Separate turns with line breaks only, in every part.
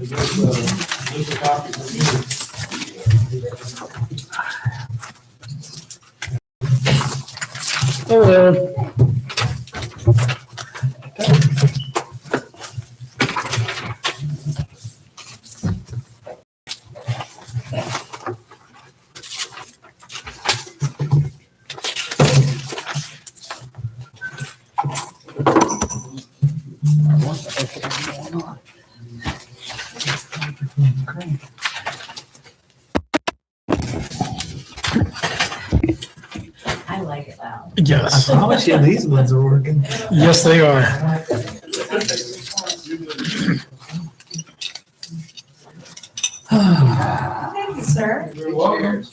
There's a copy for you.
Hello.
I like it loud.
Yes,
How much of these ones are working?
yes, they are.
Thank you, sir.
You're welcome.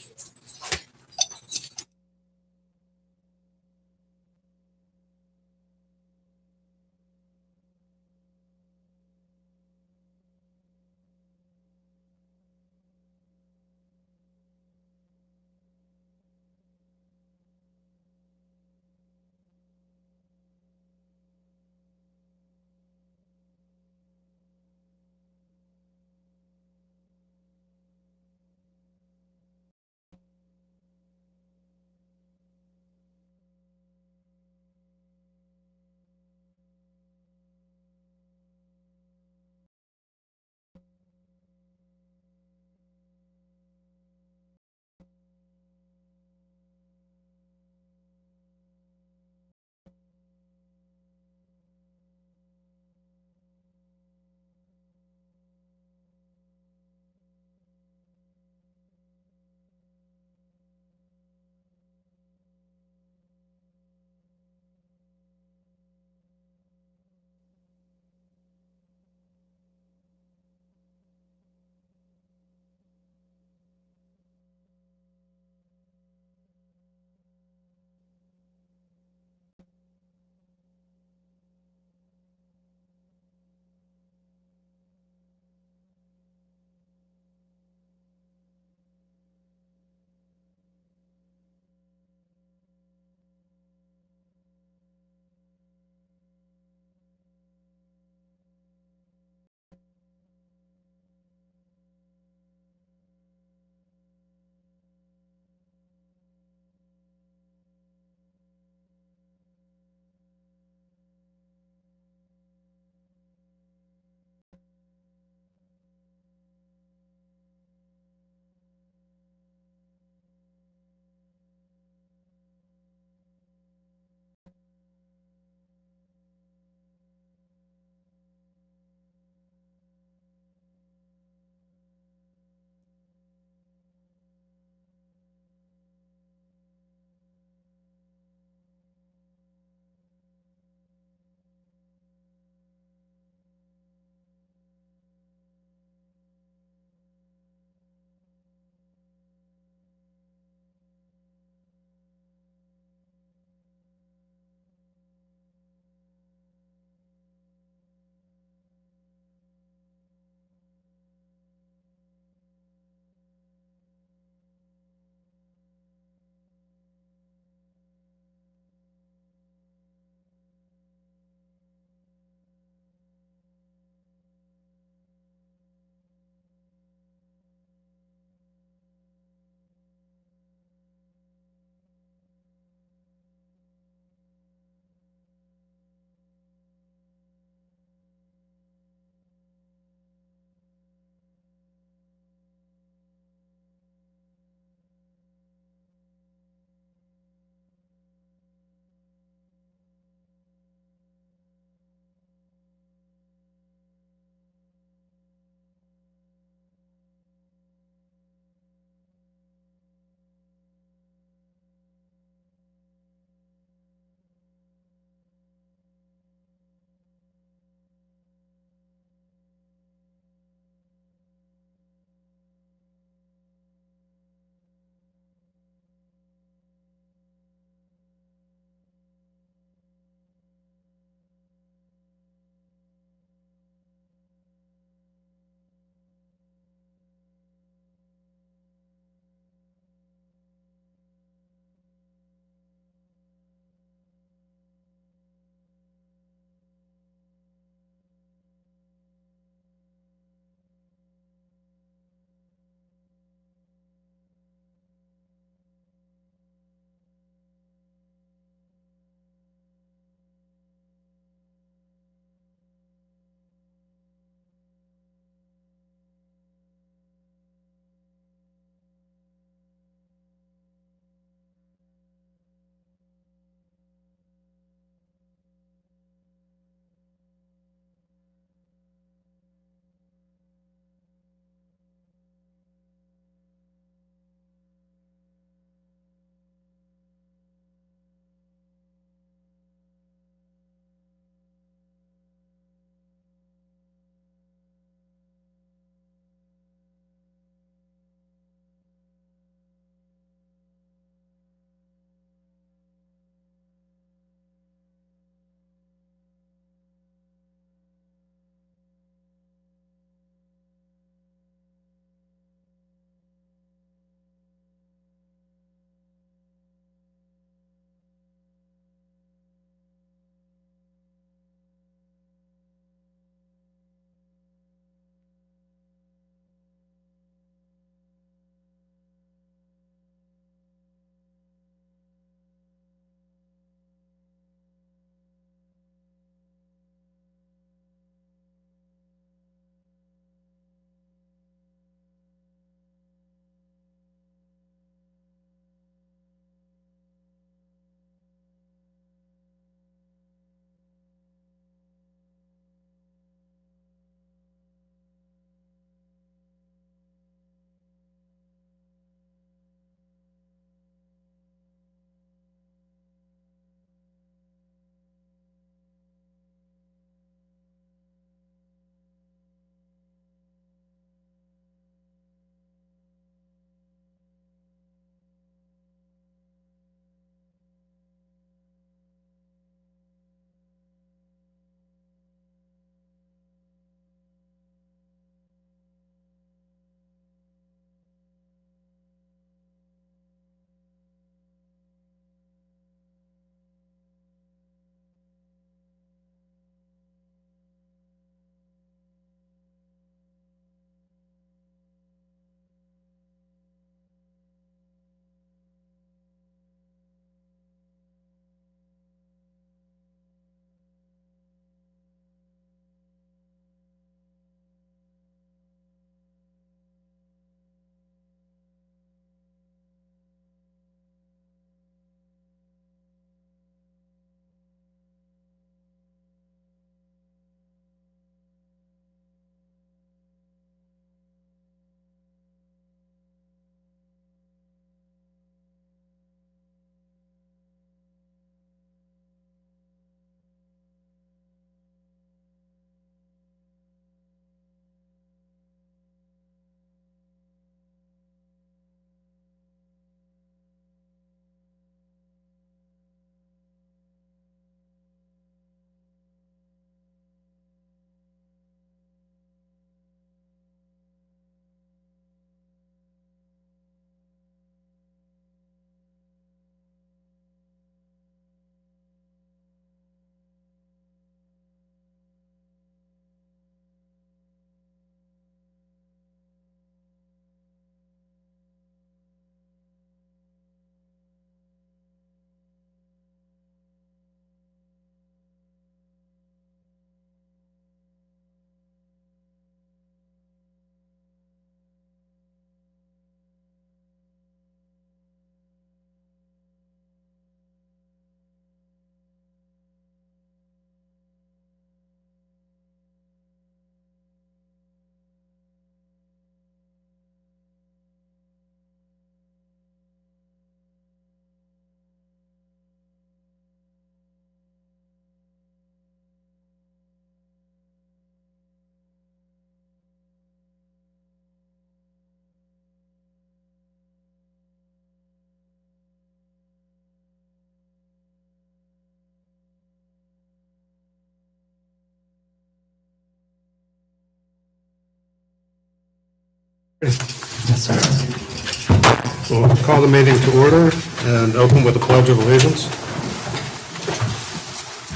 Yes, sir.
We'll call the meeting to order and open with a pledge of allegiance.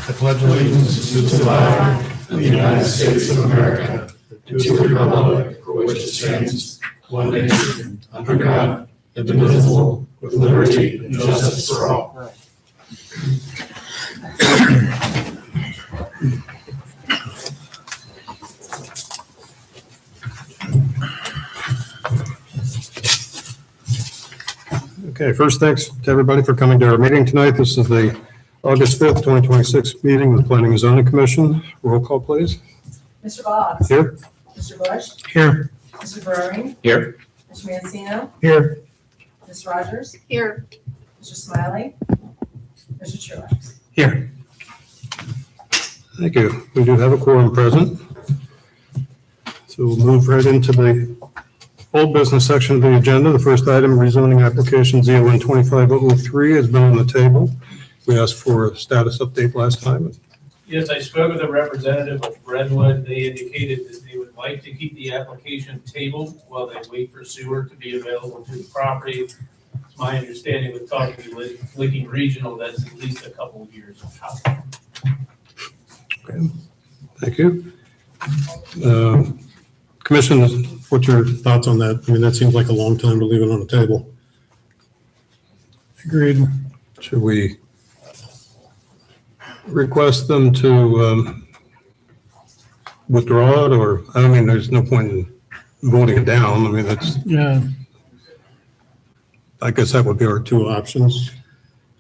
I pledge allegiance to the flag
of the United States of America, and to the republic for which it stands, one nation, under God, indivisible, with liberty and justice for all.
Okay, first, thanks to everybody for coming to our meeting tonight. This is the August 5th, 2026 meeting with the Planning and Zoning Commission. Roll call, please.
Mr. Boggs.
Here.
Mr. Bush.
Here.
Mr. Burry.
Here.
Mr. Mancino.
Here.
Ms. Rogers.
Here.
Mr. Smiley. Mr. Truax.
Here.
Thank you. We do have a quorum present. So we'll move right into the old business section of the agenda. The first item, rezoning application ZON 25003 has been on the table. We asked for a status update last time.
Yes, I spoke with a representative of Redwood. They indicated that they would like to keep the application tabled while they wait for sewer to be available to the property. It's my understanding with talking to Licking Regional, that's at least a couple of years out.
Okay. Thank you. Commission, what's your thoughts on that? I mean, that seems like a long time to leave it on the table.
Agreed.
Should we request them to withdraw it, or, I mean, there's no point in voting it down. I mean, that's,
Yeah.
I guess that would be our two options.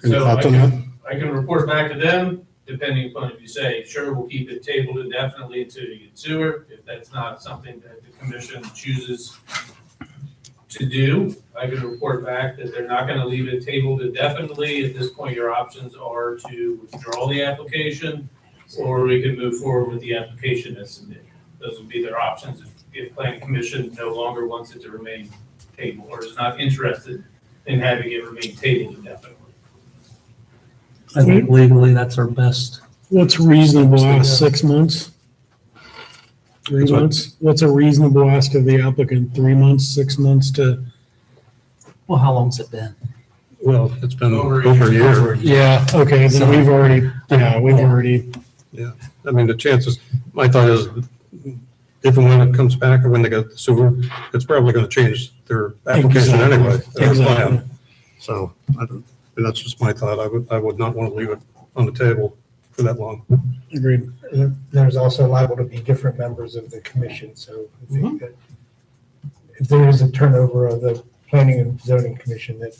Any
So
thoughts on that?
I can report back to them, depending upon if you say, sure, we'll keep it tabled indefinitely until you get sewer. If that's not something that the commission chooses to do, I can report back that they're not gonna leave it tabled indefinitely. At this point, your options are to withdraw the application, or we can move forward with the application as submitted. Those would be their options if planning commission no longer wants it to remain tabled or is not interested in having it remain tabled indefinitely.
I think legally that's our best.
What's reasonable ask, 6 months? 3
What's what?
months? What's a reasonable ask of the applicant? 3 months, 6 months to?
Well, how long's it been?
Well, it's been
Over a
over a year.
Yeah, okay, then we've already,
I mean, the chances, my thought is, if and when it comes back or when they get the sewer, it's probably going to change their application
Exactly.
anyway. Their
Exactly.
plan. So and that's just my thought. I would not want to leave it on the table for that long.
agreed.
There's also liable to be different members of the commission, so I think that if there is a turnover of the planning and zoning commission, that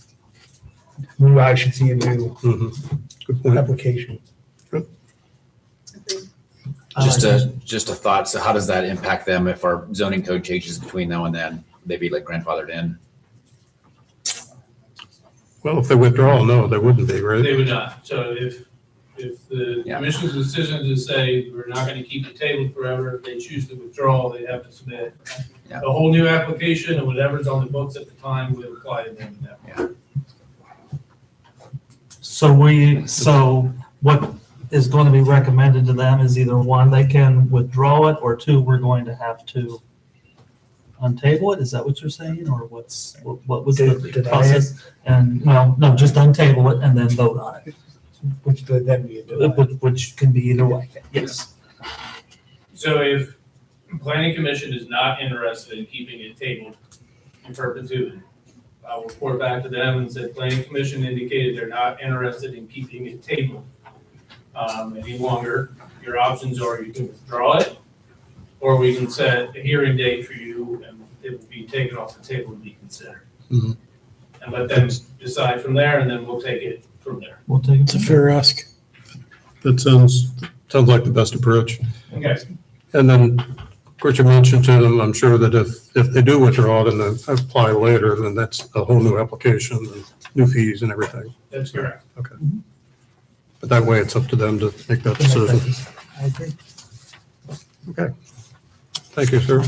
I should see a new
Good point.
application.
Just a thought. So how does that impact them if our zoning code changes between now and then? They'd be like grandfathered in.
Well, if they withdraw, no, they wouldn't be, right?
They would not. So if the
Yeah.
commission's decision to say, we're not gonna keep the table forever, if they choose to withdraw, they have to submit
Yeah.
a whole new application, and whatever's on the books at the time would apply to them at that point.
So what is going to be recommended to them is either one, they can withdraw it, or two, we're going to have to untable it? Is that what you're saying, or what was the
Deny it?
process? And, well, no, just untable it and then vote on it,
Which would then be a delay.
which can be either way, yes.
So if planning commission is not interested in keeping it tabled in perpetuity, I will report back to them and say, planning commission indicated they're not interested in keeping it tabled any longer. Your options are you can withdraw it, or we can set a hearing date for you and it will be taken off the table and be considered.
Mhm.
And let them decide from there, and then we'll take it from there.
We'll take
It's a
it.
fair ask.
That sounds like the best approach.
Okay.
And then, of course, you mentioned to them, I'm sure that if they do withdraw it and then apply later, then that's a whole new application and new fees and everything.
That's correct.
Okay. But that way, it's up to them to make that decision.
I agree.
Okay. Thank you, sir.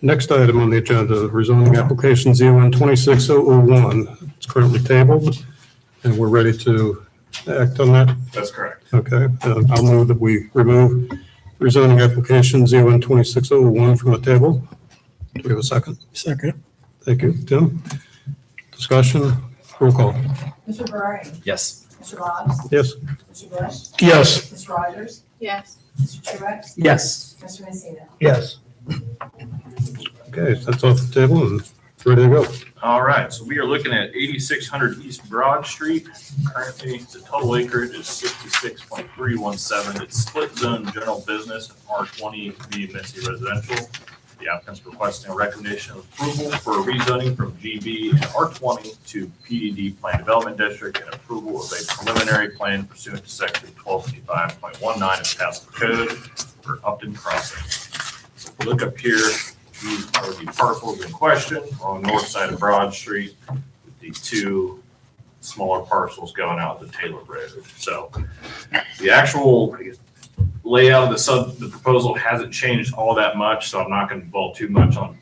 Next item on the agenda, rezoning application ZON 26001. It's currently tabled, and we're ready to act on that.
That's correct.
Okay, I'll move that we remove rezoning application ZON 2601 from the table. Do we have a second?
Second.
Thank you. Tim? Discussion? Roll call.
Mr. Barring,
Yes.
Mr. Boggs,
Yes.
Mr. Bush,
Yes.
Ms. Rogers,
Yes.
Mr. Truax,
Yes.
Mr. Messina.
Yes.
Okay, that's off the table and ready to go.
All right, so we are looking at 8600 East Broad Street. Currently, the total acreage is 66.317. It's split zone general business and R20 B Missy residential. The applicant's requesting a recommendation of approval for rezoning from GB and R20 to PDD Plan Development District and approval of a preliminary plan pursuant to section 1255.19 of Pataskala Code for Upton Crossing. So if we look up here, these are the parcels in question on the north side of Broad Street, with the two smaller parcels going out the Taylor Road. So the actual layout of the proposal hasn't changed all that much, so I'm not going to dwell too much on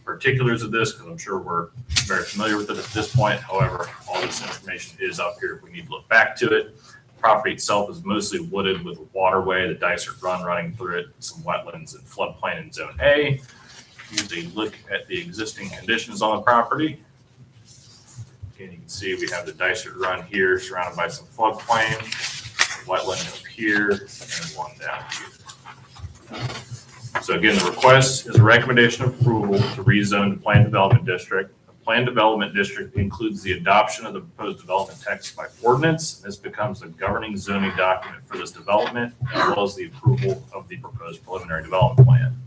particulars of this because I'm sure we're very familiar with it at this point. However, all this information is up here if we need to look back to it. The property itself is mostly wooded with a waterway, the Dysart Run running through it, some wetlands and floodplain in Zone A. Here's a look at the existing conditions on the property. Again, you can see we have the Dysart Run here surrounded by some floodplain, wetland up here, and one down here. So again, the request is a recommendation of approval to rezone the Planned Development District. The Planned Development District includes the adoption of the proposed development text by ordinance. This becomes the governing zoning document for this development, as well as the approval of the proposed preliminary development plan.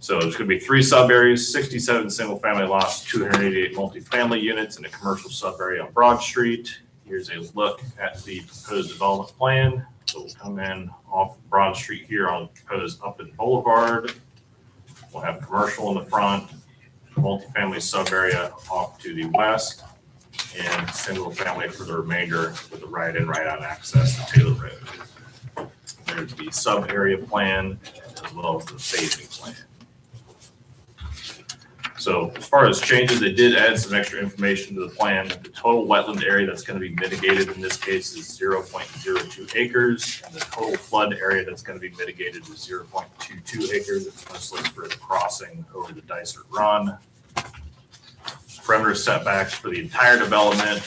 So there's going to be 3 sub-areas, 67 single-family lots, 288 multifamily units, and a commercial sub-area on Broad Street. Here's a look at the proposed development plan. So we'll come in off Broad Street here on proposed Upton Boulevard. We'll have commercial in the front, multifamily sub-area off to the west, and single-family for the remainder with the right-in, right-out access to Taylor Road. There's the sub-area plan as well as the phasing plan. So as far as changes, they did add some extra information to the plan. The total wetland area that's going to be mitigated in this case is 0.02 acres, and the total flood area that's going to be mitigated is 0.22 acres. It's mostly for the crossing over the Dysart Run. Perimeter setbacks for the entire development,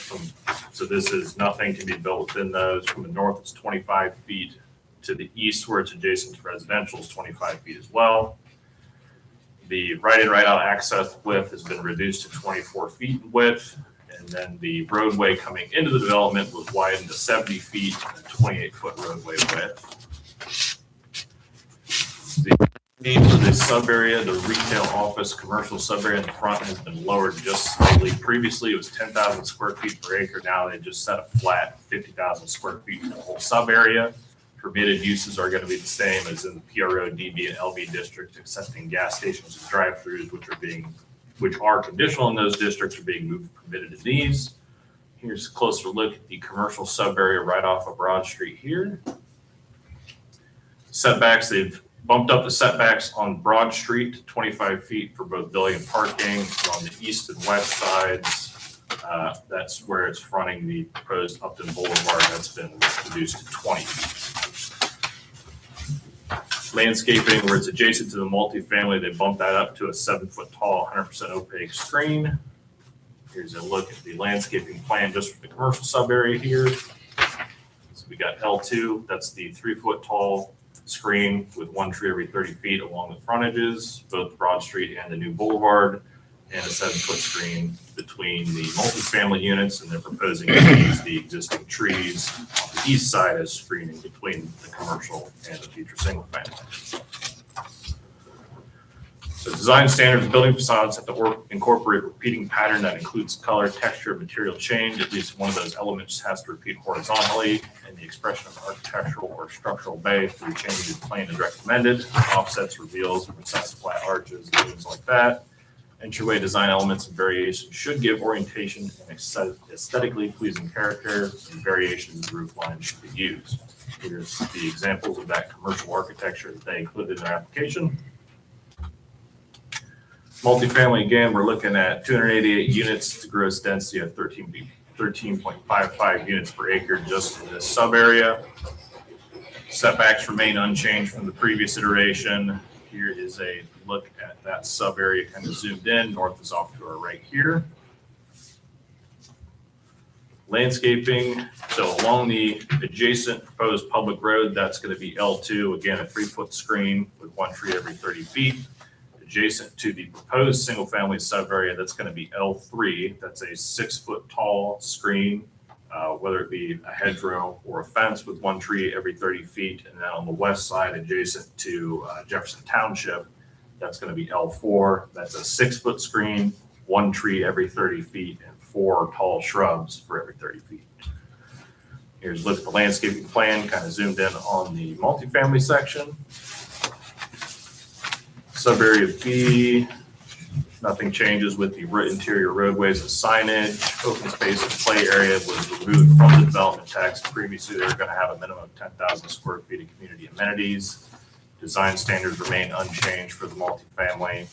so this is nothing can be built within those. From the north, it's 25 feet. To the east, where it's adjacent to residential, is 25 feet as well. The right-in, right-out access width has been reduced to 24 feet in width, and then the roadway coming into the development was widened to 70 feet and a 28-foot roadway width. The need for this sub-area, the retail office commercial sub-area in the front has been lowered just slightly. Previously, it was 10,000 square feet per acre. Now they just set a flat 50,000 square feet for the whole sub-area. Permitted uses are going to be the same as in the PRO, DB, and LB districts, excepting gas stations and drive-throughs, which are conditional in those districts, are being moved permitted in these. Here's a closer look at the commercial sub-area right off of Broad Street here. Setbacks, they've bumped up the setbacks on Broad Street to 25 feet for both building and parking. And on the east and west sides, that's where it's fronting the proposed Upton Boulevard. That's been reduced to 20 feet. Landscaping, where it's adjacent to the multifamily, they bumped that up to a 7-foot tall, 100% opaque screen. Here's a look at the landscaping plan just for the commercial sub-area here. So we got L2, that's the 3-foot tall screen with 1 tree every 30 feet along the frontages, both Broad Street and the new boulevard, and a 7-foot screen between the multifamily units, and they're proposing to use the existing trees on the east side as screening between the commercial and the future single family. So design standards, building facades have to incorporate repeating pattern that includes color, texture, material change. At least one of those elements has to repeat horizontally, and the expression of architectural or structural bay through change in plane is recommended. Offsets, reveals, recessed flat arches, and things like that. Entryway design elements and variations should give orientation and aesthetically pleasing character, and variations in roof lines should be used. Here's the examples of that commercial architecture that they included in their application. Multifamily, again, we're looking at 288 units to gross density of 13.55 units per acre just in this sub area. Setbacks remain unchanged from the previous iteration. Here is a look at that sub area kind of zoomed in. North is off to our right here. Landscaping, so along the adjacent proposed public road, that's going to be L2, again, a 3-foot screen with 1 tree every 30 feet. Adjacent to the proposed single-family sub-area, that's going to be L3. That's a 6-foot tall screen, whether it be a hedgerow or a fence with 1 tree every 30 feet. And then on the west side, adjacent to Jefferson Township, that's going to be L4. That's a 6-foot screen, 1 tree every 30 feet, and 4 tall shrubs for every 30 feet. Here's a look at the landscaping plan, kind of zoomed in on the multifamily section. Sub-area B, nothing changes with the interior roadways and signage. Open space and play area was removed from the development text. Previously, they were going to have a minimum of 10,000 square feet of community amenities. Design standards remain unchanged for the multifamily.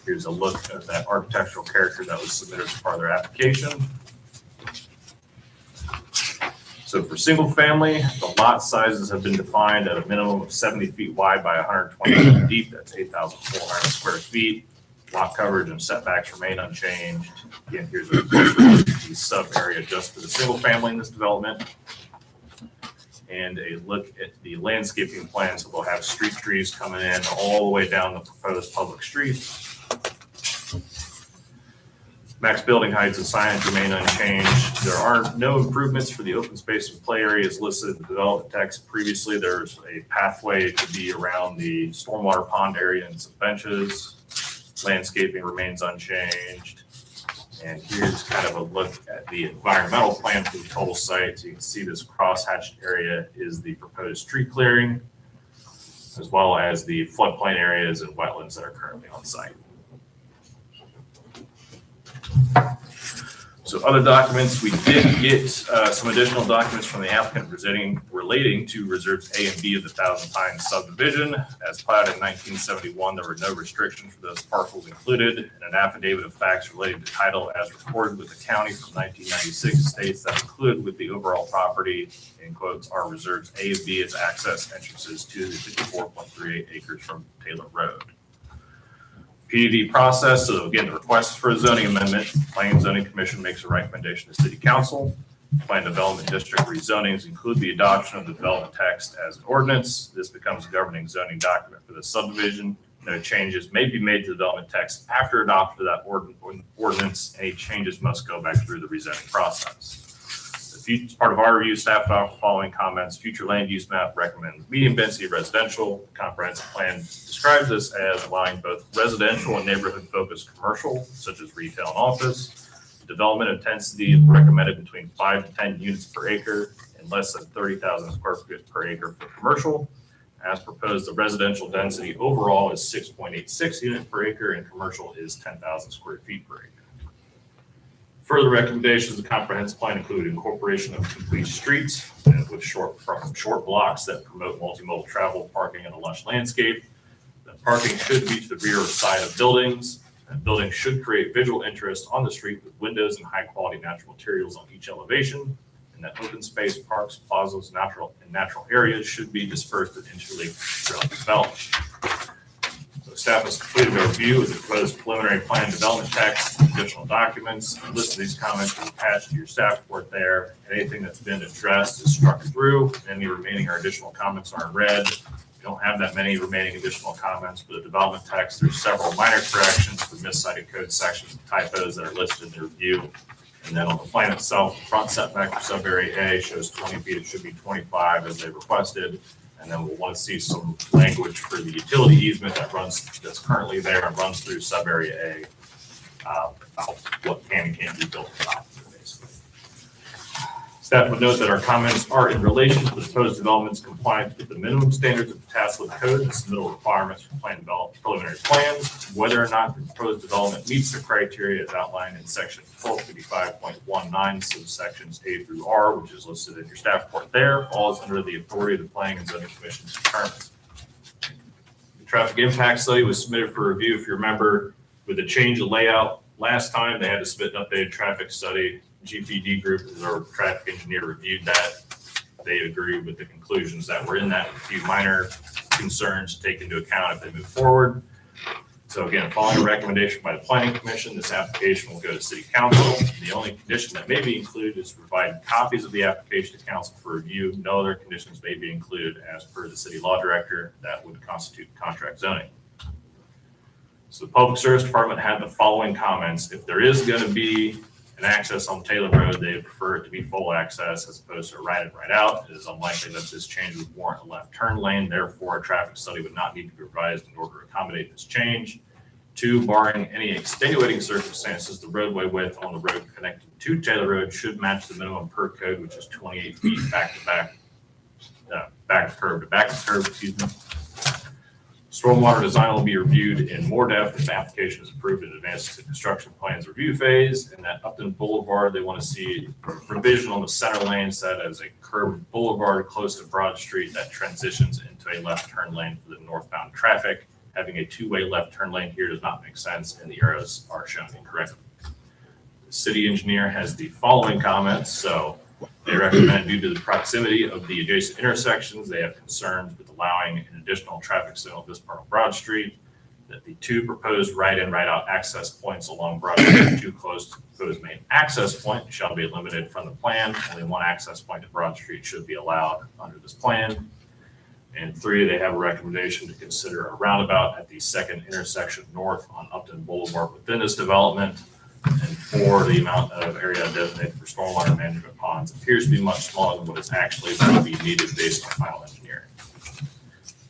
Here's a look at that architectural character that was submitted as part of their application. So for single family, the lot sizes have been defined at a minimum of 70 feet wide by 120 feet deep. That's 8,400 square feet. Lot coverage and setbacks remain unchanged. Again, here's a closer look at the sub area just for the single family in this development. And a look at the landscaping plan. So they'll have street trees coming in all the way down the proposed public street. Max building heights and signage remain unchanged. There are no improvements for the open space and play areas listed in the development text. Previously, there's a pathway to be around the stormwater pond area and some benches. Landscaping remains unchanged. And here's kind of a look at the environmental plan for the total site. So you can see this cross-hatched area is the proposed tree clearing, as well as the floodplain areas and wetlands that are currently on site. So other documents, we did get some additional documents from the applicant relating to reserves A and B of the Thousand Pines subdivision. As platted in 1971, there were no restrictions for those parcels included, and an affidavit of facts relating to title as recorded with the county from 1996 states that included with the overall property, in quotes, are reserves A and B as access entrances to the 54.38 acres from Taylor Road. PDD process, so again, the request for a zoning amendment, Planning and Zoning Commission makes a recommendation to City Council. Plan Development District rezonings include the adoption of the development text as an ordinance. This becomes a governing zoning document for the subdivision. No changes may be made to the development text after adoption of that ordinance. Any changes must go back through the rezoning process. As part of our review, staff adopted the following comments. Future land use map recommends medium density residential. Comprehensive plan describes this as allowing both residential and neighborhood focused commercial, such as retail and office. Development intensity is recommended between 5 to 10 units per acre and less than 30,000 square feet per acre for commercial. As proposed, the residential density overall is 6.86 units per acre and commercial is 10,000 square feet per acre. Further recommendations of the comprehensive plan include incorporation of complete streets with short blocks that promote multimodal travel, parking, and a lush landscape. The parking should be to the rear or side of buildings. And buildings should create visual interest on the street with windows and high quality natural materials on each elevation. And that open space, parks, plazas, natural areas should be dispersed and interlinked throughout the development. Staff has completed a review of the proposed preliminary plan development text, additional documents. A list of these comments is attached to your staff report there. Anything that's been addressed is struck through. Any remaining or additional comments are in red. We don't have that many remaining additional comments for the development text. There's several minor corrections for miscited code sections and typos that are listed in the review. And then on the plan itself, the front setback for sub area A shows 20 feet. It should be 25 as they requested. And then we'll want to see some language for the utility easement that's currently there and runs through sub area A about what can and can't be built on top of it, basically. Staff would note that our comments are in relation to the proposed developments compliant with the minimum standards of Pataskala code and submittal requirements for plan development preliminary plans. Whether or not the proposed development meets the criteria as outlined in section 1255.19 subsections A through R, which is listed in your staff report there, falls under the authority of the Planning and Zoning Commission to determine. The traffic impact study was submitted for review. If you remember, with the change of layout last time, they had to submit an updated traffic study. GPD group, as our traffic engineer, reviewed that. they agree with the conclusions that were in that, with a few minor concerns to take into account if they move forward. So again, following a recommendation by the planning commission, this application will go to city council. The only condition that may be included is to provide copies of the application to council for review. No other conditions may be included as per the city law director that would constitute contract zoning. So the Public Service Department had the following comments. If there is going to be an access on Taylor Road, they prefer it to be full access as opposed to a right in, right out. It is unlikely that this change would warrant a left turn lane. Therefore, a traffic study would not need to be revised in order to accommodate this change. 2, barring any extenuating circumstances, the roadway width on the road connecting to Taylor Road should match the minimum per code, which is 28 feet back to curb, excuse me. Stormwater design will be reviewed in more depth if the application is approved in advance to the construction plans review phase. And that Upton Boulevard, they want to see revision on the center lane set as a curved boulevard close to Broad Street that transitions into a left turn lane for the northbound traffic. Having a 2-way left turn lane here does not make sense, and the arrows are shown incorrectly. The city engineer has the following comments. So they recommend, due to the proximity of the adjacent intersections, they have concerns with allowing an additional traffic signal at this part of Broad Street, that the 2 proposed right in, right out access points along Broad Street too close to the proposed main access point shall be eliminated from the plan. Only one access point to Broad Street should be allowed under this plan. And 3, they have a recommendation to consider a roundabout at the second intersection north on Upton Boulevard within this development. And 4, the amount of area designated for stormwater management ponds appears to be much smaller than what is actually going to be needed based on final engineering.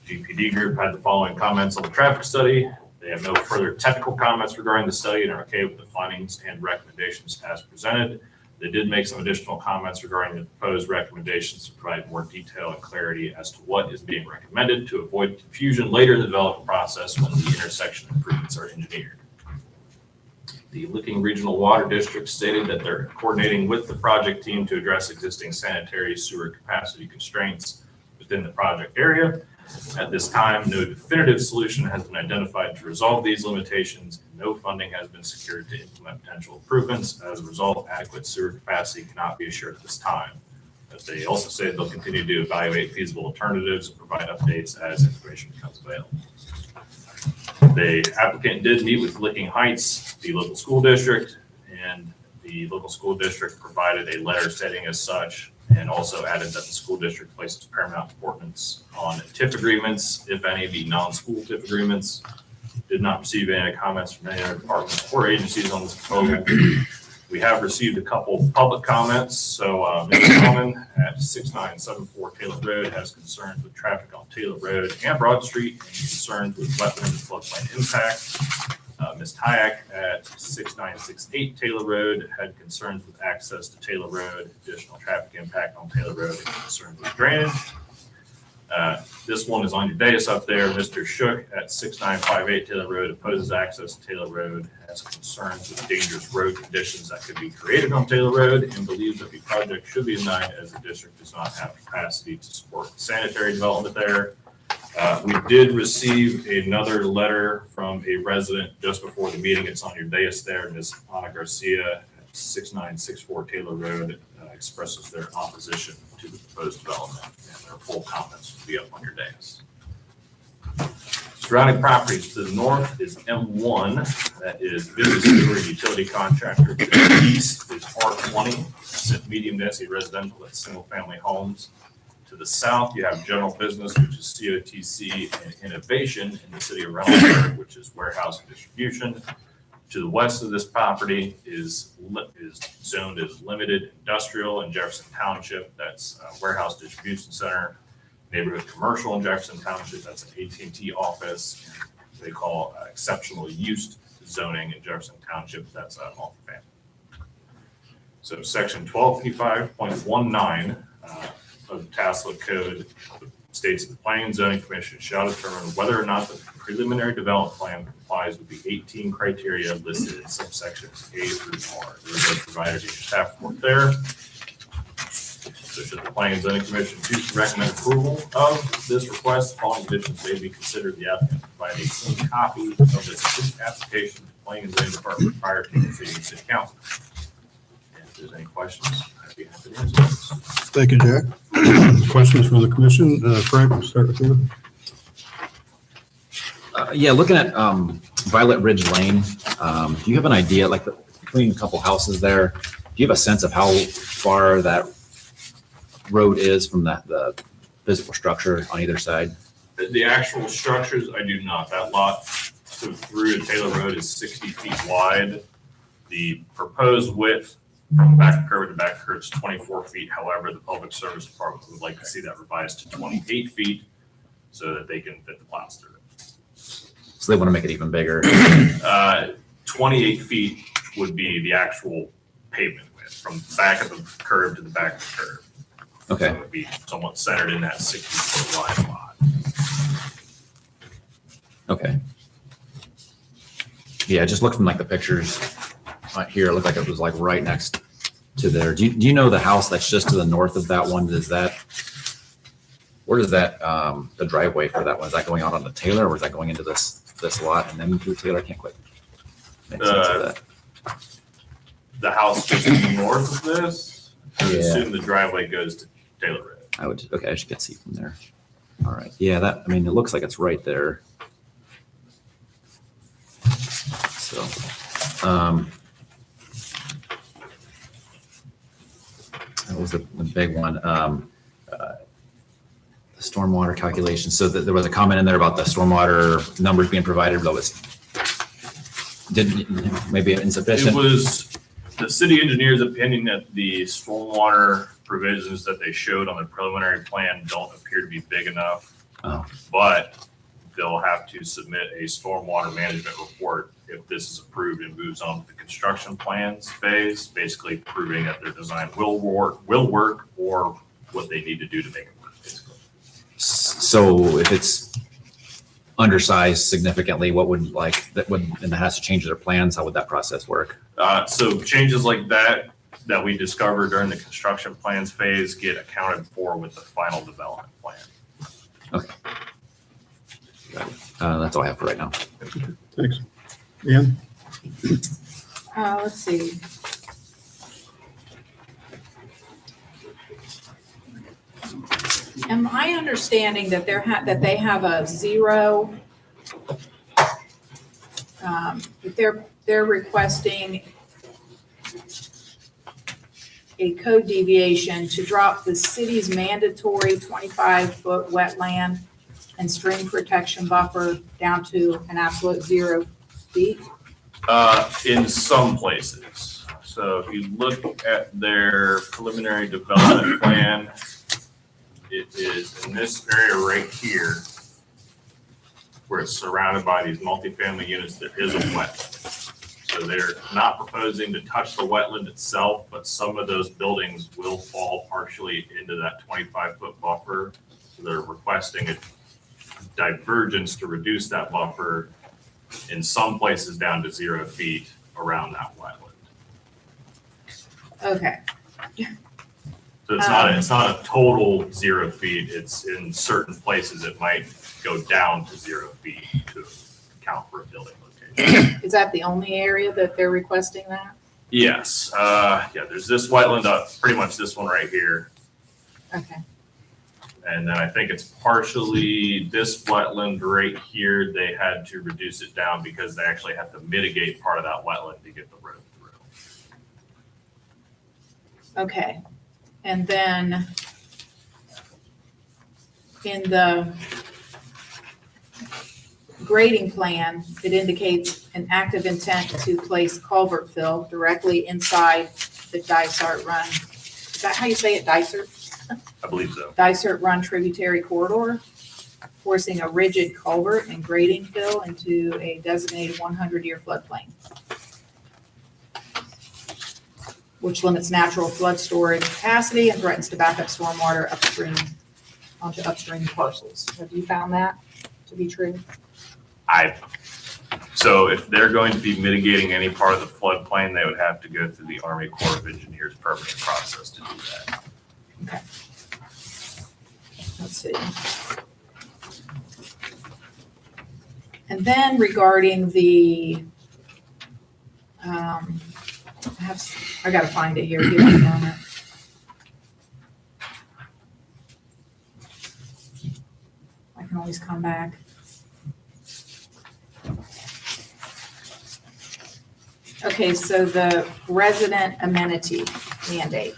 GPD group had the following comments on the traffic study. They have no further technical comments regarding the study and are okay with the findings and recommendations as presented. They did make some additional comments regarding the proposed recommendations to provide more detail and clarity as to what is being recommended to avoid confusion later in the development process when the intersection improvements are engineered. The Licking Regional Water District stated that they're coordinating with the project team to address existing sanitary sewer capacity constraints within the project area. At this time, no definitive solution has been identified to resolve these limitations, and no funding has been secured to implement potential improvements. As a result, adequate sewer capacity cannot be assured at this time. But they also say they'll continue to evaluate feasible alternatives and provide updates as information becomes available. The applicant did meet with Licking Heights, the local school district, and the local school district provided a letter stating as such, and also added that the school district places paramount importance on TIF agreements, if any, the non-school TIF agreements. Did not receive any comments from any other departments or agencies on this proposal. We have received a couple public comments. So Mr. Coleman at 6974 Taylor Road has concerns with traffic on Taylor Road and Broad Street, and concerns with wetland and floodplain impact. Ms. Hayek at 6968 Taylor Road had concerns with access to Taylor Road, additional traffic impact on Taylor Road, and concerns with drainage. This one is on your dais up there. Mr. Shook at 6958 Taylor Road opposes access to Taylor Road, has concerns with dangerous road conditions that could be created on Taylor Road, and believes that the project should be denied as the district does not have capacity to support sanitary development there. We did receive another letter from a resident just before the meeting. It's on your dais there. Ms. Ana Garcia at 6964 Taylor Road expresses their opposition to the proposed development, and their full comments will be up on your dais. Surrounding properties to the north is M1, that is business sewer utility contractor. To the east is R20, that's medium density residential, that's single family homes. To the south, you have general business, which is COTC, and innovation in the city of Reynoldsburg, which is warehouse and distribution. To the west of this property is zoned as limited industrial in Jefferson Township. That's a warehouse distribution center. Neighborhood commercial in Jefferson Township. That's an AT&T office. And they call exceptional use zoning in Jefferson Township. That's multifamily. So section 1255.19 of the Pataskala Code states that the Planning and Zoning Commission shall determine whether or not the preliminary development plan complies with the 18 criteria listed in subsections A through R. Those are provided in your staff report there. So should the Planning and Zoning Commission choose to recommend approval of this request, the following conditions may be considered. The applicant provide a clean copy of this application to the Planning and Zoning Department prior to proceeding to City Council. And if there's any questions, I'd be happy to answer those.
Thank you, Jack. Questions from the commission? Frank, we'll start with you.
Yeah, looking at Violet Ridge Lane, do you have an idea, like between a couple houses there, do you have a sense of how far that road is from the physical structure on either side?
The actual structures, I do not. That lot so through Taylor Road is 60 feet wide. The proposed width from back curb to back curb is 24 feet. However, the Public Service Department would like to see that revised to 28 feet so that they can fit the plows through it.
So they want to make it even bigger.
28 feet would be the actual pavement width from the back of the curb to the back of the curb.
Okay.
So it would be somewhat centered in that 60-foot wide lot.
Okay. Yeah, just look from like the pictures right here. It looked like it was like right next to there. Do you know the house that's just to the north of that one? Where does that, the driveway for that one, is that going out on the Taylor or is that going into this lot and then through Taylor? I can't quite make sense of that.
The house just north of this, I would
Yeah.
assume the driveway goes to Taylor Road.
Okay, I should get see from there. All right. Yeah, it looks like it's right there. So, that was the big one. The stormwater calculation. So there was a comment in there about the stormwater numbers being provided, though maybe insufficient.
It was the city engineer's opinion that the stormwater provisions that they showed on the preliminary plan don't appear to be big enough.
Oh.
But they'll have to submit a stormwater management report if this is approved and moves on to the construction plans phase, basically proving that their design will work, or what they need to do to make it work, basically.
So if it's undersized significantly, and that has to change their plans, how would that process work?
So changes like that we discover during the construction plans phase get accounted for with the final development plan.
Okay. Got it. That's all I have for right now.
Thanks. Ian?
Let's see. Am I understanding that they have a zero, that they're requesting a code deviation to drop the city's mandatory 25-foot wetland and stream protection buffer down to an absolute 0 feet?
In some places. So if you look at their preliminary development plan, it is in this area right here where it's surrounded by these multifamily units, there is a wetland. So they're not proposing to touch the wetland itself, but some of those buildings will fall partially into that 25-foot buffer. So they're requesting a divergence to reduce that buffer in some places down to 0 feet around that wetland.
Okay.
So it's not a total 0 feet. It's in certain places it might go down to 0 feet to account for a building location.
Is that the only area that they're requesting that?
Yes. There's this wetland, pretty much this one right here.
Okay.
And then I think it's partially this wetland right here. They had to reduce it down because they actually have to mitigate part of that wetland to get the road through.
Okay. And then in the grading plan, it indicates an active intent to place culvert fill directly inside the Dysart Run. Is that how you say it, Dysart?
I believe so.
Dysart Run tributary corridor, forcing a rigid culvert and grading fill into a designated 100-year floodplain, which limits natural flood storage capacity and threatens to back up stormwater upstream onto upstream parcels. Have you found that to be true?
So if they're going to be mitigating any part of the floodplain, they would have to go through the Army Corps of Engineers permitting process to do that.
Okay. Let's see. And then regarding the, I gotta find it here. Give me a moment. always come back. Okay, so the resident amenity mandate.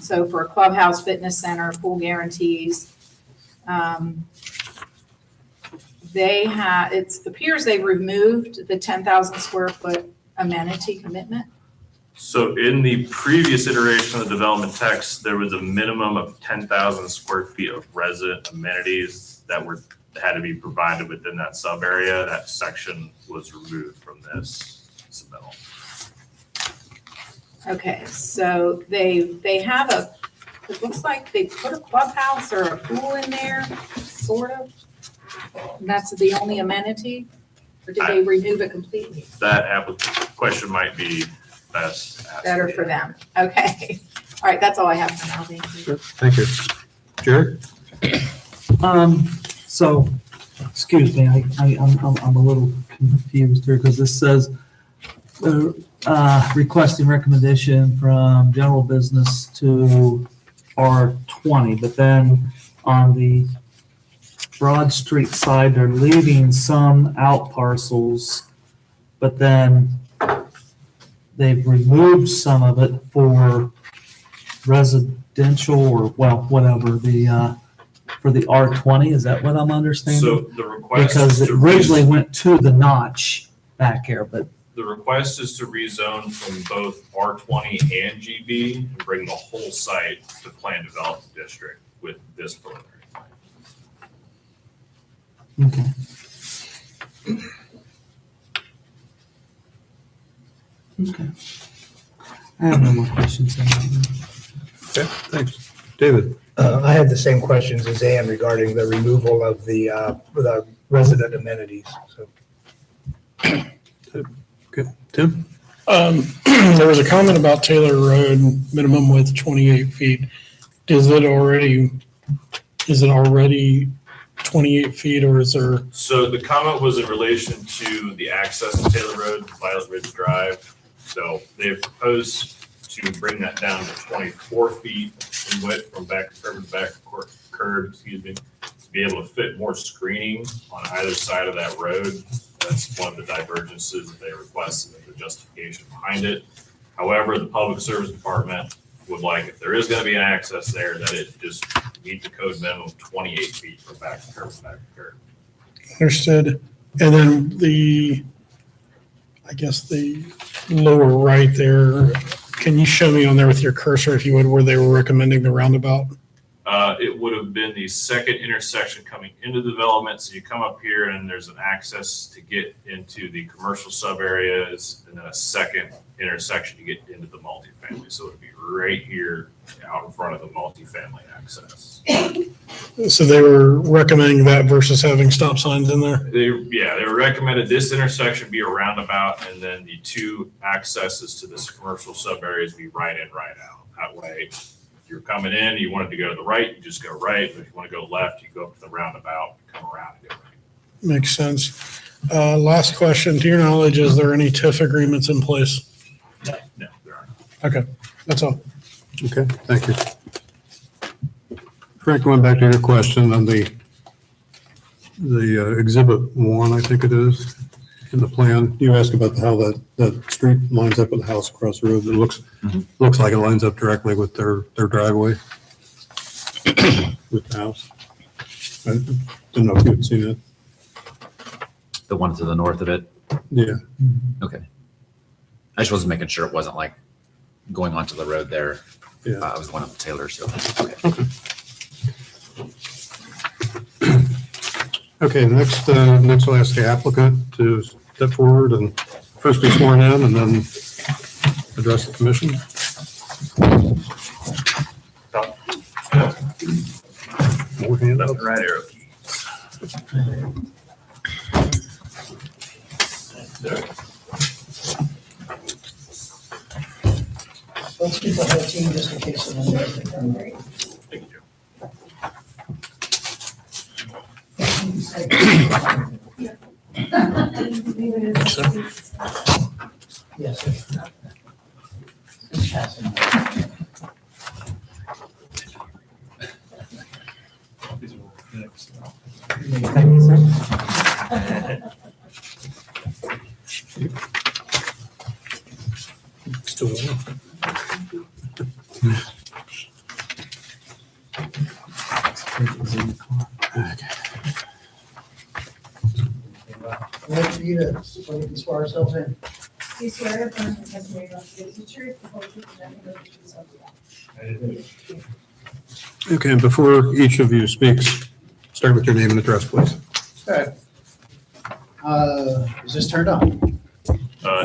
So for a clubhouse, fitness center, pool guarantees, it appears they've removed the 10,000 square foot amenity commitment.
So in the previous iteration of the development text, there was a minimum of 10,000 square feet of resident amenities that had to be provided within that sub area. That section was removed from this submittal.
Okay, so they have it looks like they put a clubhouse or a pool in there, sort of. And that's the only amenity? Or did they remove it completely?
That question might be best asked.
Better for them. Okay. All right, that's all I have for now. Thank you.
Thank you. Jared?
So, excuse me, I'm a little confused here because this says requesting recommendation from general business to R20, but then on the Broad Street side, they're leaving some out parcels, but then they've removed some of it for residential or, well, whatever, for the R20, is that what I'm understanding?
So the request
Because
is
it
to
originally went to the notch back here, but
the request is to rezone from both R20 and GB and bring the whole site to planned development district with this preliminary plan.
okay. Okay. I have no more questions.
Okay, thanks. David?
I had the same questions as Ann regarding the removal of the resident amenities, so.
Okay, Tim?
There was a comment about Taylor Road, minimum width 28 feet. Is it already 28 feet or is there?
So the comment was in relation to the access to Taylor Road, Violet Ridge Drive. So they've proposed to bring that down to 24 feet in width from back curb to back curb, to be able to fit more screening on either side of that road. That's one of the divergences that they requested and the justification behind it. However, the Public Service Department would like, if there is going to be an access there, that it just meet the code minimum of 28 feet from back curb to back curb.
Understood. And then I guess the lower right there, can you show me on there with your cursor, if you would, where they were recommending the roundabout?
It would have been the second intersection coming into the development. So you come up here and there's an access to get into the commercial sub areas and then a second intersection to get into the multifamily. So it would be right here out in front of the multifamily access.
So they were recommending that versus having stop signs in there?
They recommended this intersection be a roundabout and then the two accesses to this commercial sub areas be right in, right out. That way, if you're coming in, you wanted to go to the right, you just go right. But if you want to go left, you go up to the roundabout, come around and go right.
Makes sense. Last question, to your knowledge, is there any TIF agreements in place?
No, there aren't.
Okay, that's all.
Okay, thank you. Frank, going back to your question on the exhibit 1, I think it is, in the plan, you asked about how that street lines up with the house across the road. It looks like it lines up directly with their driveway with the house. I didn't know if you had seen it.
The one to the north of it?
Yeah.
Okay. I just wasn't making sure it wasn't like going onto the road there.
Yeah.
I was going up to Taylor, so, okay.
Okay, next I'll ask the applicant to step forward and first be sworn in and then address the commission. More hand up.
Right arrow key.
Let's keep the whole team just in case someone doesn't come.
Thank you.
Yes. It's passing.
Thank you, sir.
Still on.
Wait for you to, so we can swear ourselves in.
Do you swear affirm the testimony about to give the truth, the whole truth, and nothing but the truth, so help you God?
Okay, and before each of you speaks, start with your name and address, please.
Okay. Is this turned on?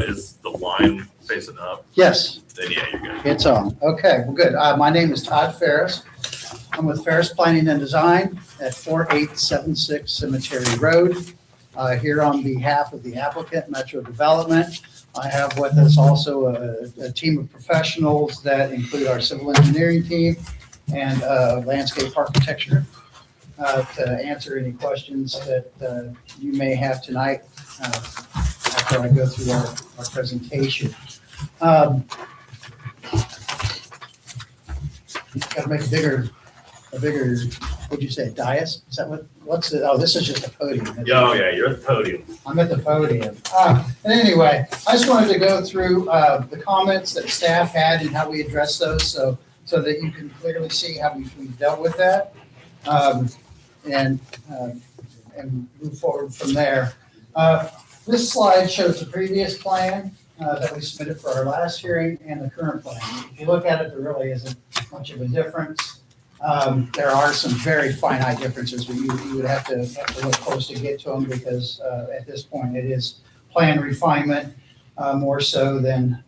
Is the line facing up?
Yes,
Then yeah, you're good.
it's on. Okay, well, good. My name is Todd Ferris. I'm with Ferris Planning and Design at 4876 Cemetery Road. Here on behalf of the applicant, Metro Development. I have with us also a team of professionals that include our civil engineering team and landscape architecture to answer any questions that you may have tonight after I go through our presentation. Got to make a bigger, what'd you say, dais? Is that what's it? Oh, this is just a podium.
Oh, yeah, you're at the podium.
I'm at the podium. And anyway, I just wanted to go through the comments that staff had and how we address those so that you can clearly see how we've dealt with that. And move forward from there. This slide shows the previous plan that we submitted for our last hearing and the current plan. If you look at it, there really isn't much of a difference. There are some very finite differences, but you would have to look close to get to them because at this point it is plan refinement more so than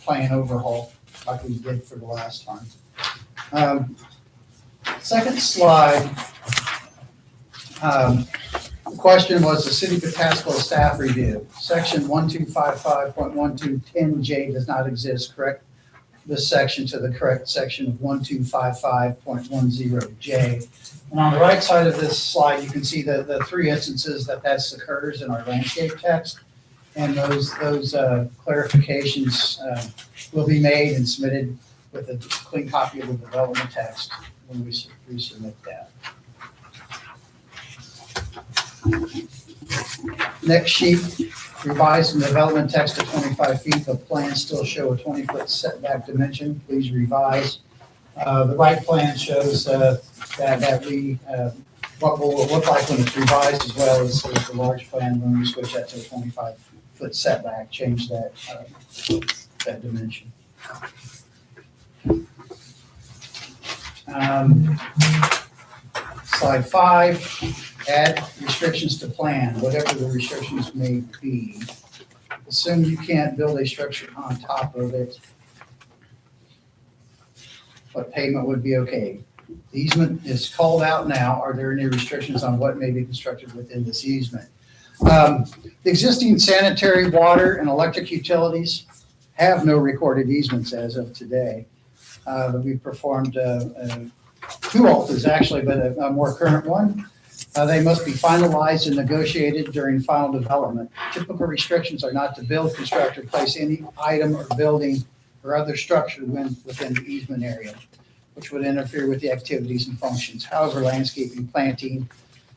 plan overhaul like we did for the last time. Second slide. The question was the City of Pataskala staff review. Section 1255.1210J does not exist. Correct this section to the correct section of 1255.10J. And on the right side of this slide, you can see the three instances that occurs in our landscape text. And those clarifications will be made and submitted with a clean copy of the development text when we resubmit that. Next sheet, revised in development text to 25 feet, but plans still show a 20-foot setback dimension. Please revise. The right plan shows that we, what will look like when it's revised as well as the large plan when we switch that to a 25-foot setback, change that dimension. Slide 5, add restrictions to plan, whatever the restrictions may be. Assume you can't build a structure on top of it, but pavement would be okay. The easement is called out now. Are there any restrictions on what may be constructed within this easement? The existing sanitary, water, and electric utilities have no recorded easements as of today. We performed two alters actually, but a more current one. They must be finalized and negotiated during final development. Typical restrictions are not to build, construct, or place any item or building or other structure within the easement area, which would interfere with the activities and functions. However, landscaping, planting,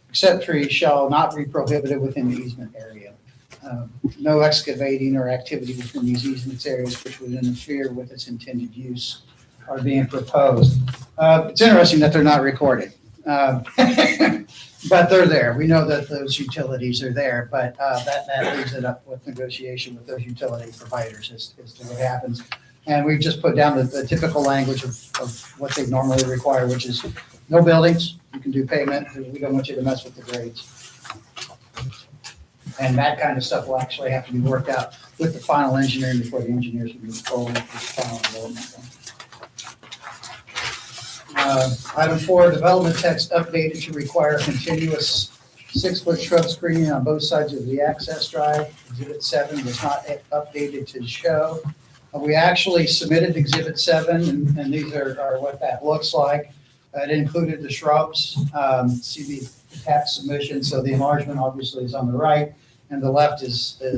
except trees shall not be prohibited within the easement area. No excavating or activity within these easement areas which would interfere with its intended use are being proposed. It's interesting that they're not recorded, but they're there. We know that those utilities are there, but that leaves it up with negotiation with those utility providers as to what happens. And we've just put down the typical language of what they normally require, which is no buildings. You can do pavement. We don't want you to mess with the grades. And that kind of stuff will actually have to be worked out with the final engineering before the engineers will move forward with the final development. Item 4, development text updated to require continuous 6-foot shrub screening on both sides of the access drive. Exhibit 7 was not updated to show. We actually submitted Exhibit 7, and these are what that looks like. It included the shrubs. See the attached submission, so the enlargement obviously is on the right, and the left is a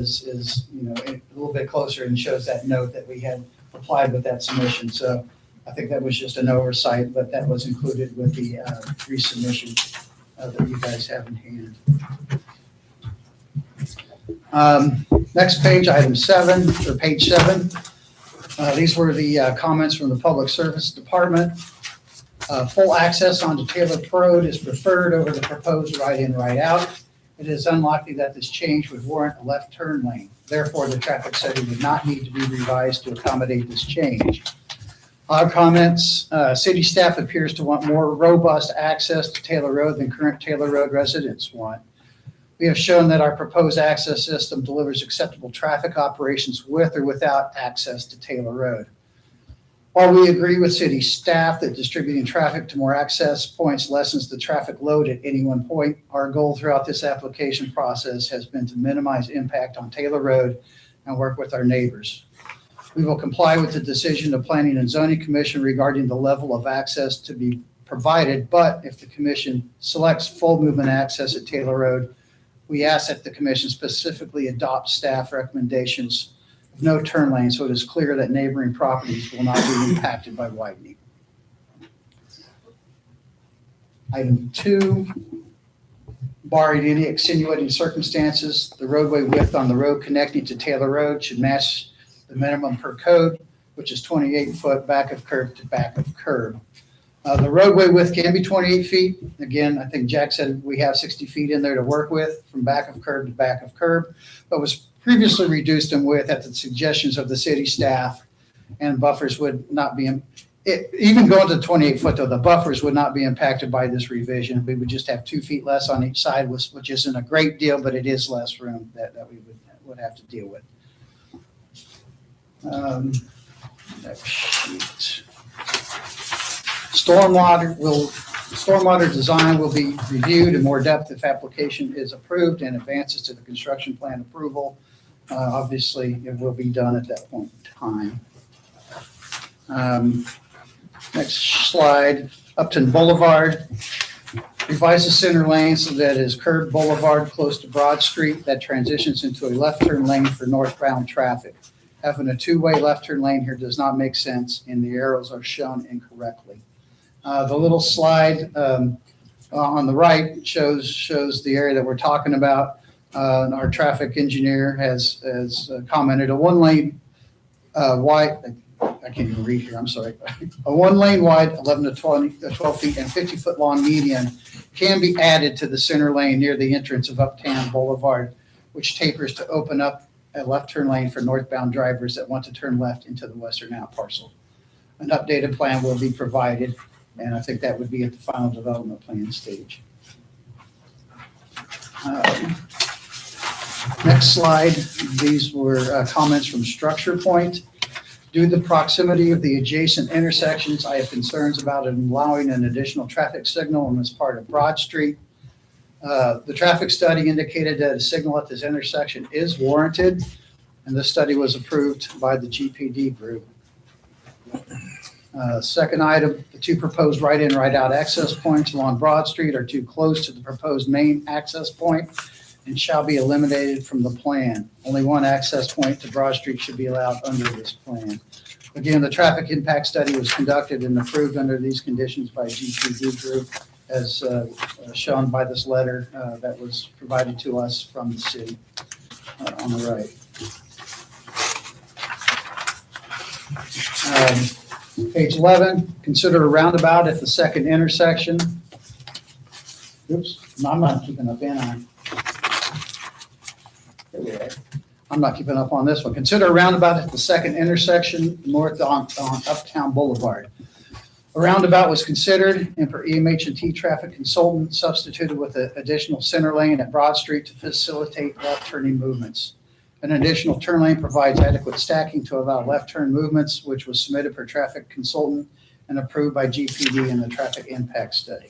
little bit closer and shows that note that we had applied with that submission. So I think that was just an oversight, but that was included with the resubmission that you guys have in hand. Next page, item 7, or page 7. These were the comments from the Public Service Department. Full access onto Taylor Road is preferred over the proposed right-in, right-out. It is unlikely that this change would warrant a left turn lane. Therefore, the traffic study would not need to be revised to accommodate this change. Our comments, city staff appears to want more robust access to Taylor Road than current Taylor Road residents want. We have shown that our proposed access system delivers acceptable traffic operations with or without access to Taylor Road. While we agree with city staff that distributing traffic to more access points lessens the traffic load at any one point, our goal throughout this application process has been to minimize impact on Taylor Road and work with our neighbors. We will comply with the decision of Planning and Zoning Commission regarding the level of access to be provided, but if the commission selects full movement access at Taylor Road, we ask that the commission specifically adopt staff recommendations of no turn lane so it is clear that neighboring properties will not be impacted by widening. Item 2, barring any extenuating circumstances, the roadway width on the road connecting to Taylor Road should match the minimum per code, which is 28 foot back of curb to back of curb. The roadway width can be 28 feet. Again, I think Jack said we have 60 feet in there to work with from back of curb to back of curb, but was previously reduced in width at the suggestions of the city staff, and buffers would not be, even going to 28 foot though, the buffers would not be impacted by this revision. We would just have 2 feet less on each side, which isn't a great deal, but it is less room that we would have to deal with. Next sheet. Stormwater design will be reviewed in more depth if application is approved and advances to the construction plan approval. Obviously, it will be done at that point in time. Next slide, Upton Boulevard. Revise the center lane so that it is curved boulevard close to Broad Street that transitions into a left turn lane for northbound traffic. Having a two-way left turn lane here does not make sense, and the arrows are shown incorrectly. The little slide on the right shows the area that we're talking about. Our traffic engineer has commented a one-lane wide, I can't even read here, I'm sorry. A one-lane wide, 11 to 12 feet and 50-foot long median can be added to the center lane near the entrance of Uptown Boulevard, which tapers to open up a left turn lane for northbound drivers that want to turn left into the western out parcel. An updated plan will be provided, and I think that would be at the final development plan stage. Next slide, these were comments from Structure Point. Due to the proximity of the adjacent intersections, I have concerns about allowing an additional traffic signal on this part of Broad Street. The traffic study indicated that a signal at this intersection is warranted, and this study was approved by the GPD group. Second item, the two proposed right-in, right-out access points along Broad Street are too close to the proposed main access point and shall be eliminated from the plan. Only one access point to Broad Street should be allowed under this plan. Again, the traffic impact study was conducted and approved under these conditions by GPD group, as shown by this letter that was provided to us from the city on the right. Page 11, consider a roundabout at the second intersection. Oops, no, I'm not keeping up, am I? There we are. I'm not keeping up on this one. Consider a roundabout at the second intersection north on Uptown Boulevard. A roundabout was considered and per EMH&T traffic consultant substituted with an additional center lane at Broad Street to facilitate left turning movements. An additional turn lane provides adequate stacking to allow left turn movements, which was submitted per traffic consultant and approved by GPD in the traffic impact study.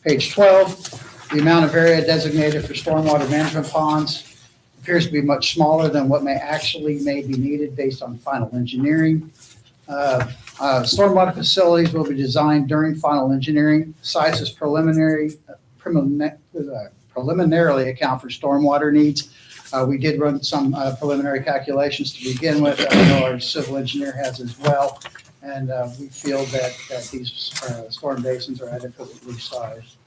Page 12, the amount of area designated for stormwater management ponds appears to be much smaller than what may be needed based on final engineering. Stormwater facilities will be designed during final engineering. Sizes preliminarily account for stormwater needs. We did run some preliminary calculations to begin with. I know our civil engineer has as well. And we feel that these storm basins are adequately sized.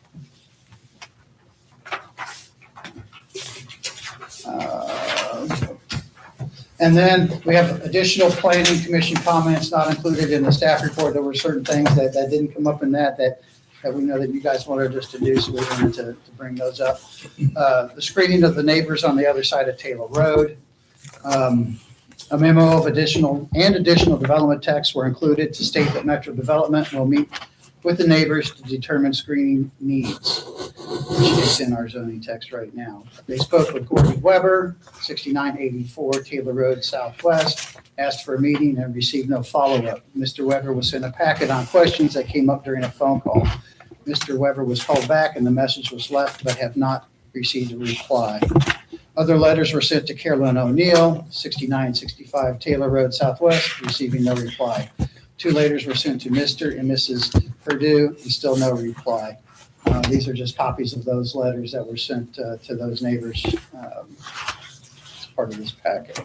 And then we have additional planning commission comments not included in the staff report. There were certain things that didn't come up in that we know that you guys wanted us to do, so we wanted to bring those up. The screening of the neighbors on the other side of Taylor Road. A memo of additional development texts were included to state that Metro Development will meet with the neighbors to determine screening needs, which is in our zoning text right now. They spoke with Gordon Weber, 6984 Taylor Road Southwest, asked for a meeting and received no follow-up. Mr. Weber was sent a packet on questions that came up during a phone call. Mr. Weber was called back and the message was left, but have not received a reply. Other letters were sent to Carolyn O'Neill, 6965 Taylor Road Southwest, receiving no reply. 2 letters were sent to Mr. and Mrs. Purdue, and still no reply. These are just copies of those letters that were sent to those neighbors as part of this packet.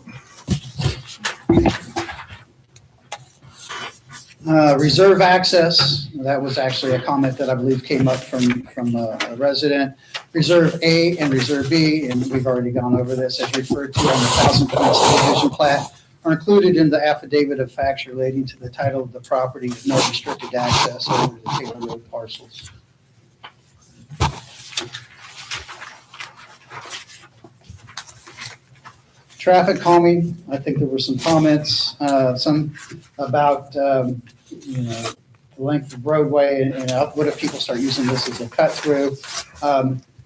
Reserve access, that was actually a comment that I believe came up from a resident. Reserve A and Reserve B, and we've already gone over this, as referred to on the 1,000 Point subdivision plat, are included in the affidavit of facts relating to the title of the property with no restricted access over the Taylor Road parcels. Traffic calming, I think there were some comments, some about, the length of roadway and what if people start using this as a cut through.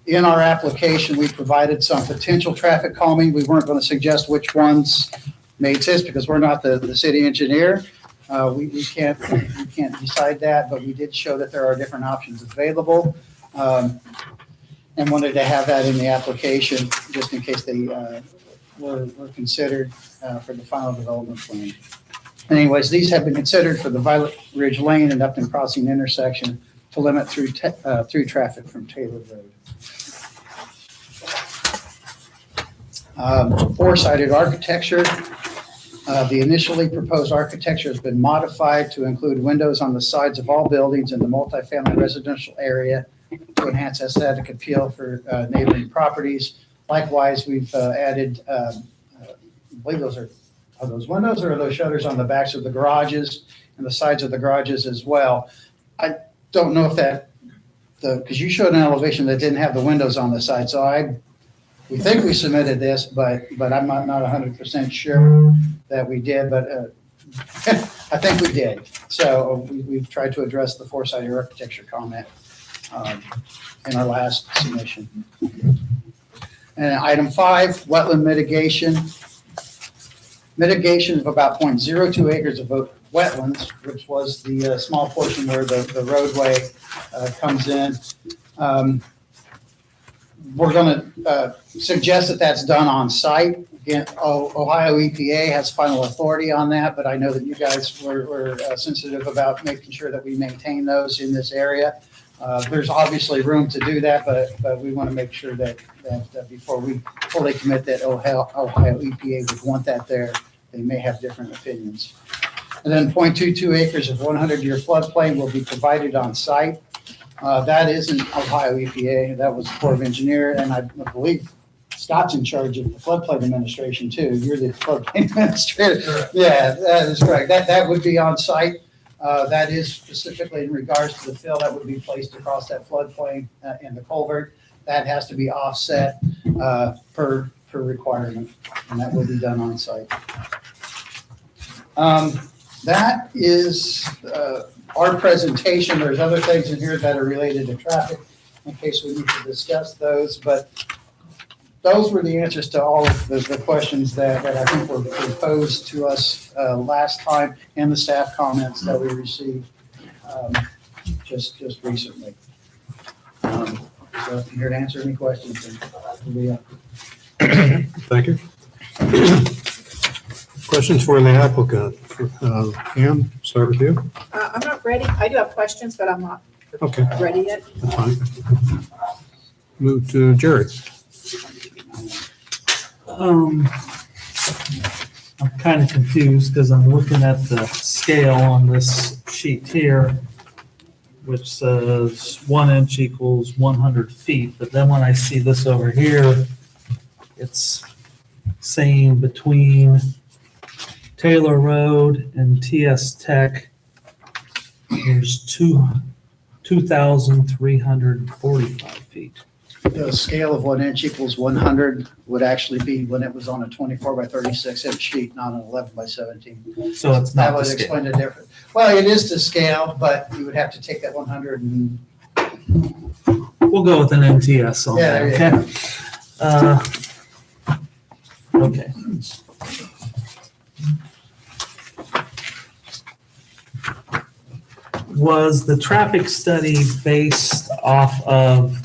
In our application, we provided some potential traffic calming. We weren't going to suggest which ones made sense because we're not the city engineer. We can't decide that, but we did show that there are different options available, and wanted to have that in the application just in case they were considered for the final development plan. Anyways, these have been considered for the Violet Ridge Lane and Upton Crossing intersection to limit through traffic from Taylor Road. Four-sided architecture. The initially proposed architecture has been modified to include windows on the sides of all buildings in the multifamily residential area to enhance aesthetic appeal for neighboring properties. Likewise, we've added, I believe those are those windows or are those shutters on the backs of the garages and the sides of the garages as well. I don't know if because you showed an elevation that didn't have the windows on the side, so we think we submitted this, but I'm not 100% sure that we did, but I think we did. So we've tried to address the four-sided architecture comment in our last submission. And item 5, wetland mitigation. Mitigation of about 0.02 acres of wetlands, which was the small portion where the roadway comes in. We're going to suggest that that's done on site. Again, Ohio EPA has final authority on that, but I know that you guys were sensitive about making sure that we maintain those in this area. There's obviously room to do that, but we want to make sure that before we fully commit that Ohio EPA would want that there. They may have different opinions. And then 0.22 acres of 100-year floodplain will be provided on site. That isn't Ohio EPA. That was the Corps of Engineers, and I believe Scott's in charge of the floodplain administration too. You're the floodplain administrator. Sure. Yeah, that is correct. That would be on site. That is specifically in regards to the fill that would be placed across that floodplain in the culvert. That has to be offset per requirement, and that will be done on site. That is our presentation. There's other things in here that are related to traffic in case we need to discuss those, but those were the answers to all of the questions that I think were posed to us last time and the staff comments that we received just recently. So if you're here to answer any questions, then
Thank you. Questions for the applicant? Pam, start with you.
I'm not ready. I do have questions, but I'm not
Okay,
ready yet.
that's fine. Move to Jerry.
I'm kind of confused because I'm looking at the scale on this sheet here, which says 1 inch equals 100 feet. But then when I see this over here, it's saying between Taylor Road and TS Tech, there's 2,345 feet.
The scale of 1 inch equals 100 would actually be when it was on a 24 by 36 inch sheet, not an 11 by 17.
So it's
That
not the
would
scale.
explain the difference. Well, it is to scale, but you would have to take that 100 and,
We'll go with an NTS on
Yeah,
that,
there
okay? Okay. Was the traffic study based off of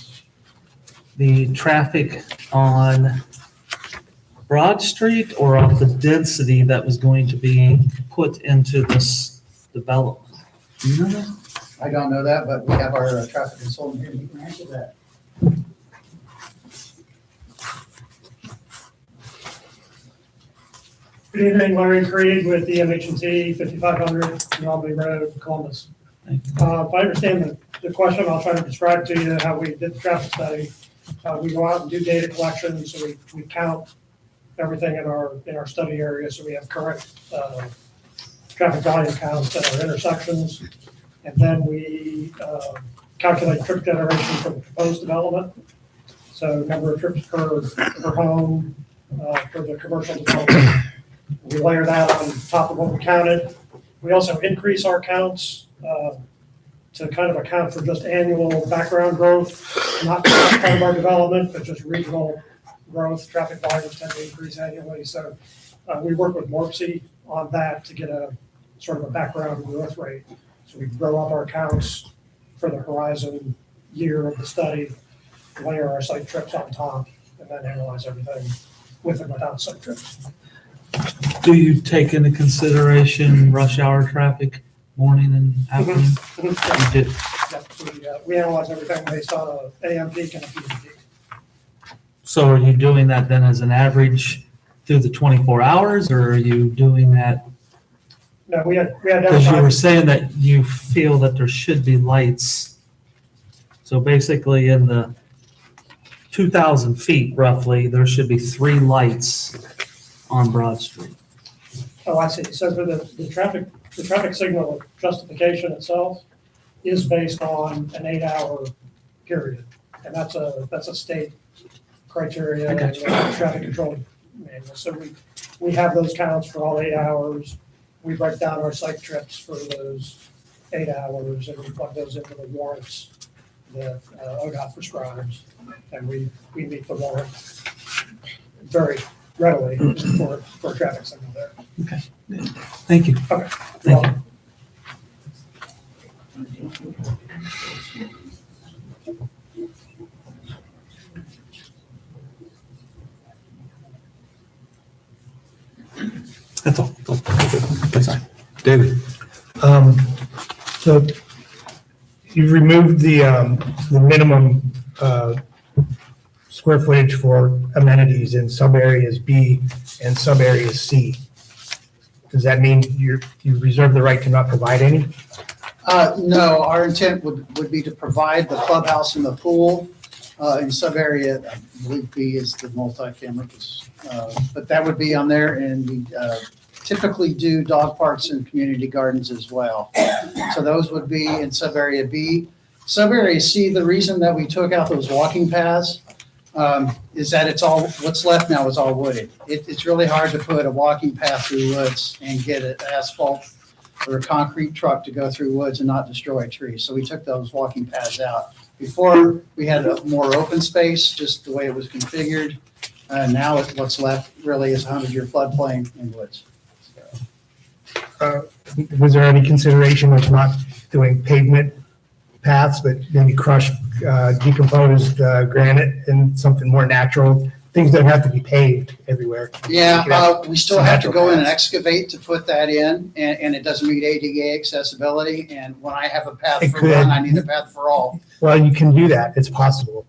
the traffic on Broad Street or off the density that was going to be put into this development? Do you know that?
I don't know that, but we have our traffic consultant here, he can answer that.
Good evening, Larry Creed with the MH&T 5500 Albany Road, Columbus. If I understand the question, I'll try to describe to you how we did the traffic study. We go out and do data collection, so we count everything in our study area, so we have current traffic volume counts at our intersections. And then we calculate trip generation for the proposed development. So number of trips per home for the commercial development. We layer that on top of what we counted. We also increase our counts to kind of account for just annual background growth, not part of our development, but just regional growth. Traffic volumes tend to increase annually. So we work with MORPSI on that to get a sort of a background growth rate. So we grow up our counts for the horizon year of the study, layer our site trips on top, and then analyze everything with and without site trips.
Do you take into consideration rush hour traffic, morning and afternoon? You do.
Yep, we analyze everything based on a AM peak and a PM peak.
So are you doing that then as an average through the 24 hours, or are you doing that?
No, we
Because you
identified,
were saying that you feel that there should be lights. So basically in the 2,000 feet roughly, there should be 3 lights on Broad Street.
oh, I see. So for the traffic signal justification itself is based on an 8-hour period. And that's a state criteria,
I got you.
traffic control manual. So we have those counts for all 8 hours. We break down our site trips for those 8 hours and we plug those into the warrants that ODOT prescribes. And we meet the warrant very readily for traffic signal there.
Thank you.
Okay.
Thank you. That's all.
David?
So you've removed the minimum square footage for amenities in sub-areas B and sub-areas C. Does that mean you reserve the right to not provide any?
No, our intent would be to provide the clubhouse and the pool in sub-area, I believe B is the multifamily, but that would be on there, and we typically do dog parks and community gardens as well. So those would be in sub-area B. Sub-area C, the reason that we took out those walking paths is that it's all, what's left now is all wooded. It's really hard to put a walking path through woods and get an asphalt or a concrete truck to go through woods and not destroy trees. So we took those walking paths out. Before, we had a more open space, just the way it was configured. Now what's left really is a 100-year floodplain in woods.
Was there any consideration of not doing pavement paths, but maybe crushed, decomposed granite and something more natural? Things don't have to be paved everywhere.
Yeah, we still
some
have to
natural
go in and
paths.
excavate to put that in, and it doesn't meet ADA accessibility. And when I have a path
It
for
could.
one, I need a path for all.
Well, you can do that. It's possible.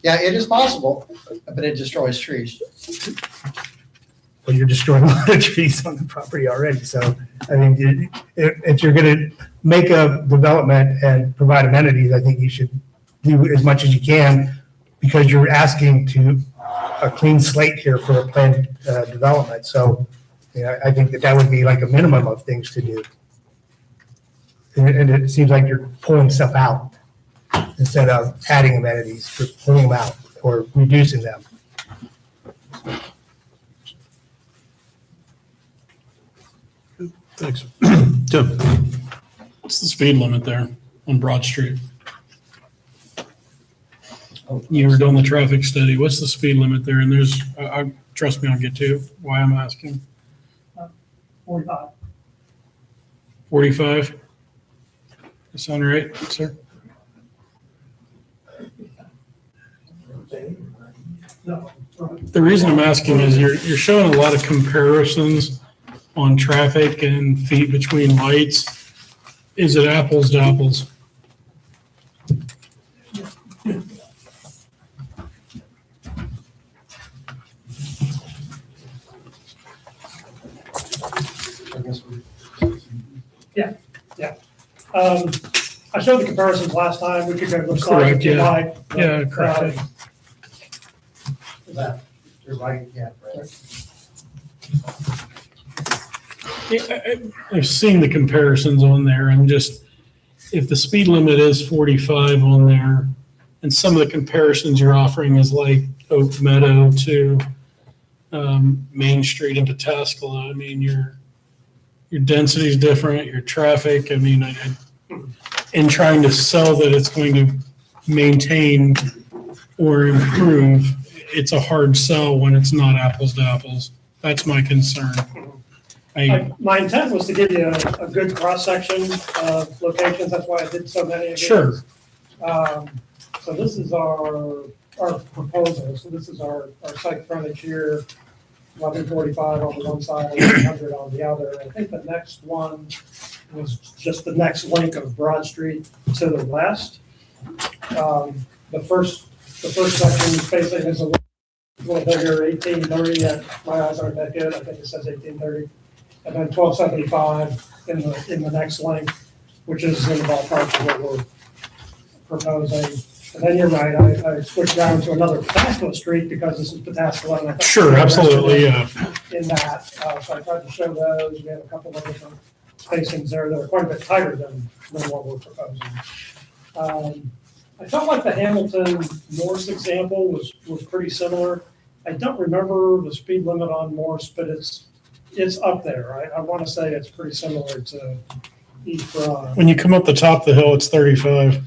Yeah, it is possible, but it destroys trees.
well, you're destroying a lot of trees on the property already. So, I mean, if you're gonna make a development and provide amenities, I think you should do as much as you can, because you're asking to a clean slate here for a planned development. So, I think that would be like a minimum of things to do. And it seems like you're pulling stuff out instead of adding amenities, you're pulling them out or reducing them.
Thanks. Tim?
What's the speed limit there on Broad Street? You were doing the traffic study. What's the speed limit there? And there's, trust me, I'll get to why I'm asking.
45.
45? That sound right, sir?
No.
The reason I'm asking is you're showing a lot of comparisons on traffic and feet between lights. Is it apples to apples?
I showed the comparisons last time. We could go to the slide
Correct,
if you
yeah.
like.
Yeah, correct.
You're right, yeah.
I've seen the comparisons on there. I'm just, if the speed limit is 45 on there, and some of the comparisons you're offering is like Oak Meadow to Main Street and Pataskala, I mean, your density is different, your traffic, I mean, and trying to sell that it's going to maintain or improve, it's a hard sell when it's not apples to apples. That's my concern.
My intent was to give you a good cross-section of locations. That's why I did so many of these.
Sure.
So this is our proposal. So this is our site frontage here, 1145 on the one side, 1100 on the other. I think the next one was just the next link of Broad Street to the west. The first section spacing is a little bigger, 1830. My eyes aren't that good. I think it says 1830. And then 1275 in the next link, which is in the ballpark of what we're proposing. And then you're right, I switched down to another Pataskala Street because this is Pataskala. And I thought
Sure, absolutely, yeah.
in that, so I tried to show those. We have a couple of different spacings there that are quite a bit tighter than what we're proposing. I felt like the Hamilton Morse example was pretty similar. I don't remember the speed limit on Morse, but it's up there. I want to say it's pretty similar to East Broad.
When you come up the top of the hill, it's 35.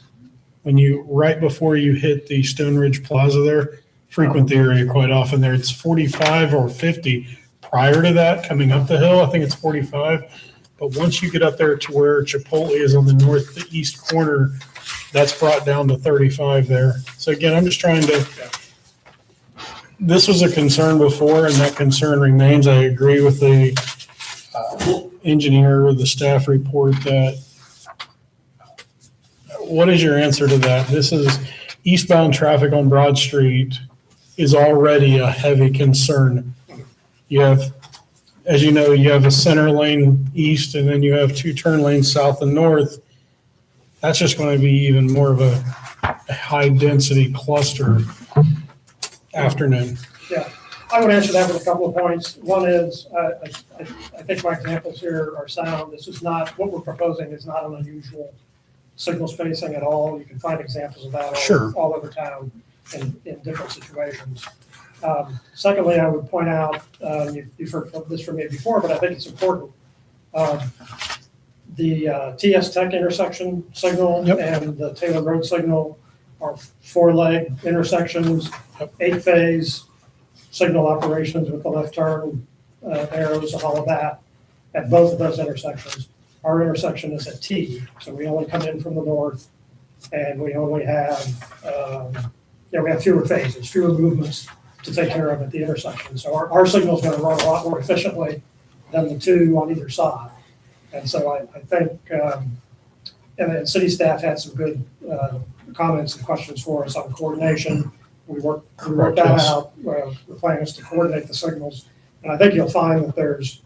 Right before you hit the Stone Ridge Plaza there, frequent the area quite often there, it's 45 or 50. Prior to that, coming up the hill, I think it's 45. But once you get up there to where Chipotle is on the northeast corner, that's brought down to 35 there. So again, I'm just trying to, this was a concern before and that concern remains. I agree with the engineer or the staff report that, what is your answer to that? This is eastbound traffic on Broad Street is already a heavy concern. You have, as you know, you have a center lane east and then you have two turn lanes south and north. That's just going to be even more of a high density cluster afternoon.
Yeah, I would answer that with a couple of points. One is, I think my examples here are sound. This is not, what we're proposing is not an unusual signal spacing at all. You can find examples of that all over town in different situations. Secondly, I would point out, you've heard this from me before, but I think it's important. The TS Tech intersection signal and the Taylor Road signal are 4-leg intersections, 8-phase signal operations with the left turn arrows and all of that at both of those intersections. Our intersection is a T, so we only come in from the north, and we only have, we have fewer phases, fewer movements to take care of at the intersection. So our signal is going to run a lot more efficiently than the two on either side. And so I think, and then city staff had some good comments and questions for us on coordination. We worked that out. The plan is to coordinate the signals And I think you'll find that there's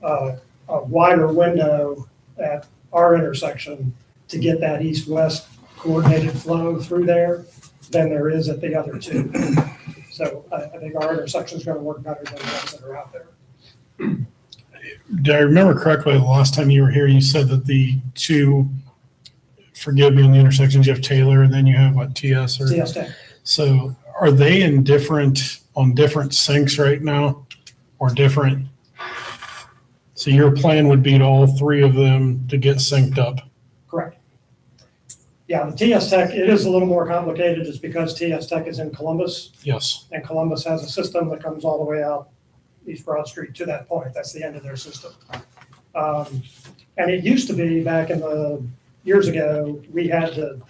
a wider window at our intersection to get that east-west coordinated flow through there than there is at the other two. So I think our intersection is going to work better than the ones that are out there.
Did I remember correctly, the last time you were here, you said that the two, forgive me, on the intersections, you have Taylor and then you have what, TS or?
TS Tech.
So are they on different sinks right now or different? So your plan would be to all three of them to get synced up?
Correct. Yeah, the TS Tech, it is a little more complicated just because TS Tech is in Columbus,
Yes.
and Columbus has a system that comes all the way out East Broad Street to that point. That's the end of their system. And it used to be back in the years ago, we had to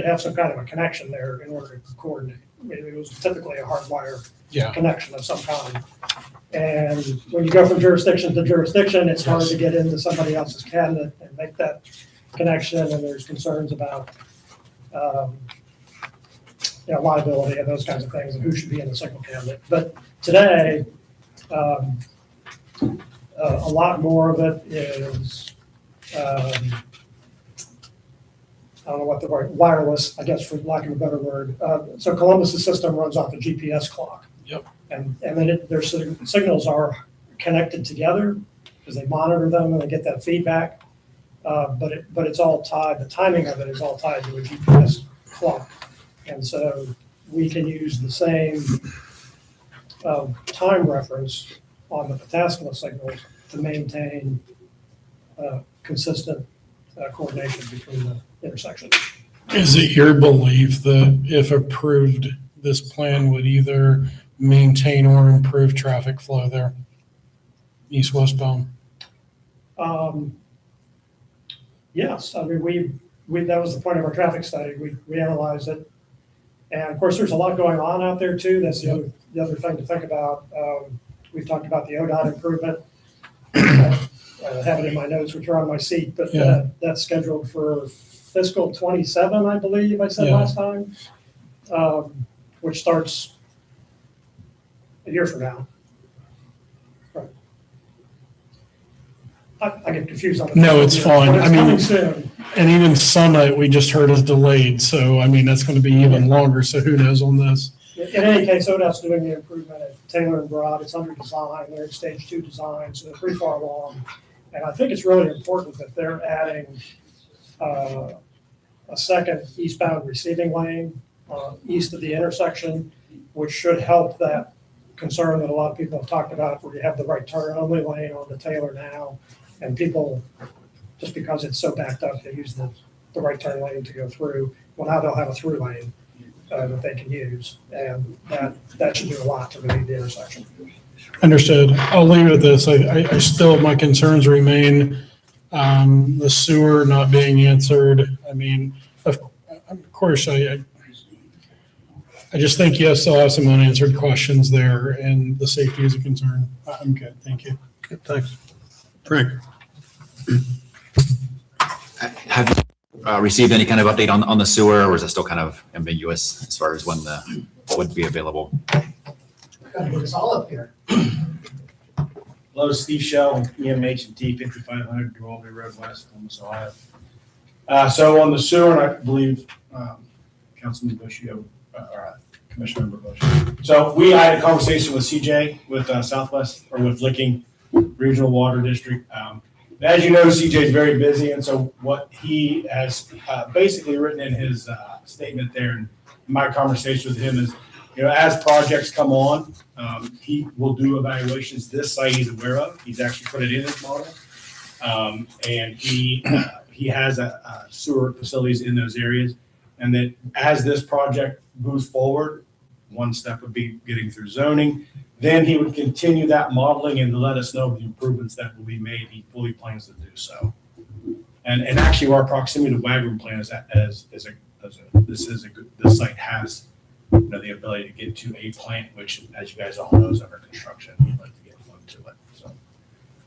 have some kind of a connection there in order to coordinate. It was typically a hardwire
Yeah.
connection of some kind. And when you go from jurisdiction to jurisdiction, it's hard to get into somebody else's cabinet and make that connection, and there's concerns about liability and those kinds of things, and who should be in the single cabinet. But today, a lot more of it is, I don't know what the word, wireless, I guess, for lack of a better word. So Columbus's system runs off a GPS clock.
Yep.
And then their signals are connected together because they monitor them and they get that feedback. But it's all tied, the timing of it is all tied to a GPS clock. And so we can use the same time reference on the Pataskala signals to maintain consistent coordination between the intersections.
Is it your belief that if approved, this plan would either maintain or improve traffic flow there, east-westbound?
Yes, I mean, we that was the point of our traffic study. We analyzed it. And of course, there's a lot going on out there too. That's the other thing to think about. We've talked about the ODOT improvement. I have it in my notes, which are on my seat, but that's scheduled for fiscal 27, I believe I said last time, which starts a year from now. Right. I get confused on the.
No, it's fine.
But it's
I mean,
coming soon.
And even Summit, we just heard is delayed, so I mean, that's gonna be even longer, so who knows on this?
In any case, ODOT's doing the improvement at Taylor and Broad. It's under design. They're in stage 2 design, so they're pretty far along. And I think it's really important that they're adding a second eastbound receiving lane east of the intersection, which should help that concern that a lot of people have talked about, where you have the right turn only lane on the Taylor now, and people, just because it's so backed up, they use the right turn lane to go through. Well, now they'll have a through lane that they can use, and that should do a lot to relieve the intersection.
Understood. I'll leave it at this. I still, my concerns remain, the sewer not being answered. I mean, of course, I just think you still have some unanswered questions there, and the safety is a concern. I'm good. Thank you.
Okay, thanks. Frank?
Have you received any kind of update on the sewer, or is it still kind of ambiguous as far as when the would be available?
Gotta get us all up here.
Hello, Steve Shell, EMH&T 5500 Duvalby Road West, Columbus, Ohio. So on the sewer, and I believe Councilman Bush, or Commissioner Bush. So I had a conversation with CJ with Southwest, or with Licking Regional Water District. As you know, CJ is very busy, and so what he has basically written in his statement there, and my conversation with him is, as projects come on, he will do evaluations. This site he's aware of. He's actually put it in his model, and he has sewer facilities in those areas. And that as this project moves forward, one step would be getting through zoning. Then he would continue that modeling and to let us know the improvements that will be made. He fully plans to do so. And actually, our proximity to Wagram plan this site has the ability to get to a plant, which, as you guys all know, is under construction. We'd like to get flood to it. So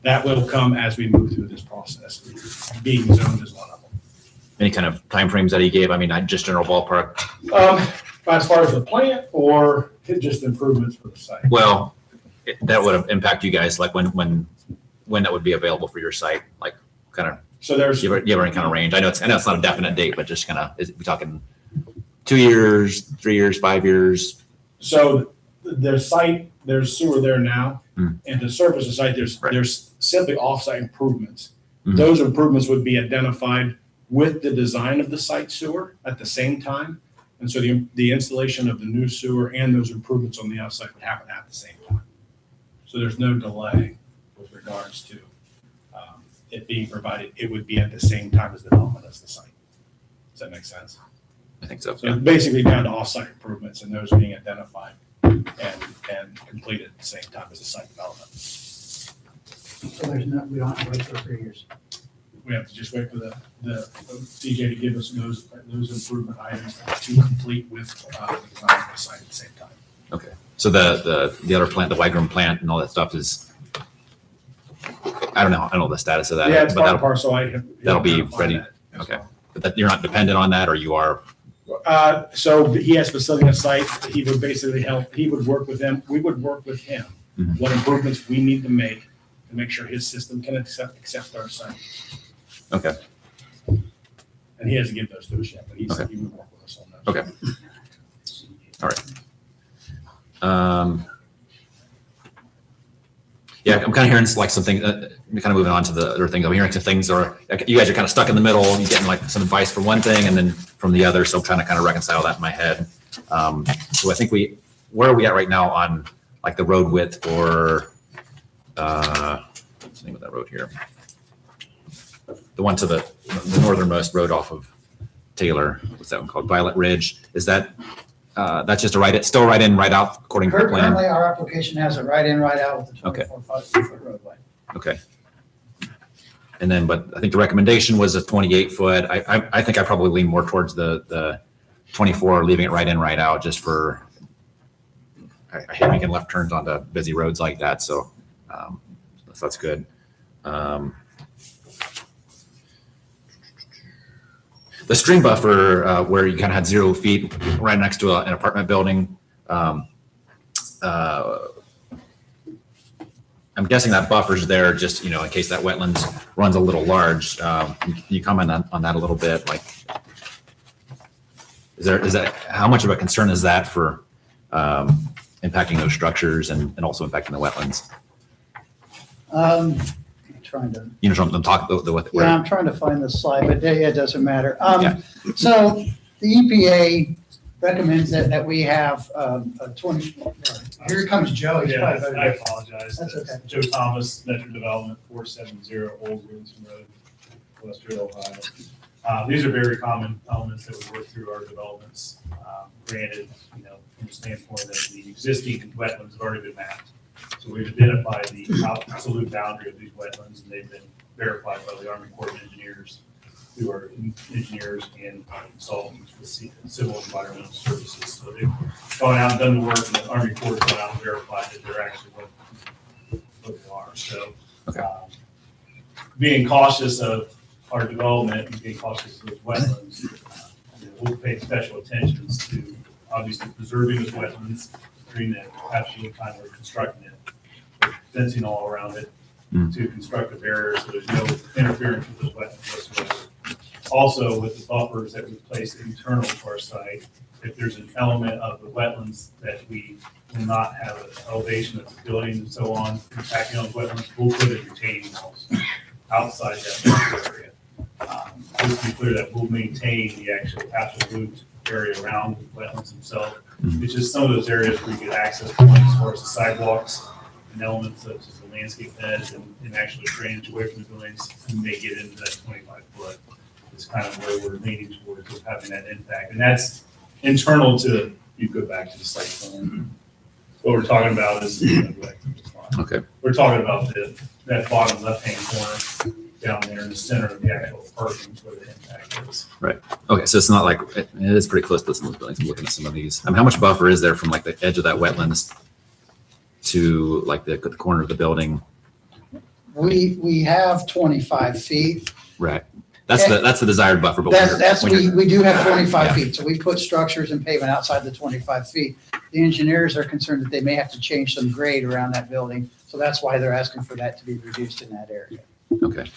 that will come as we move through this process. Being zoned is one of them.
Any kind of timeframes that he gave? I mean, just general ballpark.
As far as the plant or just improvements for the site?
Well, that would impact you guys, like when that would be available for your site, like kind of,
So there's,
you have any kind of range? I know it's not a definite date, but just kind of, is we talking 2 years, 3 years, 5 years?
so there's sewer there now,
Mm.
and to surface the site,
Right.
there's simply off-site improvements.
Mhm.
Those improvements would be identified with the design of the site sewer at the same time. And so the installation of the new sewer and those improvements on the outside would happen at the same time. So there's no delay with regards to it being provided. It would be at the same time as the development as the site. Does that make sense?
I think so.
So it's basically down to off-site improvements and those being identified and completed at the same time as the site development.
So there's no, we don't have to wait for 3 years.
We have to just wait for the DJ to give us those improvement items to complete with the design of the site at the same time.
Okay. So the other plant, the Wagram plant and all that stuff is, I don't know the status of that.
Yeah, it's
but
part of
that'll,
parcel.
that'll be ready. Okay. But that, you're not dependent on that, or you are?
So he has facility on site. He would basically help, he would work with them. We would work with him.
Mhm.
What improvements we need to make sure his system can accept our site.
Okay.
And he hasn't given those to us yet, but he
Okay.
he would work with us on those.
Okay. All right. Yeah, I'm kind of hearing like something, kind of moving on to the other things. I'm hearing some things, or like, you guys are kind of stuck in the middle. You're getting like some advice from one thing and then from the other. So I'm trying to kind of reconcile that in my head. So I think where are we at right now on like the road width for, what's the name of that road here? The one to the northernmost road off of Taylor. What's that one called? Violet Ridge. Is that, that's just still right in, right out according to the plan?
Currently, our application has it right in, right out with the
Okay.
24-foot roadway.
Okay. And then, but I think the recommendation was a 28-foot. I think I probably lean more towards the 24, leaving it right in, right out, just for, I hate making left turns onto busy roads like that, so that's good. The stream buffer, where you kind of had 0 feet right next to an apartment building, I'm guessing that buffer's there just, in case that wetlands runs a little large. Can you comment on that a little bit? Like, how much of a concern is that for impacting those structures and also impacting the wetlands?
I'm trying to,
I'm talking,
yeah, I'm trying to find the slide, but yeah, it doesn't matter.
Yeah.
So the EPA recommends that we have a 20, here comes Joe. He's
Yeah,
probably
I
better.
apologize.
That's okay.
Joe Thomas, Metro Development, 470 Old Williamson Road, Western Ohio. These are very common elements that we work through our developments. Granted, from the standpoint that the existing wetlands have already been mapped. So we've identified the absolute boundary of these wetlands, and they've been verified by the Army Corps of Engineers, who are engineers and consultants with civil environmental services. So they've gone out and done the work, and the Army Corps has gone out and verified that they're actually what they are. So being cautious of our development and being cautious of those wetlands, we'll pay special attention to obviously preserving those wetlands during the absolute time we're constructing it, with fencing all around it to construct a barrier so there's no interference with those wetlands whatsoever. Also, with the buffers that we place internal to our site, if there's an element of the wetlands that we will not have an elevation of the building and so on impacting on wetlands, we'll put in retaining walls outside that buffer area. Just to be clear that we'll maintain the actual absolute area around the wetlands themselves. It's just some of those areas where you get access points as far as the sidewalks and elements such as the landscape beds and actually drainage away from the buildings, and may get into that 25-foot. It's kind of where we're leaning towards with having that impact. And that's internal to, you go back to the site plan. What we're talking about is,
Okay.
we're talking about that bottom left-hand corner down there in the center of the actual parking where the impact is.
Okay, so it's not like, it is pretty close to some of those buildings. I'm looking at some of these. How much buffer is there from like the edge of that wetlands to like the corner of the building?
We have 25 feet.
Right. That's the desired buffer. But
We do have 25
Yeah.
feet, so we put structures and pavement outside the 25 feet. the engineers are concerned that they may have to change some grade around that building. So that's why they're asking for that to be reduced in that area.
Okay.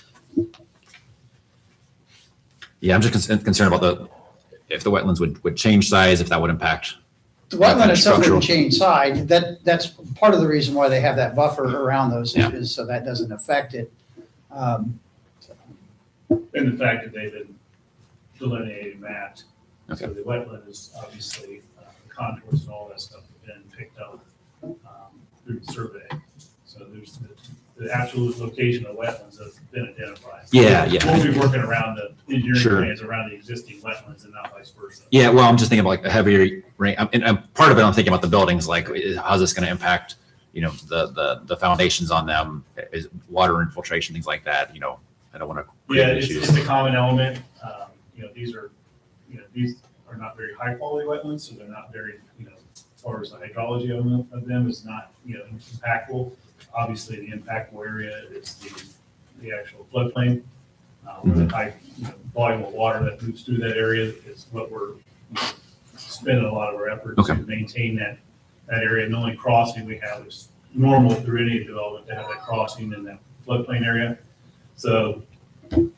Yeah, I'm just concerned about if the wetlands would change size, if that would impact.
The wetland itself
Structural.
wouldn't change side. That's part of the reason why they have that buffer around those
Yeah.
is so that doesn't affect it.
And the fact that they've been delineated, mapped.
Okay.
So the wetland is obviously, the contours and all that stuff have been picked up through the survey. So there's the actual location of wetlands has been identified.
Yeah, yeah.
We'll be working around the engineering
Sure.
plans around the existing wetlands and not vice versa.
Yeah, well, I'm just thinking about like a heavier rain, and part of it, I'm thinking about the buildings, like how's this going to impact, the foundations on them, is water infiltration, things like that, I don't want to
Yeah,
create
it's
issues.
a common element. These are not very high quality wetlands, so they're not very, as far as the hydrology of them is not, impactful. Obviously, the impactful area is the actual floodplain. Where the high volume of water that moves through that area is what we're spending a lot of our efforts
Okay.
to maintain that area. And the only crossing we have is normal through any development to have that crossing in that floodplain area. So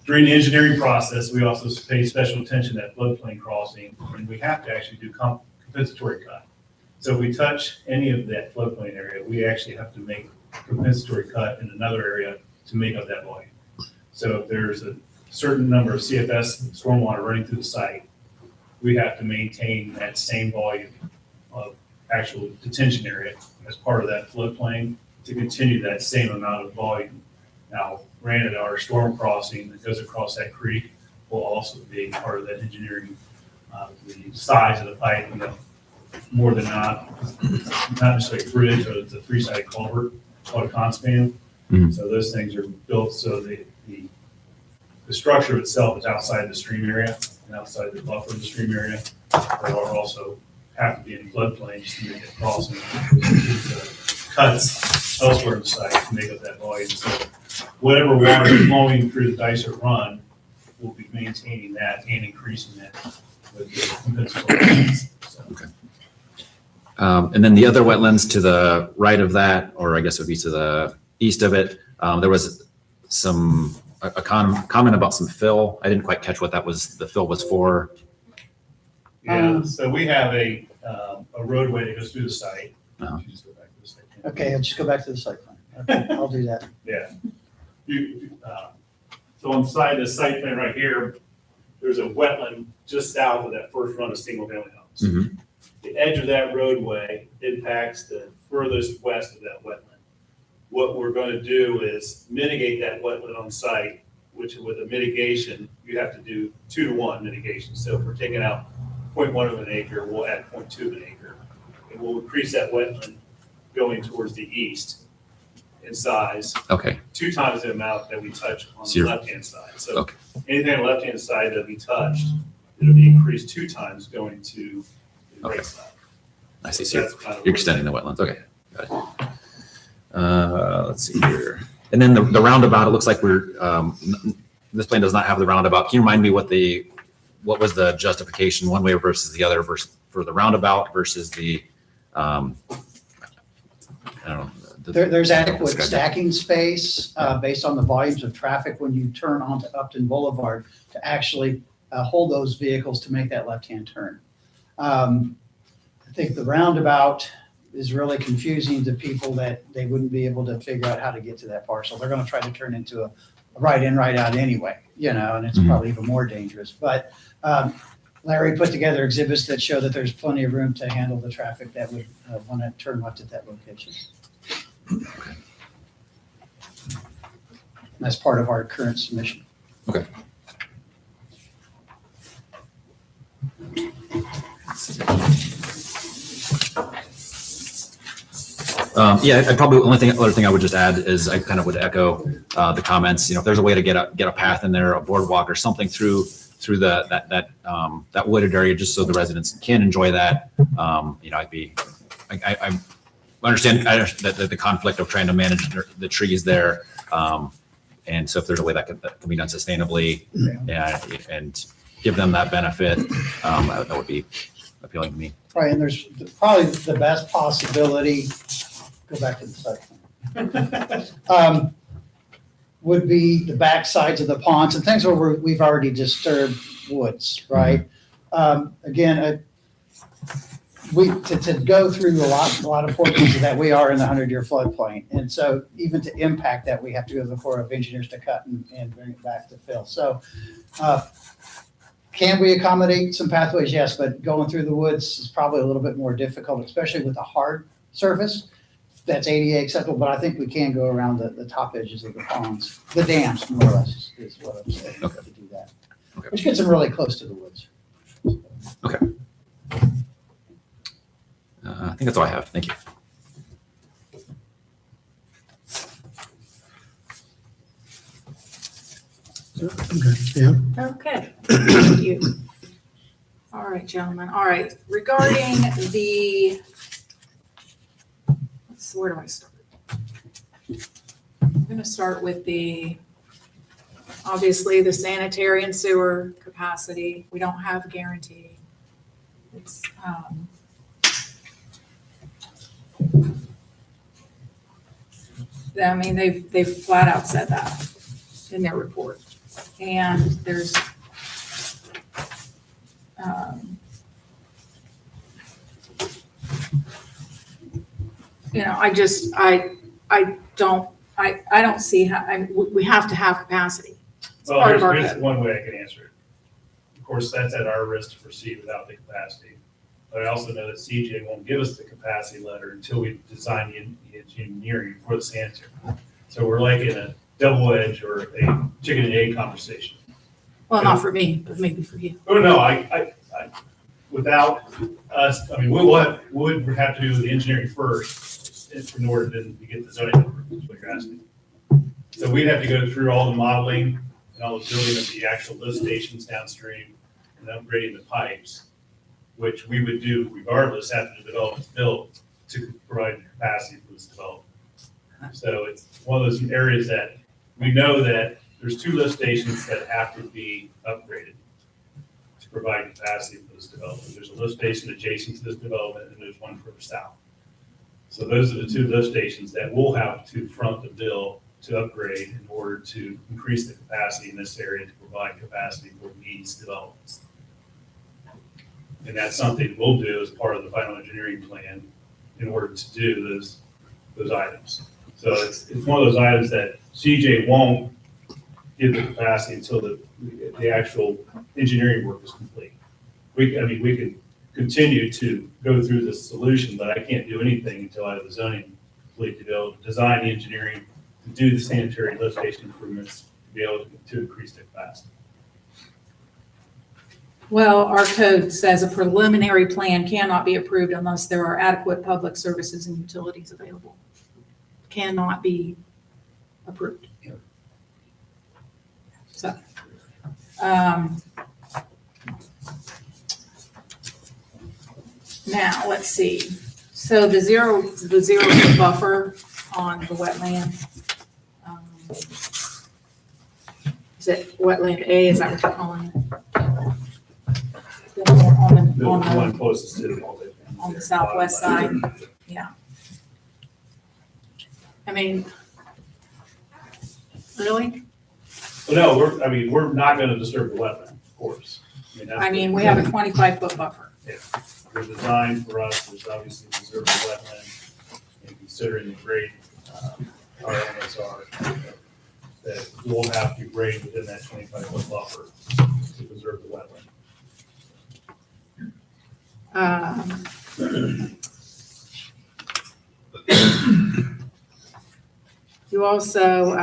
during the engineering process, we also pay special attention to that floodplain crossing, and we have to actually do compensatory cut. So if we touch any of that floodplain area, we actually have to make compensatory cut in another area to make up that volume. So if there's a certain number of CFS stormwater running through the site, we have to maintain that same volume of actual detention area as part of that floodplain to continue that same amount of volume. Now, granted, our storm crossing that goes across that creek will also be part of that engineering. The size of the pipe, more than not necessarily a bridge, but it's a three-sided culvert called a conspan.
Mhm.
So those things are built so the structure itself is outside the stream area and outside the buffer of the stream area. They are also have to be in floodplain just to make it crossing. Cuts elsewhere in the site to make up that volume. So whatever water is flowing through the Dicer run, we'll be maintaining that and increasing that with the compensatory cuts. So.
Okay. And then the other wetlands to the right of that, or I guess it would be to the east of it, there was a comment about some fill. I didn't quite catch what the fill was for.
Yeah, so we have a roadway that goes through the site.
Uh-huh.
You just go back to the site.
Okay, I'll just go back to the site plan. Okay, I'll do that.
Yeah. So on the side of the site plan right here, there's a wetland just south of that first run of single family homes.
Mhm.
The edge of that roadway impacts the furthest west of that wetland. What we're going to do is mitigate that wetland on site, which with a mitigation, you have to do 2-to-1 mitigation. So if we're taking out 0.1 of an acre, we'll add 0.2 of an acre. And we'll increase that wetland going towards the east in size,
Okay.
2 times the amount that we touch on
So
the
you're-
left-hand side. So
Okay.
anything on the left-hand side that we touched, it'll be increased 2 times going to the
Okay.
right side.
I see.
So
So
that's kind of
you're extending the wetlands. Okay. Got it. Let's see here. And then the roundabout, it looks like this plan does not have the roundabout. Can you remind me what was the justification one way versus the other for the roundabout versus the, I don't know.
There's adequate
Describe that.
stacking space based on the volumes of traffic when you turn onto Upton Boulevard to actually hold those vehicles to make that left-hand turn. I think the roundabout is really confusing to people that they wouldn't be able to figure out how to get to that parcel. They're going to try to turn into a right in, right out anyway, and it's
Mhm.
probably even more dangerous. But Larry put together exhibits that show that there's plenty of room to handle the traffic that would want to turn left at that location. That's part of our current submission.
Okay. Yeah, I probably, other thing I would just add is I kind of would echo the comments, if there's a way to get a path in there, a boardwalk or something through that wooded area, just so the residents can enjoy that. I understand the conflict of trying to manage the trees there. And so if there's a way that can be done sustainably and give them that benefit, that appealing to me.
Right, and there's probably the best possibility, go back to the site. Would be the back sides of the ponds and things where we've already disturbed woods, right? Again, to go through a lot of portions of that, we are in the 100-year floodplain. And so even to impact that, we have to go to the Corps of Engineers to cut and bring it back to fill. So can we accommodate some pathways? Yes, but going through the woods is probably a little bit more difficult, especially with a hard surface. That's ADA acceptable, but I think we can go around the top edges of the ponds, the dams, more or less, is what I'm saying,
Okay.
to do that.
Okay.
Which gets them really close to the woods.
I think that's all I have. Thank you.
Okay, thank you. All right, gentlemen. All right, regarding the, where do I start? I'm gonna start with obviously the sanitary and sewer capacity. We don't have a guarantee. It's, I mean, they've flat out said that in their report. And there's, I don't see how, we have to have capacity. It's
Well,
part of our
here's
code.
one way I can answer it. Of course, that's at our risk to proceed without the capacity. But I also know that CJ won't give us the capacity letter until we design the engineering for the sanitary. So we're like in a double edge or a chicken and egg conversation.
Well, not for me, but maybe for you.
Oh, no, without us, I mean, we would have to do the engineering first in order to get the zoning approval, is what you're asking. So we'd have to go through all the modeling and all the building of the actual lift stations downstream and upgrading the pipes, which we would do regardless after the development's built to provide the capacity for this development. So it's one of those areas that we know that there's 2 lift stations that have to be upgraded to provide capacity for this development. There's a lift station adjacent to this development, and there's one further south. So those are the 2 lift stations that we'll have to front the bill to upgrade in order to increase the capacity in this area to provide capacity for these developments. And that's something we'll do as part of the final engineering plan in order to do those items. So it's one of those items that CJ won't give the capacity until the actual engineering work is complete. We can continue to go through this solution, but I can't do anything until I have the zoning complete to be able to design the engineering, to do the sanitary lift station improvements, to be able to increase the capacity.
Well, our code says a preliminary plan cannot be approved unless there are adequate public services and utilities available. Cannot be approved. So, now, let's see. So the zero foot buffer on the wetland. Is it wetland A, is that what you're calling it?
The one closest to the multi.
On the southwest side, yeah. I mean, really?
Well, no, we're not gonna disturb the wetland, of course.
I mean, we have a 25-foot buffer.
Yeah, they're designed for us, there's obviously preserve the wetland, and considering the grade, our elements are, that we'll have to grade within that 25-foot buffer to preserve the wetland.
You also,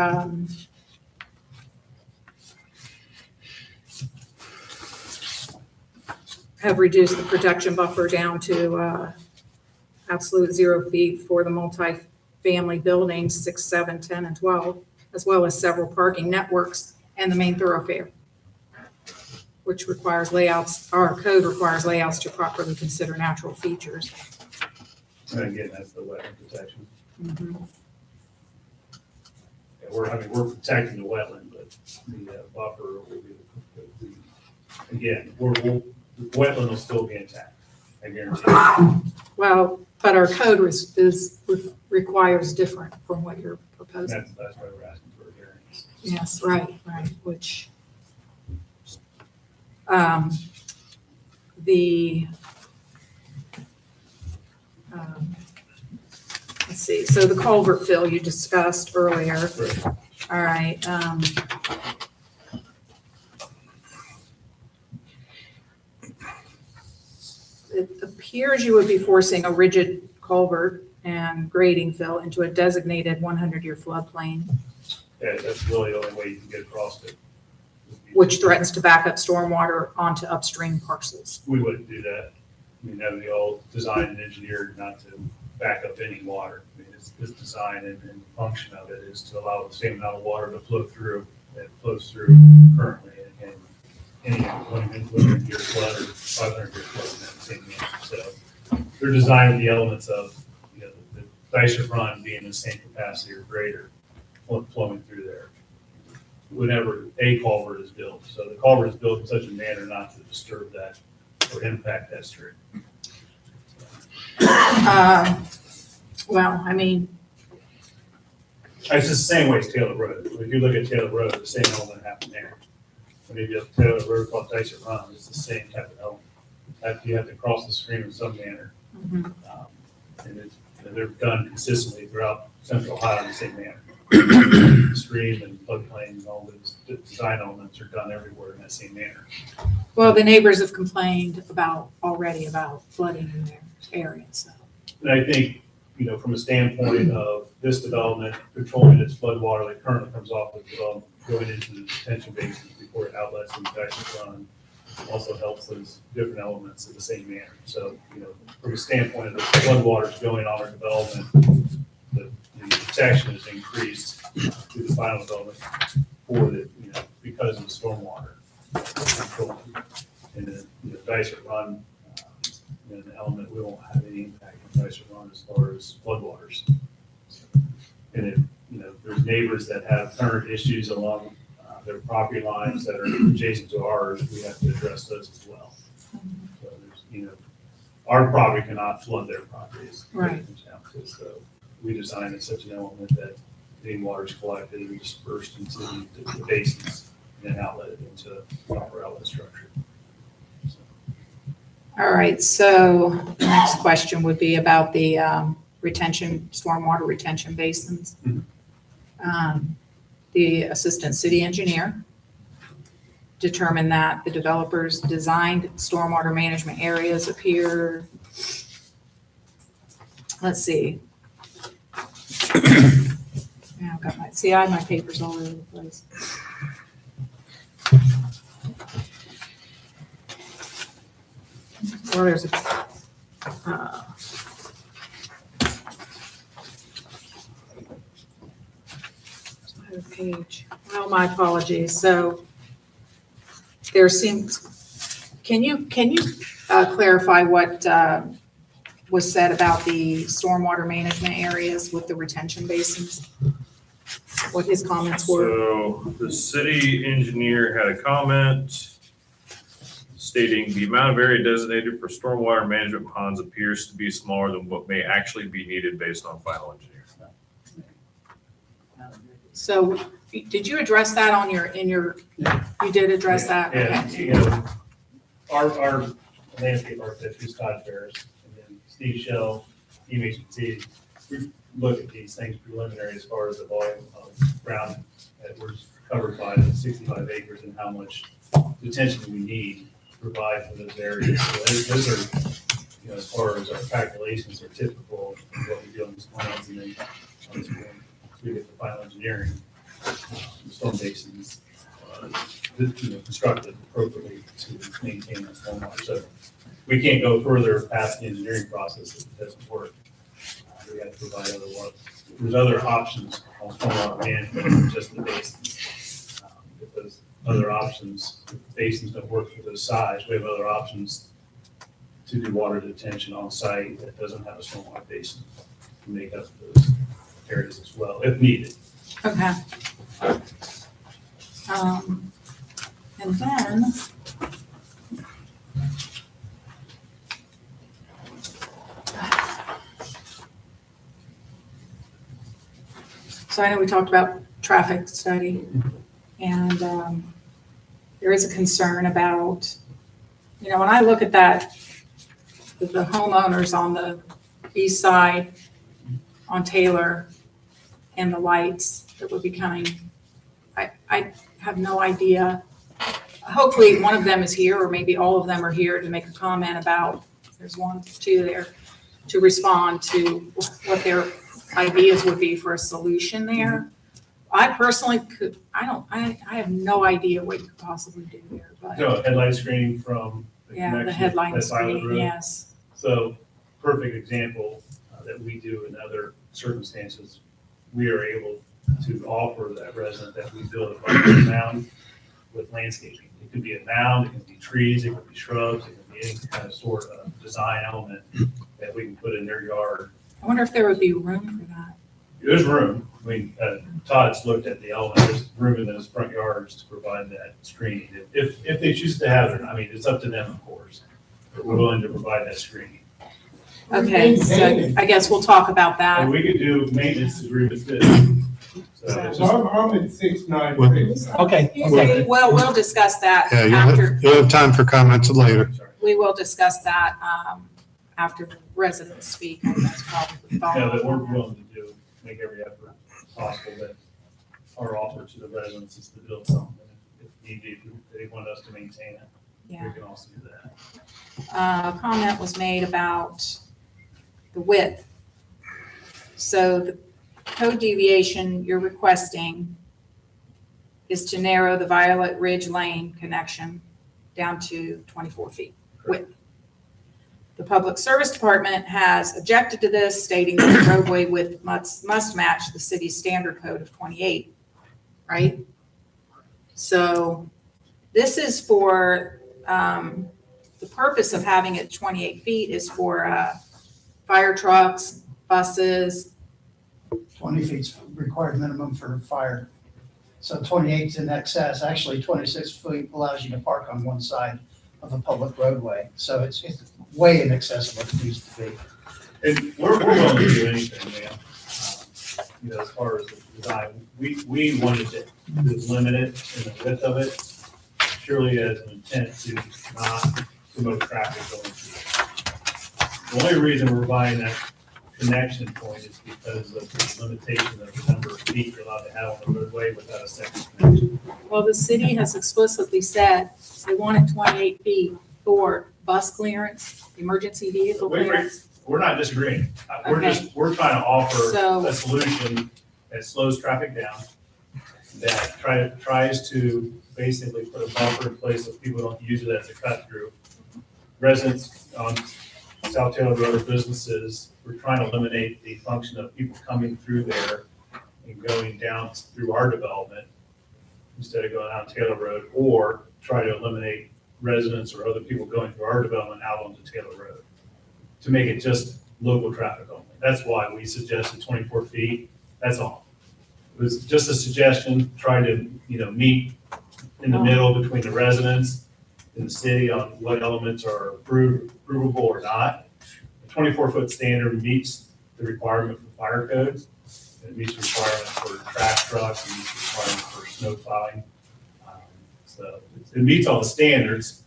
have reduced the protection buffer down to, absolute 0 feet for the multi-family buildings, 6, 7, 10, and 12, as well as several parking networks and the main thoroughfare, which requires layouts, our code requires layouts to properly consider natural features.
And again, that's the wetland protection.
Mhm.
Yeah, we're protecting the wetland, but the buffer will be, again, the wetland will still be intact. I guarantee you.
Well, but our code requires different from what you're proposing.
That's why we're asking for a variance.
Yes, right, which, the, let's see, so the culvert fill you discussed earlier.
Right.
All right, it appears you would be forcing a rigid culvert and grading fill into a designated 100-year floodplain,
Yeah, that's really the only way you can get across it.
which threatens to back up stormwater onto upstream parcels.
We wouldn't do that. I mean, that would be all designed and engineered not to back up any water. I mean, it's design and function of it is to allow the same amount of water to flow through that flows through currently. And any 100-year flood or 500-year flood in that same manner. So they're designing the elements of, you know, the dicer run being the same capacity or greater flowing through there whenever a culvert is built. So the culvert is built in such a manner not to disturb that or impact that stream.
Well, I mean,
It's just the same way as Taylor Road. If you look at Taylor Road, the same element happened there. When you get Taylor Road called Dicer Run, it's the same type of element. That you have to cross the stream in some manner.
mhm.
And it's, they're done consistently throughout Central Ohio in the same manner. The stream and floodplain and all those design elements are done everywhere in that same manner.
Well, the neighbors have complained already about flooding in their area, so.
And I think, you know, from a standpoint of this development, controlling its flood water that currently comes off of the development, going into the detention basins before it outlets and Dicer Run, also helps those different elements in the same manner. So, you know, from a standpoint of the flood waters going on our development, the protection is increased through the final development for the, you know, because of the stormwater control. And then, you know, Dicer Run, an element, we won't have any impact on Dicer Run as far as floodwaters. And if, you know, there's neighbors that have current issues along their property lines that are adjacent to ours, we have to address those as well. So there's, you know, our property cannot flood their properties.
Right.
So we designed it such an element that any water is collected and dispersed into the basins and then outlet into a proper outlet structure.
All right, so the next question would be about the stormwater retention basins. The assistant city engineer determined that the developers designed stormwater management areas appear, let's see. Yeah, I have my papers all over the place. Or there's a, page. Well, my apologies. So there seems, can you clarify what was said about the stormwater management areas with the retention basins? What his comments were?
So the city engineer had a comment stating the amount of area designated for stormwater management ponds appears to be smaller than what may actually be needed based on final engineering.
So did you address that on you did address that?
And,
Okay.
you know, our landscape architect is Todd Ferris, and then Steve Shell, EMHT, we look at these things preliminary as far as the volume of ground that was covered by the 65 acres and how much detention we need to provide for those areas. So those are, you know, as far as our calculations are typical of what we do on these plans, and then once we get the final engineering, the storm basins, you know, constructed appropriately to maintain the stormwater. So we can't go further past the engineering process if it doesn't work. We have to provide other water. There's other options on stormwater management than just the basins. If those other options, if the basins don't work for those size, we have other options to do water detention on site that doesn't have a stormwater basin to make up those areas as well, if needed.
Okay. And then, So I know we talked about traffic study, and there is a concern about, when I look at that, the homeowners on the east side on Taylor and the lights that would be coming, I have no idea. Hopefully, one of them is here, or maybe all of them are here to make a comment about, there's 1, 2 there, to respond to what their ideas would be for a solution there. I personally I have no idea what you could possibly do there, but
No, headlight screening from the
yeah, the
connection
headlight
at Violet
screening,
Road.
yes.
So, perfect example that we do in other circumstances, we are able to offer that resident that we build a buffer mound with landscaping. It could be a mound, it can be trees, it could be shrubs, it could be any kind of sort of design element that we can put in their yard.
I wonder if there would be room for that.
There's room. I mean, Todd's looked at the element, there's room in those front yards to provide that screening. If they choose to have it, I mean, it's up to them, of course. But we're willing to provide that screening.
Okay, so I guess we'll talk about
And
that.
we could do maintenance agreements too. So it's just-
I'm at 693.
Okay.
Well, we'll discuss that
Yeah,
after,
you'll have time for comments later.
we will discuss that after the residents speak. I think that's probably
Yeah, that we're
follow.
willing to do, make every effort possible that our offer to the residents is to build something. If need be, if they want us to maintain it, we
Yeah.
can also do that.
A comment was made about the width. So the code deviation you're requesting is to narrow the Violet Ridge Lane connection down to 24 feet width. The Public Service Department has objected to this, stating that the roadway width must match the city's standard code of 28, right? So this is for, the purpose of having it 28 feet is for fire trucks, buses.
20 feet's required minimum for fire. So 28's in excess. Actually, 26 feet allows you to park on one side of a public roadway. So it's way in excess of what it needs to be.
And we're willing to do anything, man. As far as the design, we wanted to limit it in the width of it, purely as an intent to not promote traffic going through. The only reason we're buying that connection point is because of the limitation of the number of feet you're allowed to have on the roadway without a second connection.
Well, the city has explicitly said they want it 28 feet for bus clearance, emergency vehicle clearance.
We're not disagreeing.
Okay.
We're trying to offer
So-
a solution that slows traffic down, that tries to basically put a buffer in place so people don't use it as a cut through. Residents on South Taylor Road or businesses, we're trying to eliminate the function of people coming through there and going down through our development instead of going down Taylor Road, or try to eliminate residents or other people going through our development out onto Taylor Road, to make it just local traffic only. That's why we suggested 24 feet, that's all. It was just a suggestion, try to, meet in the middle between the residents and the city on what elements are approvable or not. The 24-foot standard meets the requirement for fire codes, it meets the requirement for trash trucks, it meets the requirement for snow plowing. So it meets all the standards.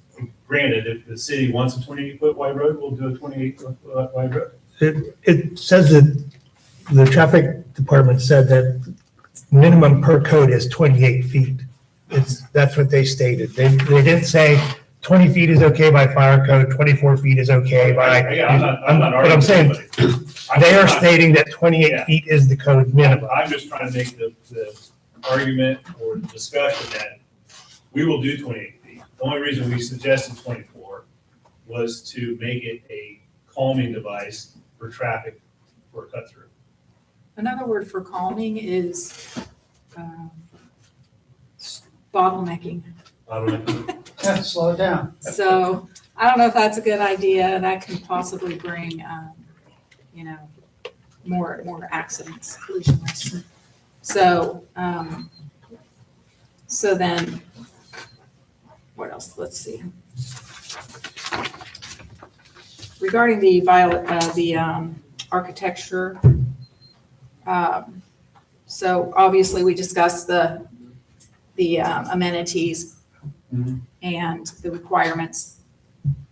Granted, if the city wants a 28-foot wide road, we'll do a 28-foot wide road.
It says that the traffic department said that minimum per code is 28 feet. That's what they stated. They didn't say 20 feet is okay by fire code, 24 feet is okay by.
Yeah, I'm not
But
arguing.
I'm saying,
with anybody.
they are stating that 28
Yeah.
feet is the code minimum.
I'm just trying to make the argument or the discussion that we will do 28 feet. The only reason we suggested 24 was to make it a calming device for traffic for a cut through.
Another word for calming is bottlenecking.
I don't know.
Yeah, slow it down.
So I don't know if that's a good idea. That can possibly bring, more accidents, collision risks. So, so then, what else? Let's see. Regarding the architecture, So obviously, we discussed the amenities
Mhm.
and the requirements.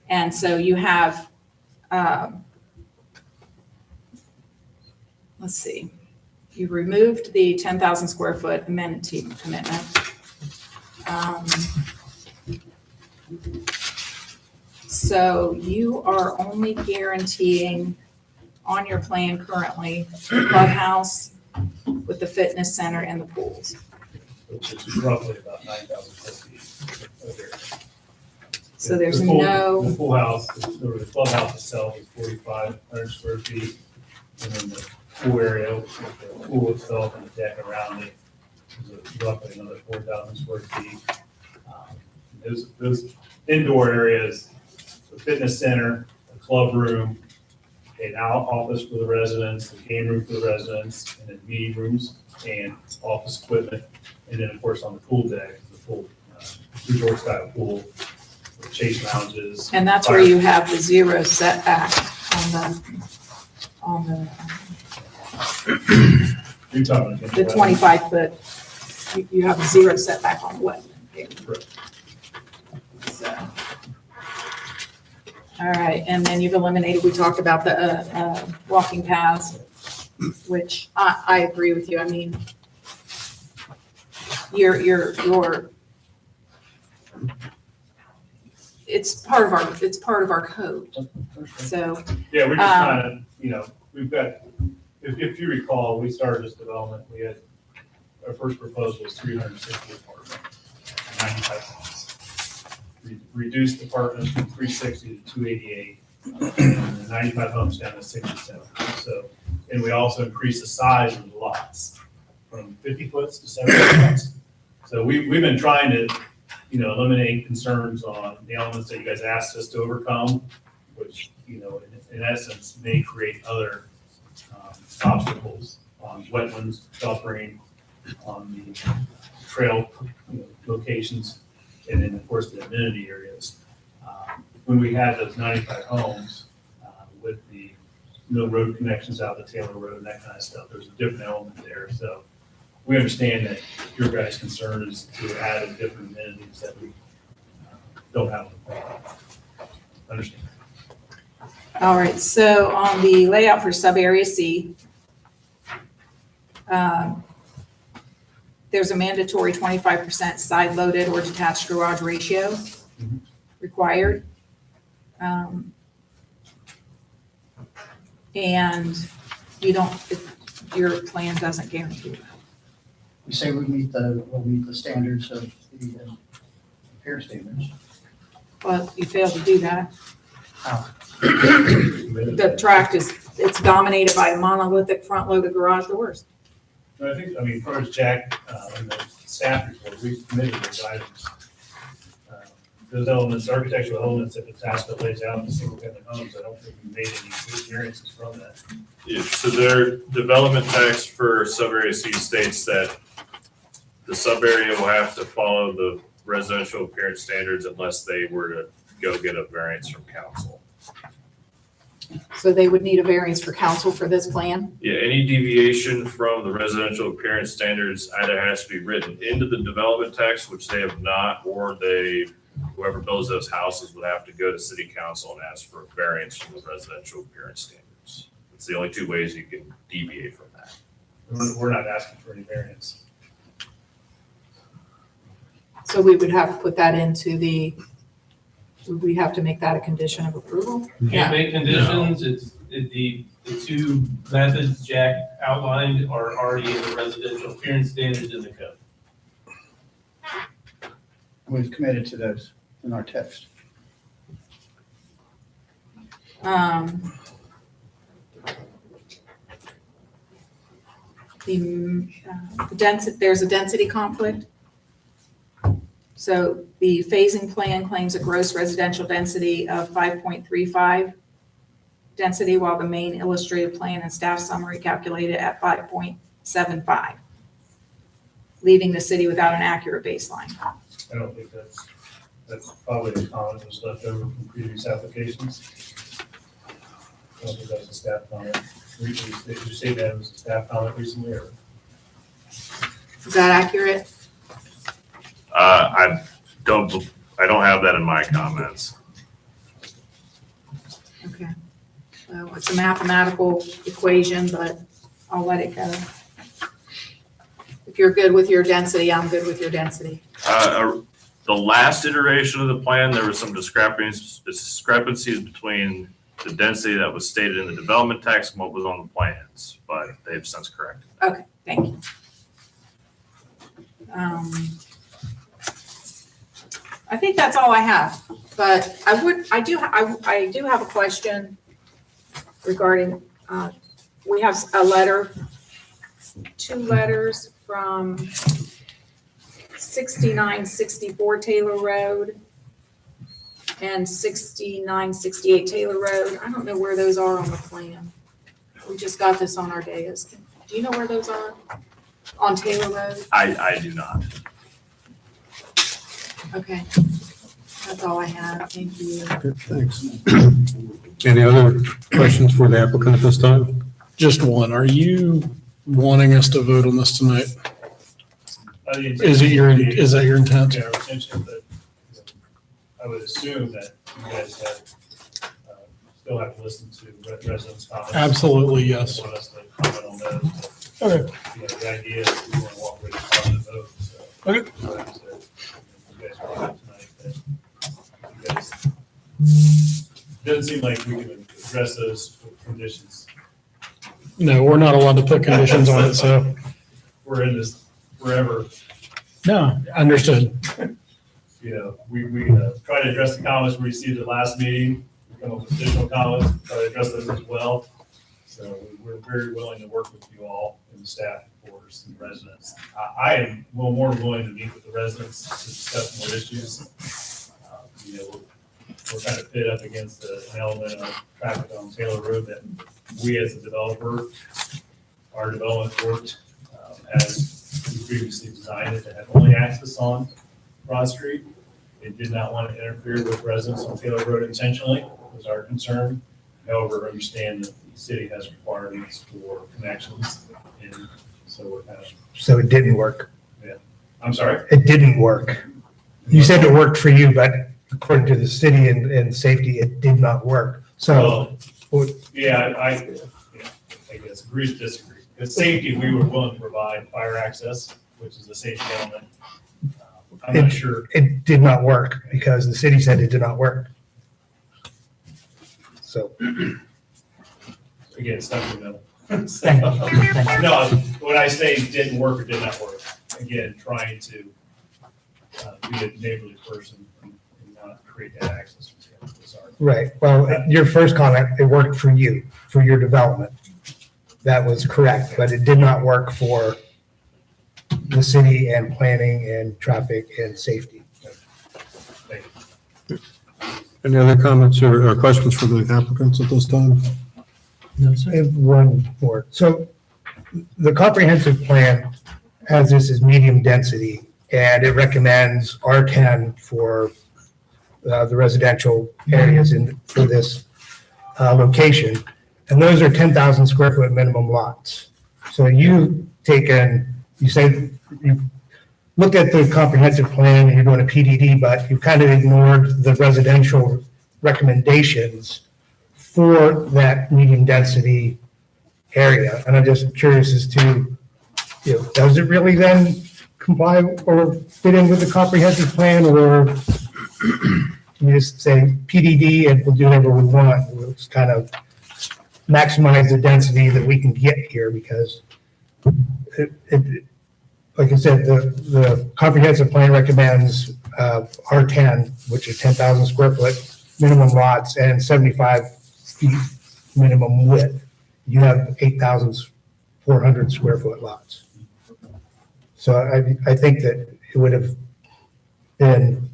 And so you have, let's see, you removed the 10,000 square foot amenity commitment. So you are only guaranteeing on your plan currently the clubhouse with the fitness center and the pools.
Which is roughly about 9,000 feet of area.
So there's
The pool-
no,
The pool house, the clubhouse itself is 4,500 square feet. And then the pool area, with the pool itself and the deck around it is roughly another 4,000 square feet. Those indoor areas, the fitness center, a club room, an office for the residents, a game room for the residents, and then meeting rooms and office equipment. And then, of course, on the pool deck, the full resort style pool, with chase lounges.
and that's where you have the zero setback on
You're talking
the 25 foot, you have a zero setback on the wetland.
Correct.
So. All right, and then you've eliminated, we talked about the walking paths, which I agree with you. I mean, you're, it's part of our code. So,
Yeah, we're just kind of, we've got, if you recall, we started this development, we had, our first proposal was 360 apartments, 95 homes. We reduced the apartments from 360 to 288, and the 95 homes down to 67. So, and we also increased the size of the lots from 50 foots to 70 foots. So we've been trying to, eliminate concerns on the elements that you guys asked us to overcome, which, in essence, may create other obstacles on wetlands, buffering, on the trail locations, and then, of course, the amenity areas. When we had those 95 homes with the no road connections out the Taylor Road and that kind of stuff, there's a different element there. So we understand that your guys' concern is to add different amenities that we don't have. Understand.
all right, so on the layout for sub-area C, there's a mandatory 25% side-loaded or detached garage ratio required. And your plan doesn't guarantee that.
We say we'll meet the standards of the repair standards.
Well, you failed to do that.
How?
The tract it's dominated by monolithic front-loaded garage doors.
But I think, first, Jack, and the staff report, we committed those items. Those elements, architectural elements that Pataskala lays out in single-family homes, I don't think we made any variances from that.
Yeah, so their development text for sub-area C states that the sub-area will have to follow the residential appearance standards unless they were to go get a variance from council.
So they would need a variance for council for this plan?
Yeah, any deviation from the residential appearance standards either has to be written into the development text, which they have not, or whoever builds those houses would have to go to city council and ask for a variance from the residential appearance standards. It's the only two ways you can deviate from that.
We're not asking for any variance.
So we would have to put that would we have to make that a condition of approval?
Can't make conditions, the two methods Jack outlined are already in the residential appearance standards in the code.
We've committed to those in our text.
There's a density conflict. So the phasing plan claims a gross residential density of 5.35 density, while the main illustrative plan and staff summary calculated at 5.75, leaving the city without an accurate baseline.
I don't think that's probably a comment that was left over from previous applications. I don't think that's a staff comment. Did you say that was a staff comment recently, or?
Is that accurate?
I don't have that in my comments.
Okay. Well, it's a mathematical equation, but I'll let it go. If you're good with your density, I'm good with your density.
The last iteration of the plan, there were some discrepancies between the density that was stated in the development text and what was on the plans, but they've since corrected.
Okay, thank you. I think that's all I have, but I do have a question regarding, we have a letter, 2 letters from 6964 Taylor Road and 6968 Taylor Road. I don't know where those are on the plan. We just got this on our dais. Do you know where those are? On Taylor Road?
I do not.
Okay. That's all I have. Thank you.
Okay, thanks. Any other questions for the applicant at this time?
Just one. Are you wanting us to vote on this tonight? Is that your intent?
Yeah, our intention, but I would assume that you guys have, still have to listen to residents' comments.
Absolutely, yes.
Want us to comment on those.
Okay.
You know, the idea is we want to walk away with a positive vote, so.
Okay.
Like I said, you guys are on tonight, that you guys, doesn't seem like we can address those conditions.
No, we're not allowed to put conditions on it, so.
We're in this forever.
No, understood.
You know, we try to address the comments we received at last meeting, we come up with additional comments, try to address those as well. So we're very willing to work with you all and the staff, of course, and the residents. I am more than willing to meet with the residents to discuss more issues. You know, we're kind of fit up against an element of traffic on Taylor Road that we as a developer, our development worked as we previously designed it to have only access on Broad Street. It did not want to interfere with residents on Taylor Road intentionally, was our concern. However, understand that the city has requirements for connections, and so we're kind of,
So it didn't work.
I'm sorry?
It didn't work. You said it worked for you, but according to the city and safety, it did not work. So,
Yeah, I guess agree to disagree. The safety, we were willing to provide fire access, which is a safety element. I'm not sure.
it did not work because the city said it did not work. So,
Again, stuff in the middle.
Thank you. Thank you.
No, when I say didn't work or did not work, again, trying to be a neighborly person and not create that access.
right. Well, your first comment, it worked for you, for your development. That was correct, but it did not work for the city and planning and traffic and safety.
Any other comments or questions for the applicants at this time?
No,
I
sir.
have one more. So the comprehensive plan has this as medium density, and it recommends R10 for the residential areas for this location. And those are 10,000 square foot minimum lots. So you say you looked at the comprehensive plan and you're doing a PDD, but you kind of ignored the residential recommendations for that medium density area. And I'm just curious as to, does it really then comply or fit in with the comprehensive plan, or you just say PDD and we'll do whatever we want? We'll just kind of maximize the density that we can get here, because like I said, the comprehensive plan recommends R10, which is 10,000 square foot minimum lots and 75 feet minimum width. You have 8,400 square foot lots. So I think that it would have been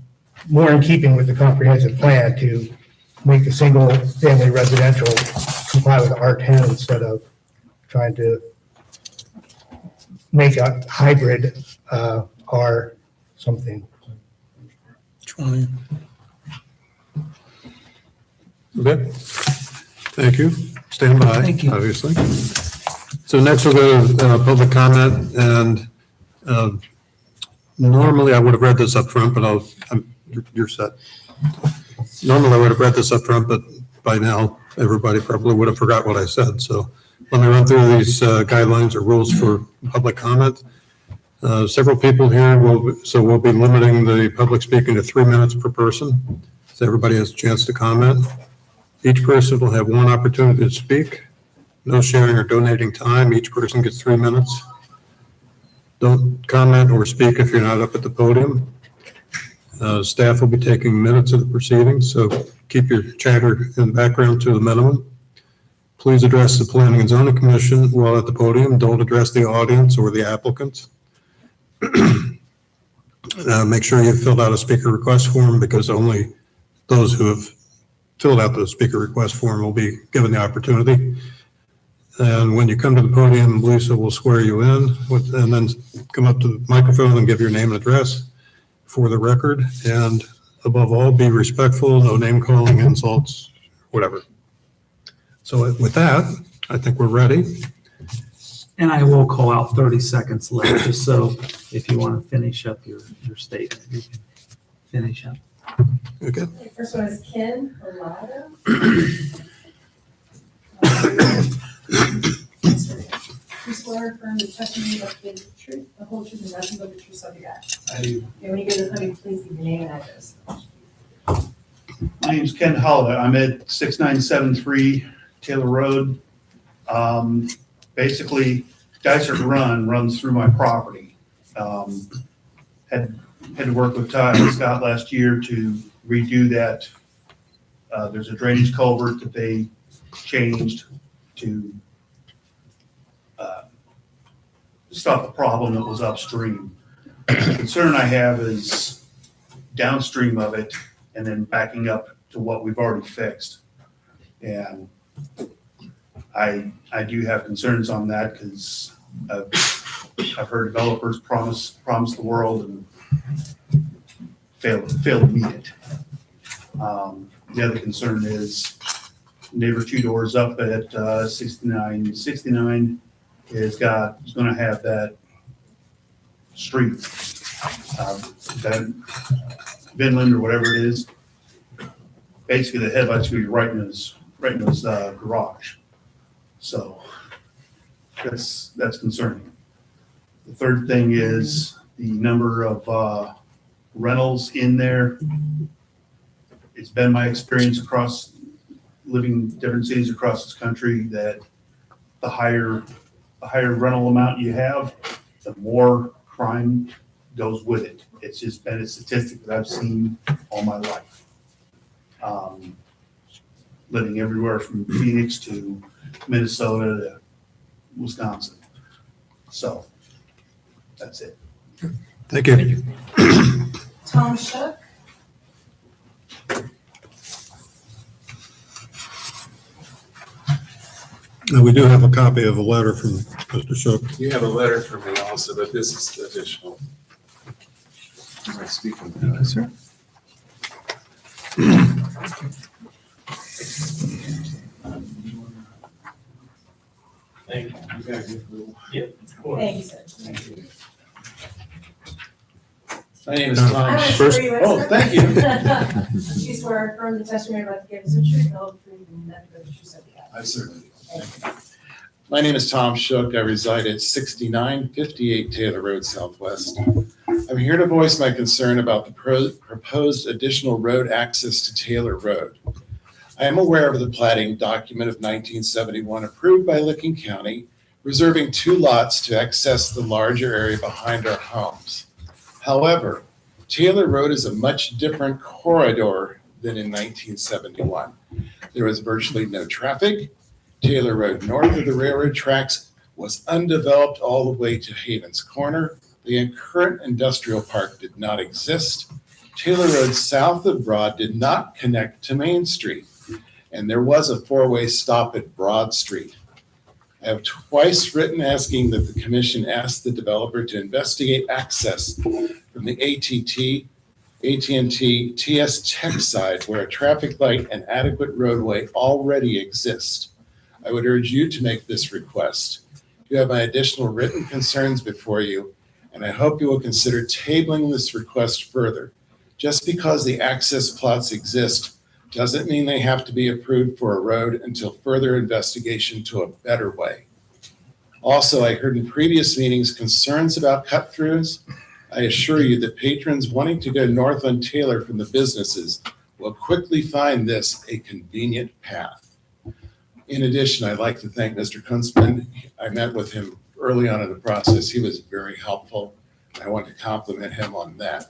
more in keeping with the comprehensive plan to make the single family residential comply with R10 instead of trying to make a hybrid R something.
20.
Okay. Thank you. Stand by,
Thank you.
obviously. So next we'll go to public comment, and Normally, I would have read this up front, but you're set. Normally, I would have read this up front, but by now, everybody probably would have forgot what I said. So let me run through these guidelines or rules for public comment. Several people here, so we'll be limiting the public speaking to 3 minutes per person, so everybody has a chance to comment. Each person will have one opportunity to speak. No sharing or donating time. Each person gets 3 minutes. Don't comment or speak if you're not up at the podium. Staff will be taking minutes of the proceedings, so keep your chatter in the background to the minimum. Please address the Planning and Zoning Commission while at the podium. Don't address the audience or the applicants. Make sure you filled out a speaker request form, because only those who have filled out the speaker request form will be given the opportunity. And when you come to the podium, Lisa will swear you in, and then come up to the microphone and give your name and address for the record. And above all, be respectful, no name calling, insults, whatever. So with that, I think we're ready.
And I will call out 30 seconds later, just so if you want to finish up your statement, you can finish up.
Okay.
Okay, first one is Ken Olada. You swear affirm the testimony about the truth, the whole truth, and nothing but the truth, so help you God.
I do.
Okay, when you get to the podium, please give your name and address.
My name's Ken Holiday. I'm at 6973 Taylor Road. Basically, Dysart Run runs through my property. Had to work with Todd and Scott last year to redo that. There's a drainage culvert that they changed to stop a problem that was upstream. The concern I have is downstream of it and then backing up to what we've already fixed. And I do have concerns on that, because I've heard developers promise the world and fail to meet it. The other concern is neighbor two doors up at 6969 is going to have that street, that Vinland or whatever it is. Basically, the headlights will be right in his garage. So that's concerning. The third thing is the number of rentals in there. It's been my experience across living in different cities across this country that the higher rental amount you have, the more crime goes with it. It's just been a statistic that I've seen all my life. Living everywhere from Phoenix to Minnesota to Wisconsin. So that's it.
Thank you.
Tom Shook.
Now, we do have a copy of a letter from Mr. Shook.
You have a letter from me also, but this is additional. Am I speaking now? Yes, sir.
Thank you. Yep, of course.
Thank you, sir.
My name is Tom.
I want to
First-
swear you in,
Oh,
sir.
thank you.
Do you swear or affirm the testimony about the given is the truth, the whole truth, and nothing but the truth, so help you God.
I certainly do. My name is Tom Shook. I reside at 6958 Taylor Road Southwest. I'm here to voice my concern about the proposed additional road access to Taylor Road. I am aware of the plating document of 1971 approved by Licking County, reserving 2 lots to access the larger area behind our homes. However, Taylor Road is a much different corridor than in 1971. There was virtually no traffic. Taylor Road north of the railroad tracks was undeveloped all the way to Havens Corner. The current industrial park did not exist. Taylor Road south of Broad did not connect to Main Street, and there was a 4-way stop at Broad Street. I have twice written asking that the commission ask the developer to investigate access from the AT&T, TS Tech side where a traffic light and adequate roadway already exist. I would urge you to make this request. You have my additional written concerns before you. and I hope you will consider tabling this request further. Just because the access plots exist doesn't mean they have to be approved for a road until further investigation to a better way. Also, I heard in previous meetings concerns about cut-throughs. I assure you that patrons wanting to go north on Taylor from the businesses will quickly find this a convenient path. In addition, I'd like to thank Mr. Kunstman. I met with him early on in the process. He was very helpful. I want to compliment him on that.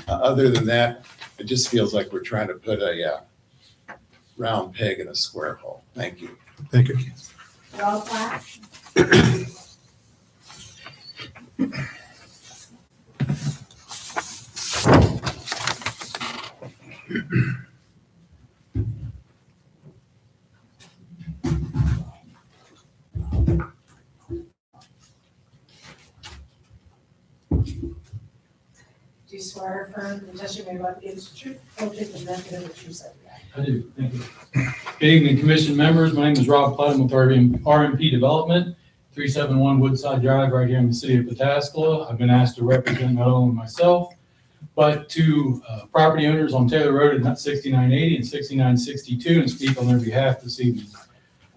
Other than that, it just feels like we're trying to put a round peg in a square hole. Thank you.
Thank you.
Rob Black. Do you swear or affirm the testimony about the truth, whole truth, and nothing but the truth, so help you God?
I do, thank you. Good evening, commission members. My name is Rob Platt. I'm with RMP Development, 371 Woodside Drive, right here in the city of Pataskala. I've been asked to represent not only myself, but two property owners on Taylor Road at 6980 and 6962 and speak on their behalf this evening.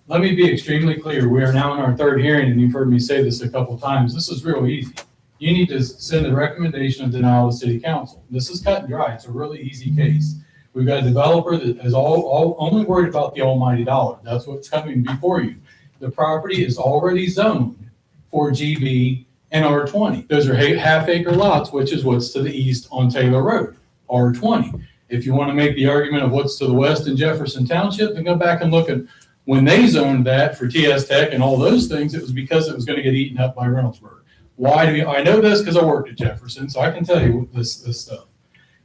Let me be extremely clear. We are now in our third hearing, and you've heard me say this a couple times. This is real easy. You need to send a recommendation of denial to city council. This is cut and dry. It's a really easy case. We've got a developer that is only worried about the almighty dollar. That's what's coming before you. The property is already zoned for GB and R20. Those are half-acre lots, which is what's to the east on Taylor Road, R20. If you want to make the argument of what's to the west in Jefferson Township, then go back and look at when they zoned that for TS Tech and all those things. It was because it was going to get eaten up by Reynoldsburg. Why do I know this? Because I worked at Jefferson, so I can tell you this stuff.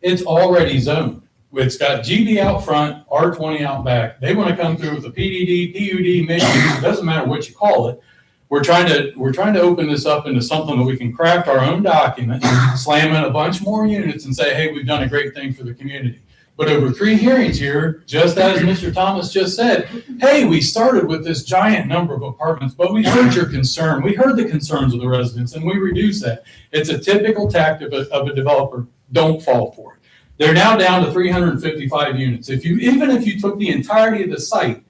It's already zoned. It's got GB out front, R20 out back. They want to come through with a PDD, PUD, mixed use. It doesn't matter what you call it. We're trying to open this up into something that we can craft our own document, slam in a bunch more units, and say, hey, we've done a great thing for the community. But over 3 hearings here, just as Mr. Thomas just said, hey, we started with this giant number of apartments, but we heard your concern. We heard the concerns of the residents, and we reduced that. It's a typical tactic of a developer. Don't fall for it. They're now down to 355 units. Even if you took the entirety of the site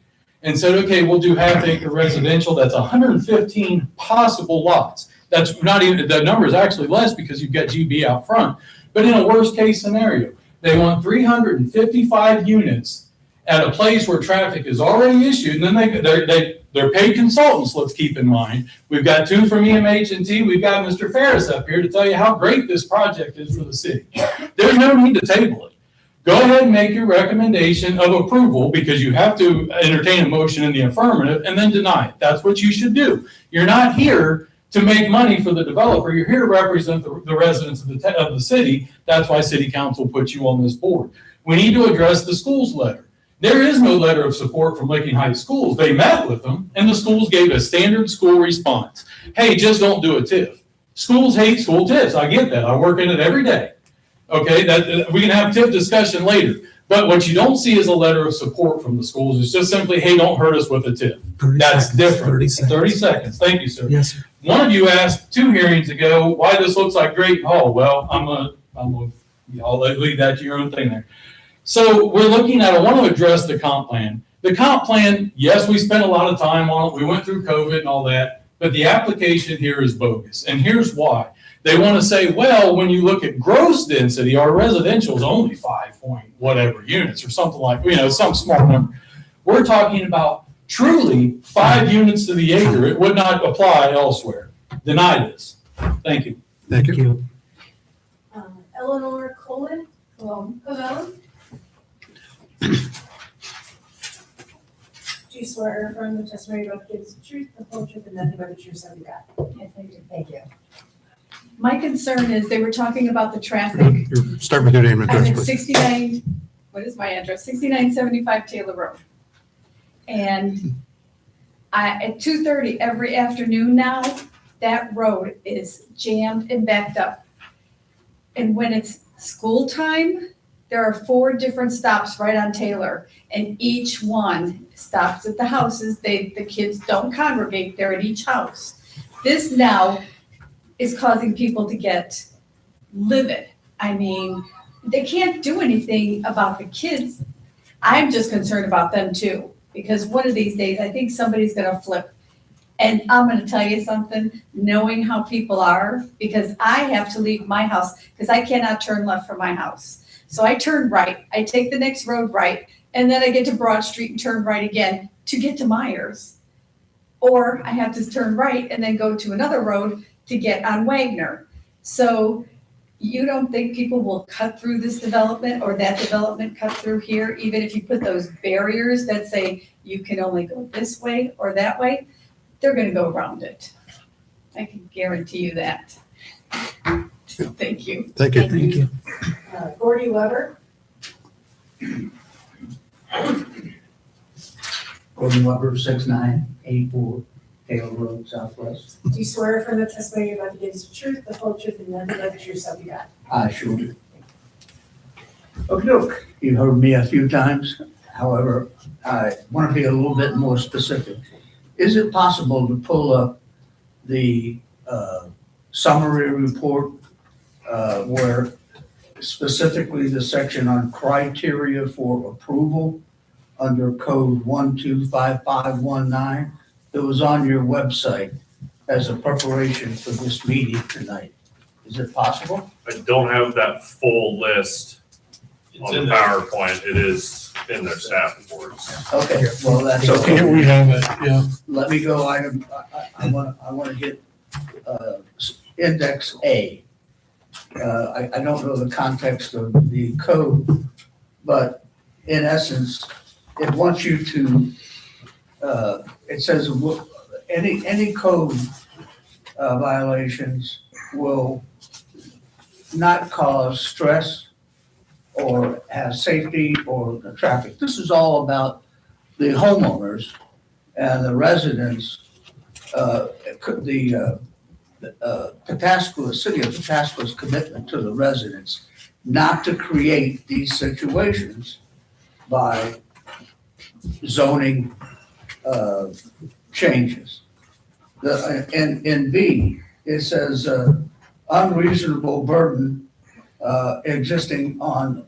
and said, okay, we'll do half-acre residential, that's 115 possible lots. That's not even, the number is actually less because you've got GB out front. But in a worst-case scenario, they want 355 units at a place where traffic is already issued, and then they're paid consultants, let's keep in mind. We've got 2 from EMH&T. We've got Mr. Ferris up here to tell you how great this project is for the city. There's no need to table it. Go ahead and make your recommendation of approval, because you have to entertain a motion in the affirmative and then deny it. That's what you should do. You're not here to make money for the developer. You're here to represent the residents of the city. That's why city council put you on this board. We need to address the schools letter. There is no letter of support from Licking Heights schools. They met with them, and the schools gave a standard school response. Hey, just don't do a TIF. Schools hate school TIFs. I get that. I work in it every day. Okay, we can have TIF discussion later. But what you don't see is a letter of support from the schools. It's just simply, hey, don't hurt us with a TIF. That's different. 30 seconds. Thank you, sir.
Yes, sir.
One of you asked 2 hearings ago why this looks like Great Hall. Well, I'll leave that to your own thing there. So we're looking at, I want to address the comp plan. The comp plan, yes, we spent a lot of time on it. We went through COVID and all that, but the application here is bogus. And here's why. They want to say, well, when you look at gross density, our residential is only 5 point whatever units or something like, some small number. We're talking about truly 5 units to the acre. It would not apply elsewhere. Deny this. Thank you.
Thank you.
Eleanor Cohen, Covello. Do you swear or affirm the testimony you give is the truth, the whole truth, and nothing but the truth, so help you God? Yes, I do. Thank you. My concern is they were talking about the traffic.
Start with your name and
I'm
address,
at
please.
69, what is my address? 6975 Taylor Road. And at 2:30 every afternoon now, that road is jammed and backed up. And when it's school time, there are 4 different stops right on Taylor, and each one stops at the houses. The kids don't congregate, they're at each house. This now is causing people to get livid. I mean, they can't do anything about the kids. I'm just concerned about them too, because one of these days, I think somebody's gonna flip. And I'm gonna tell you something, knowing how people are, because I have to leave my house, because I cannot turn left from my house. So I turn right, I take the next road right, and then I get to Broad Street and turn right again to get to Myers. Or I have to turn right and then go to another road to get on Wagner. So you don't think people will cut through this development or that development cut through here, even if you put those barriers that say you can only go this way or that way? They're gonna go around it. I can guarantee you that. Thank you.
Thank you.
Thank you.
Gordy Weber?
Gordon Weber, 6984 Taylor Road, Southwest.
Do you swear from the testimony you're about to give is the truth, the whole truth, and nothing but the truth, so help you God?
I sure do. Okay, look, you've heard me a few times. However, I want to be a little bit more specific. Is it possible to pull up the summary report where specifically the section on criteria for approval under code 125519 that was on your website as a preparation for this meeting tonight? Is it possible?
I don't have that full list
It's
on
in
the
there.
PowerPoint. It is in their staff reports.
Okay, well, that's
Here
okay.
we have it, yeah.
Let me go item, I want to get index A. I don't know the context of the code, but in essence, it wants you to, it says any code violations will not cause stress or have safety or the traffic. This is all about the homeowners and the residents, Pataskala, city of Pataskala's commitment to the residents not to create these situations by zoning changes. In B, it says unreasonable burden existing on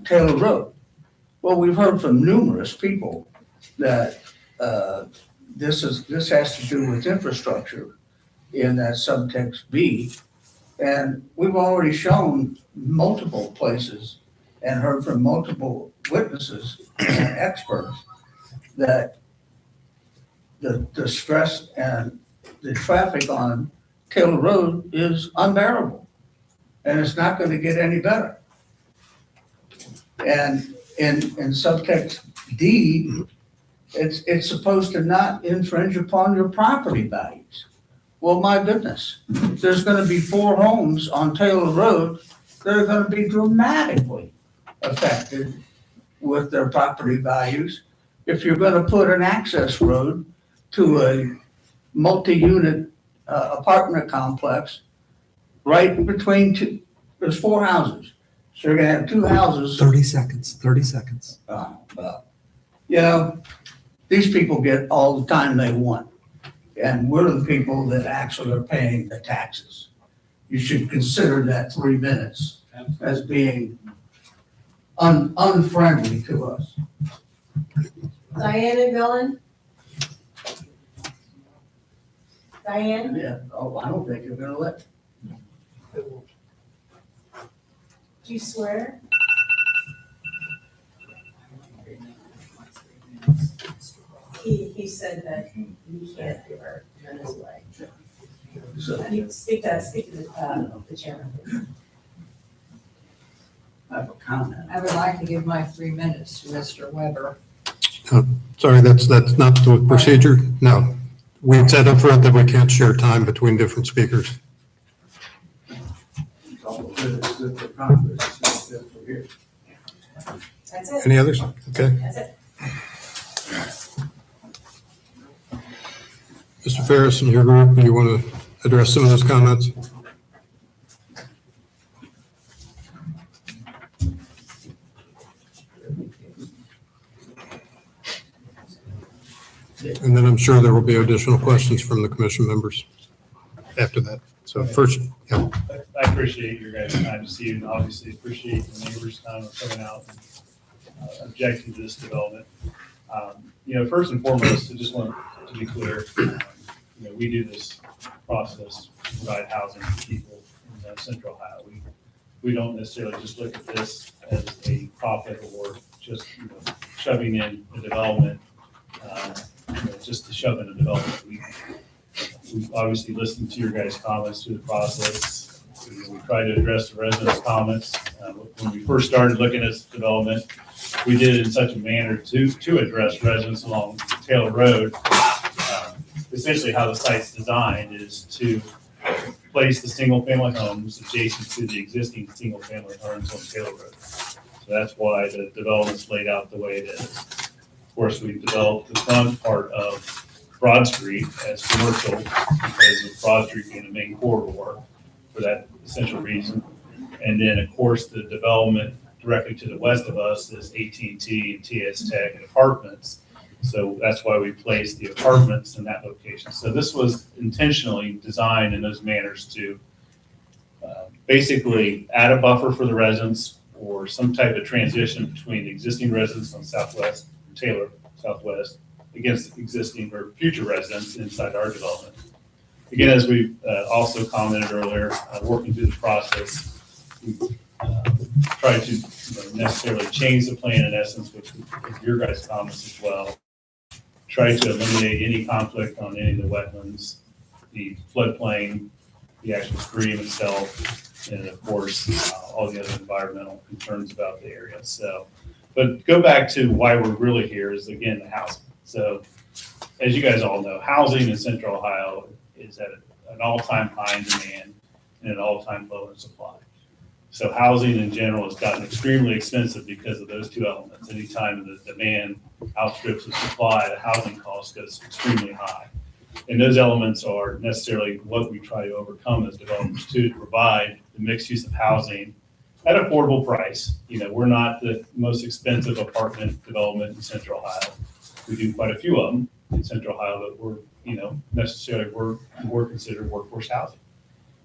Taylor Road. Well, we've heard from numerous people that this has to do with infrastructure in that subtext B. And we've already shown multiple places and heard from multiple witnesses and experts that the stress and the traffic on Taylor Road is unbearable. And it's not going to get any better. And in subtext D, it's supposed to not infringe upon your property values. Well, my goodness, there's going to be 4 homes on Taylor Road that are going to be dramatically affected with their property values if you're going to put an access road to a multi-unit apartment complex right between two, there's 4 houses. So you're going to have 2 houses.
30 seconds, 30 seconds.
Well, you know, these people get all the time they want. And we're the people that actually are paying the taxes. You should consider that 3 minutes as being unfriendly to us.
Diane and Dylan? Diane?
Yeah, oh, I don't think you're gonna let.
Do you swear? He said that you can't give her minutes away.
So,
You speak to the chairman, please.
I have a comment.
I would like to give my 3 minutes to Mr. Weber.
Sorry, that's not the procedure. No. We've said up front that we can't share time between different speakers.
It's all good, it's good for Congress, it's not good for here.
That's it.
Any others? Okay.
That's it.
Mr. Ferris and your group, do you want to address some of those comments? And then I'm sure there will be additional questions from the commission members after that. So first, yeah.
I appreciate your guys' time to see, and obviously appreciate the neighbors' time of coming out and objecting to this development. First and foremost, I just want to be clear, we do this process to provide housing for people in Central Ohio. We don't necessarily just look at this as a profit or just, shoving in a development, just to shove in a development. We obviously listened to your guys' comments through the process. We tried to address the residents' comments. When we first started looking at this development, we did it in such a manner to address residents along Taylor Road. Essentially how the site's designed is to place the single-family homes adjacent to the existing single-family homes on Taylor Road. So that's why the development's laid out the way it is. Of course, we've developed the front part of Broad Street as commercial because of Broad Street being the main corridor for that essential reason. And then, of course, the development directly to the west of us is AT&T and TS Tech and apartments. So that's why we placed the apartments in that location. So this was intentionally designed in those manners to basically add a buffer for the residents or some type of transition between the existing residents on Southwest, Taylor, Southwest, against existing or future residents inside our development. Again, as we also commented earlier, working through the process, we tried to necessarily change the plan in essence with your guys' comments as well. Try to eliminate any conflict on any of the wetlands, the floodplain, the actual stream itself, and of course, all the other environmental concerns about the area. So, but go back to why we're really here is again, the housing. So as you guys all know, housing in Central Ohio is at an all-time high in demand and an all-time low in supply. So housing in general has gotten extremely expensive because of those two elements. Anytime the demand outstrips the supply, the housing cost goes extremely high. And those elements are necessarily what we try to overcome as developers to provide the mixed use of housing at an affordable price. We're not the most expensive apartment development in Central Ohio. We do quite a few of them in Central Ohio, but we're considered workforce housing.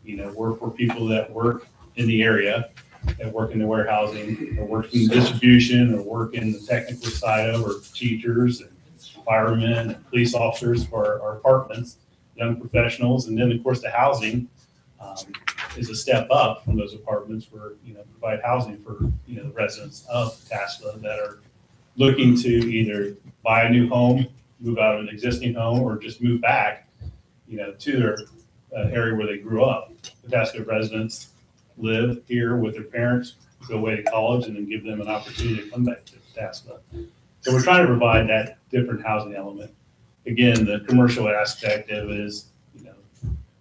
We're for people that work in the area, that work in the warehousing, or work in distribution, or work in the technical side of, or teachers and firemen and police officers for our apartments, young professionals, and then of course the housing is a step up from those apartments where provide housing for the residents of Pataskala that are looking to either buy a new home, move out of an existing home, or just move back to their area where they grew up. Pataskala residents live here with their parents, go away to college, and then give them an opportunity to come back to Pataskala. So we're trying to provide that different housing element. Again, the commercial aspect of it is,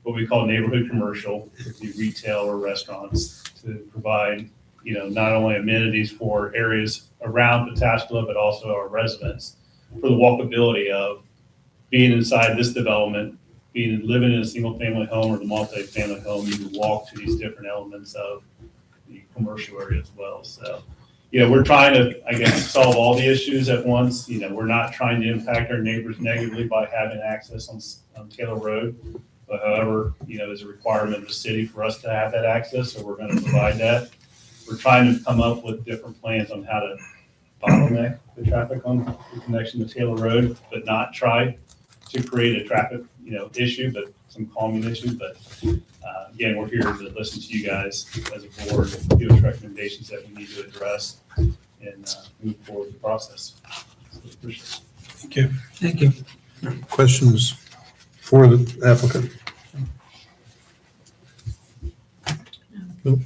what we call neighborhood commercial, with the retail or restaurants to provide, not only amenities for areas around Pataskala, but also our residents for the walkability of being inside this development, living in a single family home or the multi-family home. You can walk to these different elements of the commercial area as well. So, we're trying to, solve all the issues at once. We're not trying to impact our neighbors negatively by having access on Taylor Road. But however, there's a requirement of the city for us to have that access, so we're going to provide that. We're trying to come up with different plans on how to bottleneck the traffic on the connection to Taylor Road, but not try to create a traffic, issue, but some calming issue. But again, we're here to listen to you guys as a board, give us recommendations that we need to address and move forward with the process. So, appreciate it.
Thank you.
Thank you.
Questions for the applicant? No?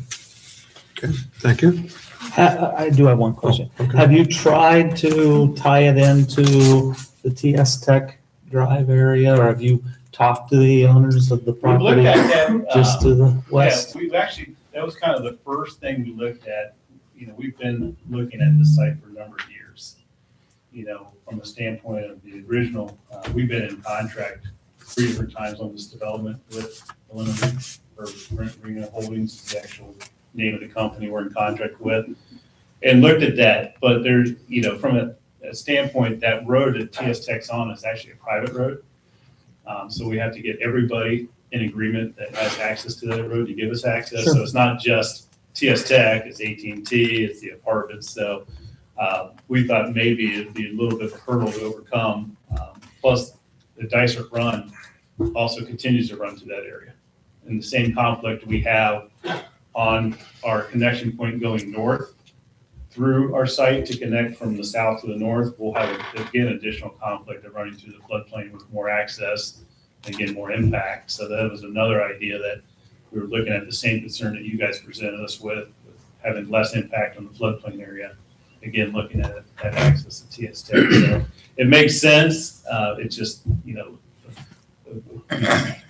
Okay, thank you.
I do have one question.
Oh, okay.
Have you tried to tie it into the TS Tech Drive area, or have you talked to the owners of the
We've looked
property
at that.
just to the west?
Yeah, we've actually, that was kind of the first thing we looked at. We've been looking at the site for a number of years. From the standpoint of the original, we've been in contract 3 different times on this development with Illinois, or Ring Holdings is the actual name of the company we're in contract with, and looked at that. But there's, from a standpoint, that road that TS Tech's on is actually a private road. So we have to get everybody in agreement that has access to that road to give us access. So it's not just TS Tech, it's AT&T, it's the apartments. So we thought maybe it'd be a little bit of a hurdle to overcome. Plus, the Dysart Run also continues to run to that area. And the same conflict we have on our connection point going north through our site to connect from the south to the north, we'll have, again, additional conflict of running through the floodplain with more access, again, more impact. So that was another idea that we were looking at, the same concern that you guys presented us with having less impact on the floodplain area. Again, looking at access to TS Tech. So it makes sense. It's just,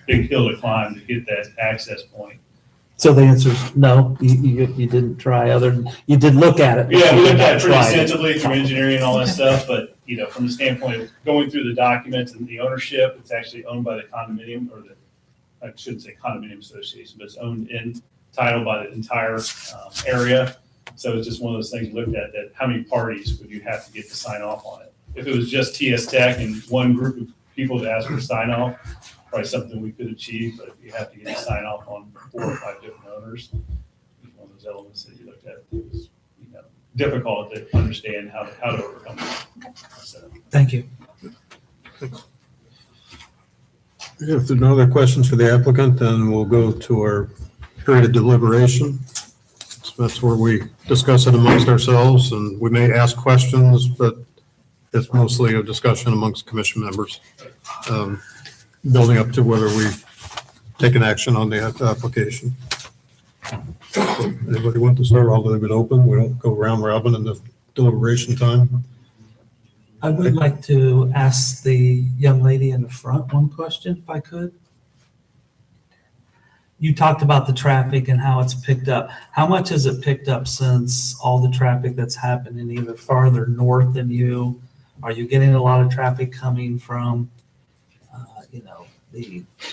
big hill to climb to get that access point.
So the answer is no, you didn't try you did look at it. but
Yeah,
you
we
did
looked at
not
it pretty
try it.
extensively through engineering and all that stuff, but, from the standpoint of going through the documents and the ownership, it's actually owned by the condominium, or I shouldn't say condominium association, but it's owned in title by the entire area. So it's just one of those things you looked at, that how many parties would you have to get to sign off on it? If it was just TS Tech and one group of people to ask for sign off, probably something we could achieve, but if you have to get a sign off on 4 or 5 different owners, it's one of those elements that you looked at. It was, difficult to understand how to overcome it. So.
Thank you.
If there's no other questions for the applicant, then we'll go to our period of deliberation. So that's where we discuss it amongst ourselves, and we may ask questions, but it's mostly a discussion amongst commission members, building up to whether we take an action on the application. So anybody want to start? I'll leave it open. We don't go round robin in the deliberation time.
I would like to ask the young lady in the front one question, if I could. You talked about the traffic and how it's picked up. How much has it picked up since all the traffic that's happening either farther north than you? Are you getting a lot of traffic coming from,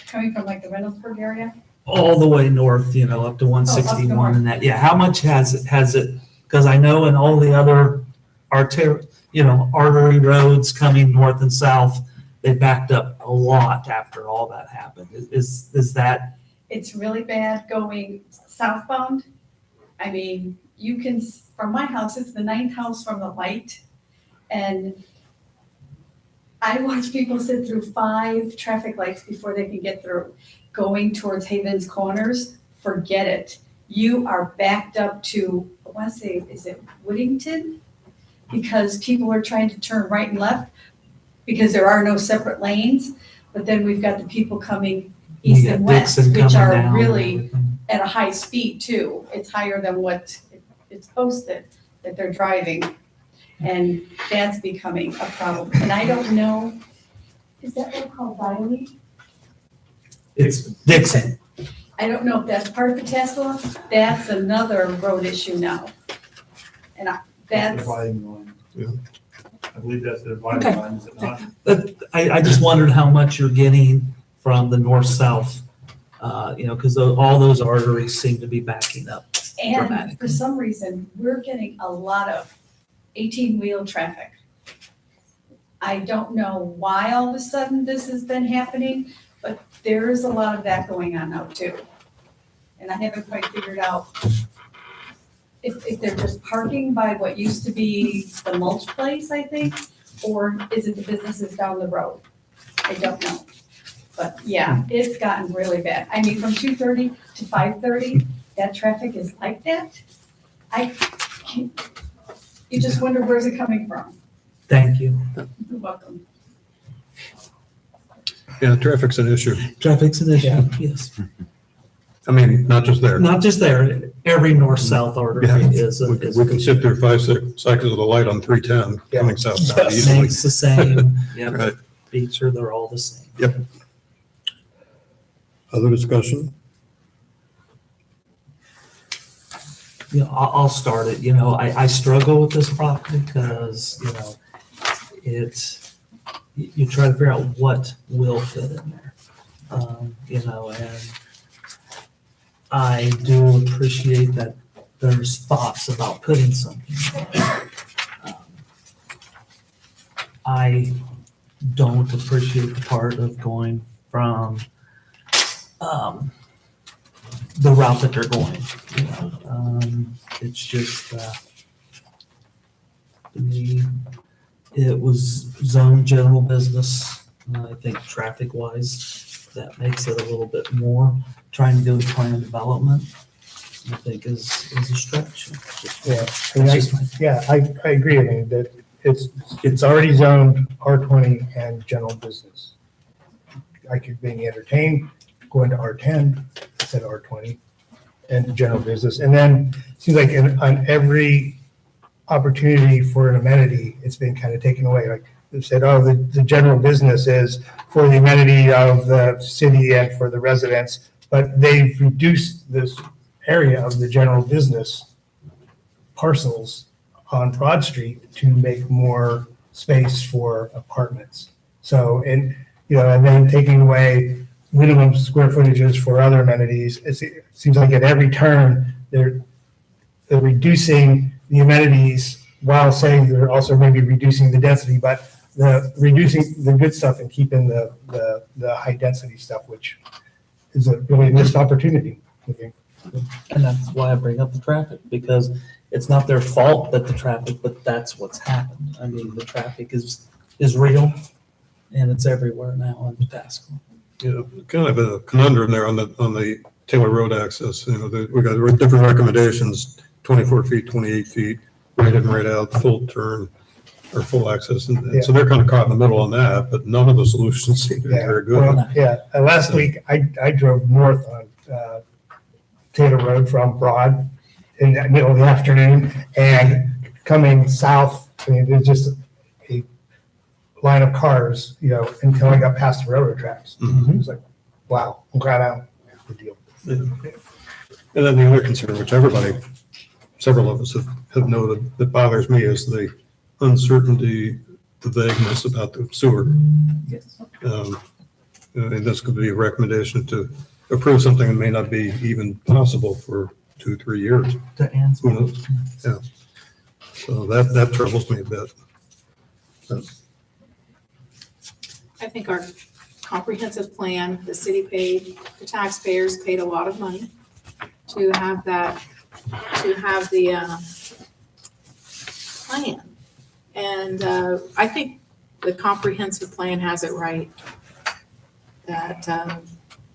Coming from like the Reynoldsburg area?
all the way north, up to 161 and that? Yeah, how much has it, because I know in all the other artery roads coming north and south, they backed up a lot after all that happened. Is that?
It's really bad going southbound. I mean, you can, from my house, it's the 9th house from the light. And I watch people sit through 5 traffic lights before they can get through. Going towards Havens Corners, forget it. You are backed up to, I want to say, is it Whittington? Because people are trying to turn right and left because there are no separate lanes. But then we've got the people coming east and west,
Dixon
which
coming
are
down
really at a high speed too. It's higher than what it's posted that they're driving. And that's becoming a problem. And I don't know, is that road called Riley?
It's Dixon.
I don't know if that's part of Pataskala. That's another road issue now. And that's,
Dividing line.
Yeah.
I believe that's the dividing line, is it not?
But I just wondered how much you're getting from the north-south, because all those arteries seem to be backing up
and
dramatically.
for some reason, we're getting a lot of 18-wheel traffic. I don't know why all of a sudden this has been happening, but there is a lot of that going on now too. And I haven't quite figured out if they're just parking by what used to be the mulch place, I think, or is it the businesses down the road? I don't know. But yeah, it's gotten really bad. I mean, from 2:30 to 5:30, that traffic is like that. You just wonder, where's it coming from?
Thank you.
You're welcome.
Yeah, traffic's an issue.
Traffic's an issue, yes.
I mean, not just there.
Not just there, every north-south artery
Yeah.
is.
We can sit through 5 cycles of the light on 310 coming southbound easily.
It's the same, yeah,
Right.
feature, they're all the same.
Yep. Other discussion?
I'll start it, I struggle with this property because, you try to figure out what will fit in there. And I do appreciate that there's thoughts about putting something there. I don't appreciate the part of going from the route that they're going. You know, it's just, to me, it was zone general business. I think traffic wise, that makes it a little bit more. Trying to go to planned development, I think is a stretch.
Yeah, I mean,
That's just my-
yeah, I agree. I mean, that it's already zoned R20 and general business. I could be entertained going to R10 instead of R20 and general business. And then it seems like on every opportunity for an amenity, it's been kind of taken away. Like they said, oh, the general business is for the amenity of the city and for the residents, but they've reduced this area of the general business parcels on Broad Street to make more space for apartments. So, and, you know, and then taking away minimum square footages for other amenities. It seems like at every turn, they're reducing the amenities while saying they're also maybe reducing the density, but reducing the good stuff and keeping the high density stuff, which is a really missed opportunity. Okay.
And that's why I bring up the traffic, because it's not their fault that the traffic, but that's what's happened. I mean, the traffic is real and it's everywhere now in Pataskala.
Yeah, kind of a conundrum there on the Taylor Road access. You know, we got different recommendations, 24 feet, 28 feet, right in, right out, full turn or full access. And so they're kind of caught in the middle on that, but none of the solutions seem to be very good.
Well, yeah, last week I drove north on Taylor Road from Broad in the middle of the afternoon, and coming south, I mean, there's just a line of cars, you know, until I got past the railroad tracks. It was like, wow, I'm glad I don't have to deal with it.
And then the other concern, which several of us have noted, that bothers me is the uncertainty, the vagueness about the sewer.
Yes.
And this could be a recommendation to approve something that may not be even possible for 2-3 years.
To answer.
Who knows? Yeah. So that troubles me a bit.
I think our comprehensive plan, the city paid, the taxpayers paid a lot of money to have that, to have the plan. And I think the comprehensive plan has it right, that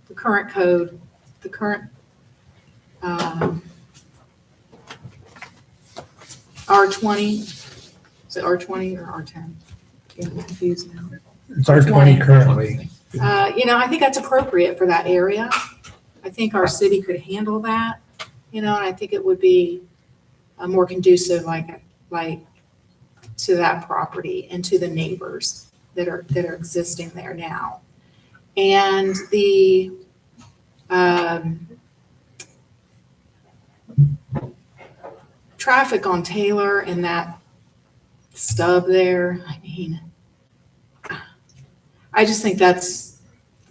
the current code, the current R20, is it R20 or R10? I'm confused now.
It's R20 currently.
You know, I think that's appropriate for that area. I think our city could handle that, you know, and I think it would be more conducive, like to that property and to the neighbors that are existing there now. And the traffic on Taylor and that stub there, I mean, I just think that's,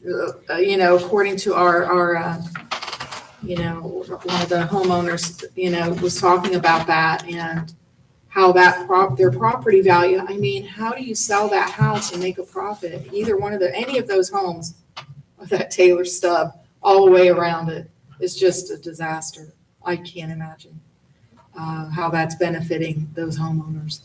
you know, according to our you know, one of the homeowners, you know, was talking about that and how that their property value, I mean, how do you sell that house and make a profit? Either one of any of those homes with that Taylor stub all the way around it is just a disaster. I can't imagine how that's benefiting those homeowners.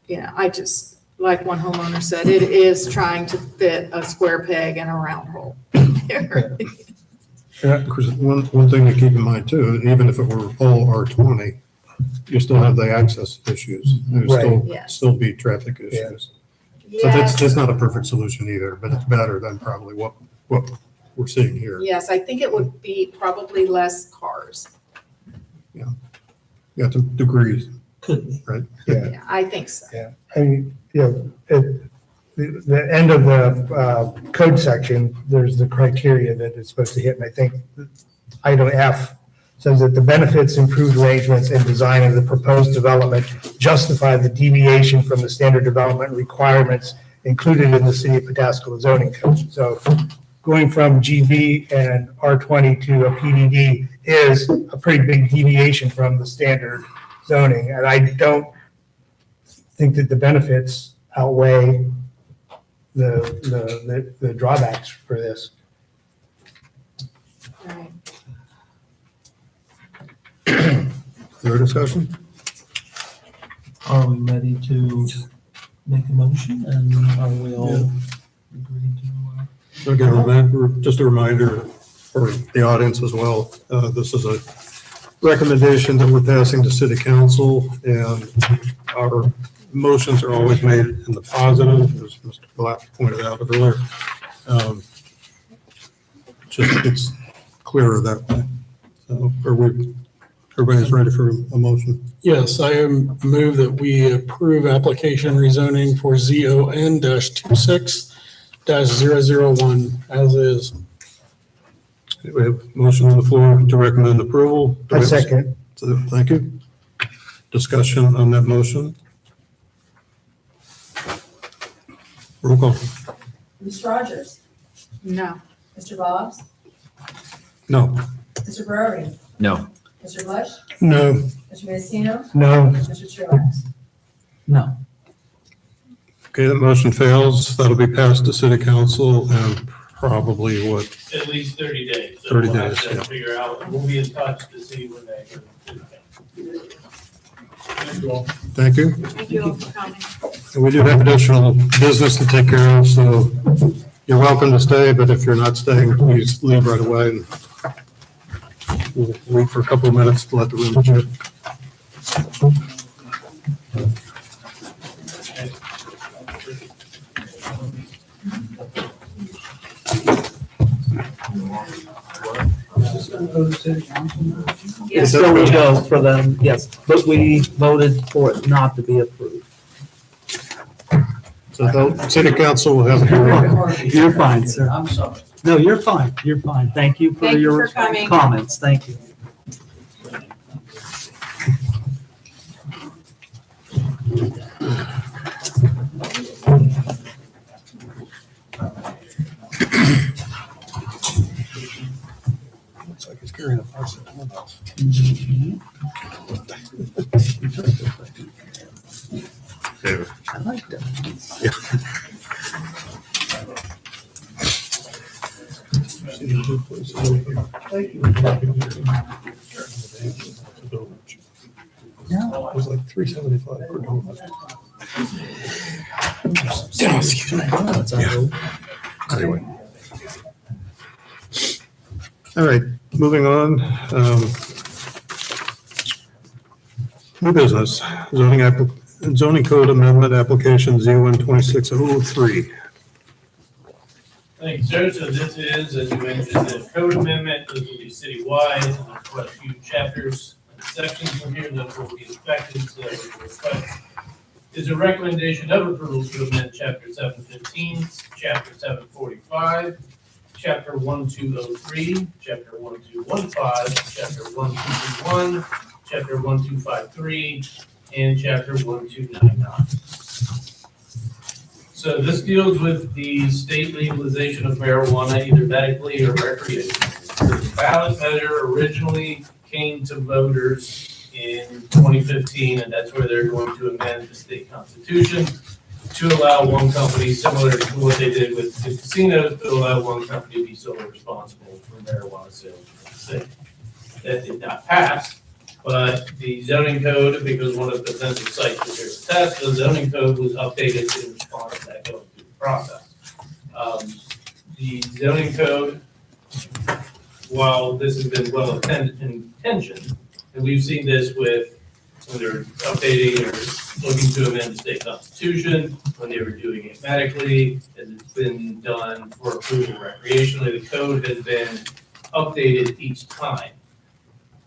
You know, I just, like one homeowner said, it is trying to fit a square peg in a round hole.
Yeah, because one thing to keep in mind too, even if it were all R20, you still have the access issues. There's
Right.
still be traffic issues. So that's not a perfect solution either, but it's better than probably what we're seeing here.
Yes, I think it would be probably less cars.
Yeah, to degrees,
Could be.
right?
Yeah, I think so.
Yeah, I mean, you know, at the end of the code section, there's the criteria that it's supposed to hit, and I think item F says that the benefits, improved arrangements, and design of the proposed development justify the deviation from the standard development requirements included in the city of Pataskala zoning code. So going from GB and R20 to a PDD is a pretty big deviation from the standard zoning. And I don't think that the benefits outweigh the drawbacks for this.
Right.
Further discussion?
Are we ready to make a motion and are we all agreed to?
Again, just a reminder for the audience as well, this is a recommendation that we're passing to city council, and our motions are always made in the positive, as Mr. Black pointed out earlier. Just it's clearer that way. So everybody's ready for a motion?
Yes, I move that we approve application rezoning for ZON-26-001 as is.
We have a motion on the floor to recommend approval.
A second.
So, thank you. Discussion on that motion? Roll call.
Ms. Rogers?
No.
Mr. Boggs?
No.
Mr. Burry?
No.
Mr. Bush?
No.
Mr. Messina?
No.
Mr. Truax?
No.
Okay, that motion fails. That'll be passed to city council and probably what?
At least 30 days. So
30
we'll have
days,
to
yeah.
figure out, we'll be in touch to see when they go to the
Thank you all.
Thank you.
Thank you all for coming.
And we do have additional business to take care of, so you're welcome to stay, but if you're not staying, please leave right away. And we'll wait for a couple of minutes to let the room adjust.
It's still we go for them, yes, but we voted for it not to be approved.
So the city council will have a hearing.
You're fine, sir.
I'm sorry.
No, you're fine, you're fine. Thank you for
Thank you
your
for coming.
comments, thank you.
Looks like he's carrying a parcel.
I like that.
Yeah, it was like $375 per donut.
Yeah, excuse me.
Anyway. All right, moving on. New business, zoning code amendment application ZON 2603.
Thank you, sir. So this is, as you mentioned, the code amendment. This will be citywide. There's quite a few chapters and sections from here that will be affected. So the request is a recommendation of approval to amend chapter 715, chapter 745, chapter 1203, chapter 1215, chapter 1221, chapter 1253, and chapter 1299. So this deals with the state legalization of marijuana, either medically or recreationally. The ballot measure originally came to voters in 2015, and that's where they're going to amend the state constitution to allow one company, similar to what they did with the casinos, to allow one company to be solely responsible for marijuana sales in the state. That did not pass, but the zoning code, because one of the potential sites was here to test, the zoning code was updated in response to that going through the process. The zoning code, while this has been well intentioned, and we've seen this with when they're updating or looking to amend the state constitution, when they were doing it medically, as it's been done for approval recreationally, the code has been updated each time.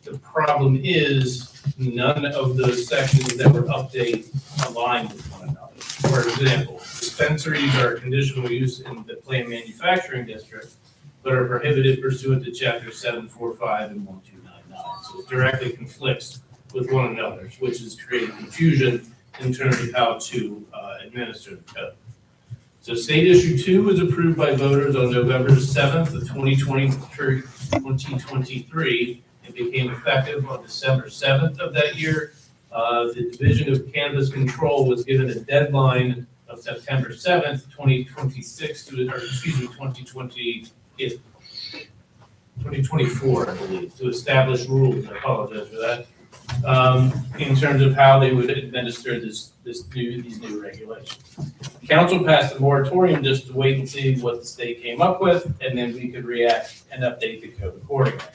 The problem is none of those sections that were updated align with one another. For example, dispensaries are conditional use in the planned manufacturing district, but are prohibited pursuant to chapter 745 and 1299. So it directly conflicts with one another, which is creating confusion in terms of how to administer the code. So state issue 2 was approved by voters on November 7th of 2023 and became effective on December 7th of that year. The Division of Cannabis Control was given a deadline of September 7th, 2026, or excuse me, 2024, I believe, to establish rules. I apologize for that. In terms of how they would administer these new regulations. Council passed a moratorium just to wait and see what the state came up with, and then we could react and update the code accordingly.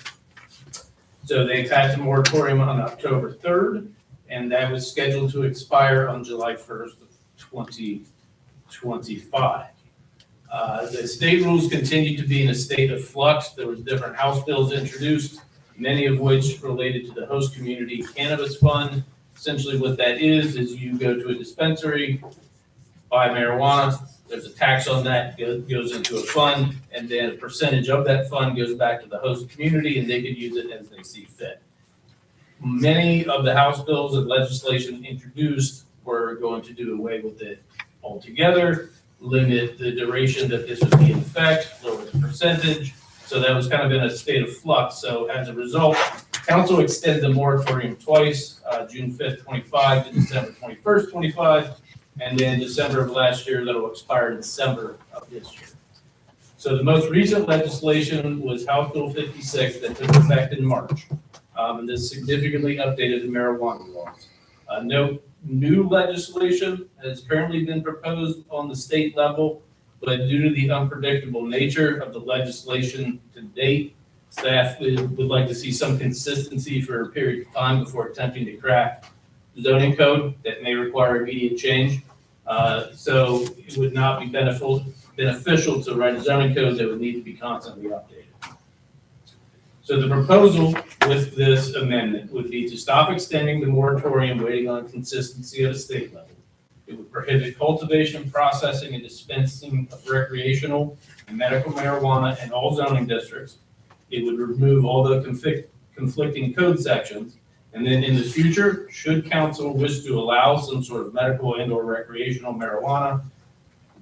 So they passed a moratorium on October 3rd, and that was scheduled to expire on July 1st of 2025. The state rules continue to be in a state of flux. There was different House bills introduced, many of which related to the host community cannabis fund. Essentially what that is you go to a dispensary, buy marijuana, there's a tax on that, goes into a fund, and then a percentage of that fund goes back to the host community, and they can use it as they see fit. Many of the House bills and legislation introduced were going to do away with it altogether, limit the duration that this would be in effect, lower the percentage. So that was kind of in a state of flux. So as a result, council extended the moratorium twice, June 5th, 25 to December 21st, 25, and then December of last year that will expire in December of this year. So the most recent legislation was House Bill 56 that took effect in March. And this significantly updated the marijuana laws. No new legislation has currently been proposed on the state level, but due to the unpredictable nature of the legislation to date, staff would like to see some consistency for a period of time before attempting to craft zoning code that may require immediate change. So it would not be beneficial to write a zoning code that would need to be constantly updated. So the proposal with this amendment would be to stop extending the moratorium waiting on consistency at a state level. It would prohibit cultivation, processing, and dispensing of recreational and medical marijuana in all zoning districts. It would remove all the conflicting code sections. And then in the future, should council wish to allow some sort of medical and or recreational marijuana,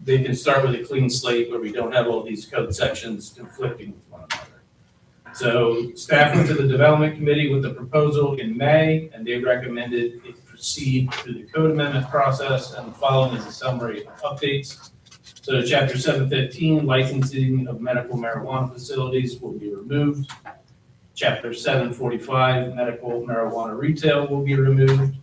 they can start with a clean slate where we don't have all these code sections conflicting with one another. So staff went to the development committee with the proposal in May, and they recommended it proceed through the code amendment process, and the following is a summary of updates. So chapter 715, licensing of medical marijuana facilities will be removed. Chapter 745, medical marijuana retail will be removed.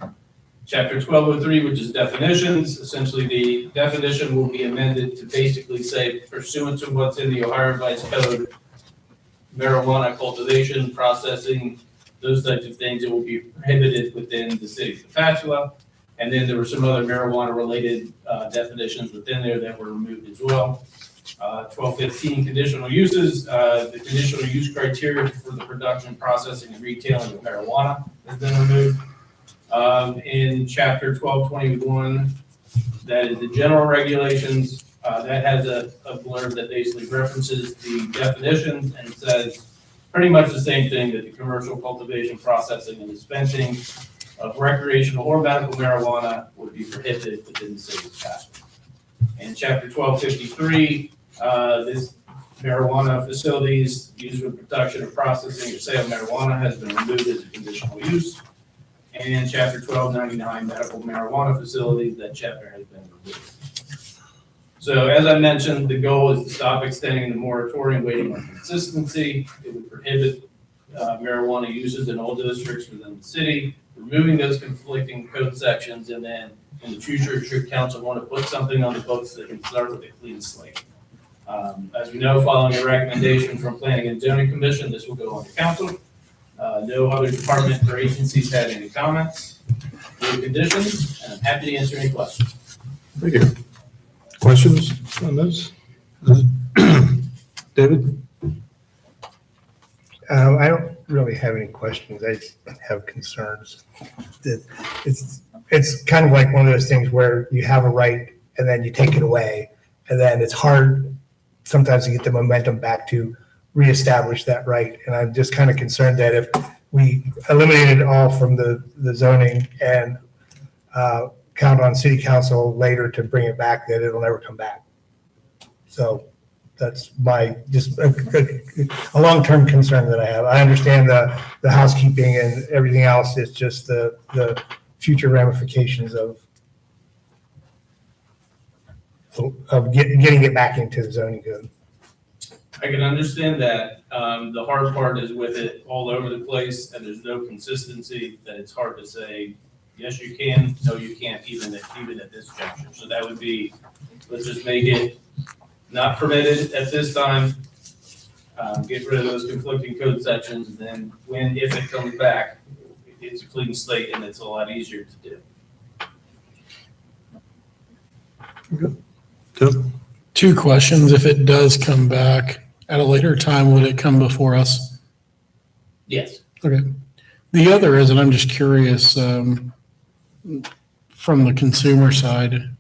Chapter 1203, which is definitions, essentially the definition will be amended to basically say pursuant to what's in the Ohio Revised Code, marijuana cultivation, processing, those types of things, it will be prohibited within the city of Pataskala. And then there were some other marijuana-related definitions within there that were removed as well. 1215, conditional uses. The conditional use criteria for the production, processing, and retailing of marijuana has been removed. In chapter 1221, that is the general regulations. That has a blurb that basically references the definitions and says pretty much the same thing, that the commercial cultivation, processing, and dispensing of recreational or medical marijuana would be prohibited within the city of Pataskala. In chapter 1253, this marijuana facilities used for production or processing or sale of marijuana has been removed as a conditional use. And in chapter 1299, medical marijuana facilities, that chapter has been removed. So as I mentioned, the goal is to stop extending the moratorium waiting on consistency. It would prohibit marijuana uses in all districts within the city, removing those conflicting code sections, and then in the future, should council want to put something on the books that can start with a clean slate. As we know, following a recommendation from Planning and Zoning Commission, this will go on to council. No other department or agencies had any comments, no conditions, and I'm happy to answer any questions.
Thank you. Questions on this? David?
I don't really have any questions. I just have concerns. It's kind of like one of those things where you have a right and then you take it away, and then it's hard sometimes to get the momentum back to reestablish that right. And I'm just kind of concerned that if we eliminated it all from the zoning and count on city council later to bring it back, that it'll never come back. So that's just a long-term concern that I have. I understand the housekeeping and everything else. It's just the future ramifications of getting it back into the zoning code.
I can understand that. The hard part is with it all over the place and there's no consistency, that it's hard to say, yes, you can, no, you can't, even at this juncture. So that would be, let's just make it not permitted at this time. Get rid of those conflicting code sections, and then if it comes back, it's a clean slate and it's a lot easier to do.
Tim?
2 questions. If it does come back at a later time, would it come before us?
Yes.
Okay. The other is, and I'm just curious, from the consumer side,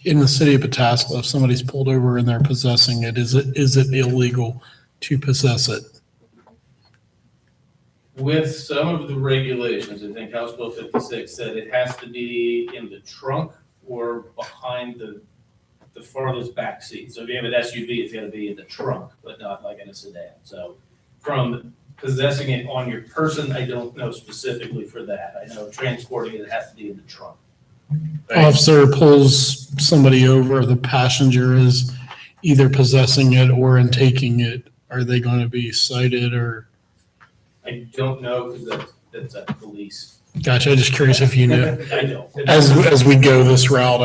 in the city of Pataskala, if somebody's pulled over and they're possessing it, is it illegal to possess it?
With some of the regulations, I think House Bill 56 said it has to be in the trunk or behind the farthest back seat. So if you have an SUV, it's gotta be in the trunk, but not like in a sedan. So from possessing it on your person, I don't know specifically for that. I know transporting it has to be in the trunk.
Officer pulls somebody over, the passenger is either possessing it or in taking it, are they going to be cited or?
I don't know, because that's a police.
Gotcha, I'm just curious if you know.
I know.
As we go this route,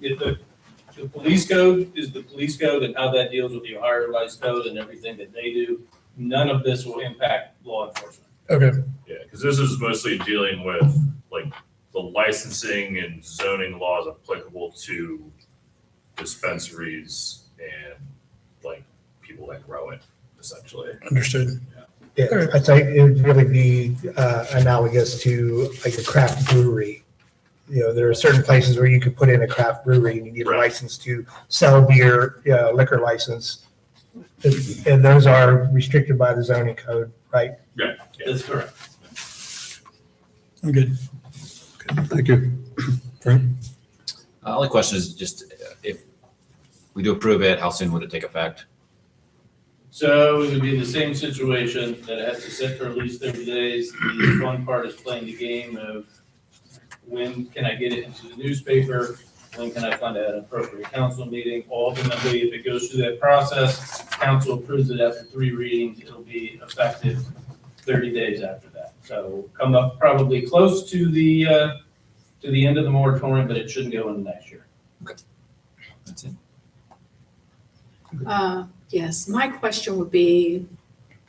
The police code is the police code, and how that deals with the Ohio Revised Code and everything that they do. None of this will impact law enforcement.
Okay.
Yeah, because this is mostly dealing with like the licensing and zoning laws applicable to dispensaries and like people that grow it, essentially.
Understood.
Yeah, I'd say it would really be analogous to like a craft brewery. You know, there are certain places where you could put in a craft brewery and you need a license to sell beer, liquor license. And those are restricted by the zoning code, right?
Yeah.
That's correct.
I'm good.
Thank you. Frank?
Only question is just if we do approve it, how soon would it take effect?
So it would be the same situation, that it has to sit for at least 30 days. The fun part is playing the game of when can I get it into the newspaper? When can I find out an appropriate council meeting? Ultimately, if it goes through that process, council approves it after 3 readings, it'll be effective 30 days after that. So come up probably close to the end of the moratorium, but it shouldn't go into next year.
That's it.
Yes, my question would be,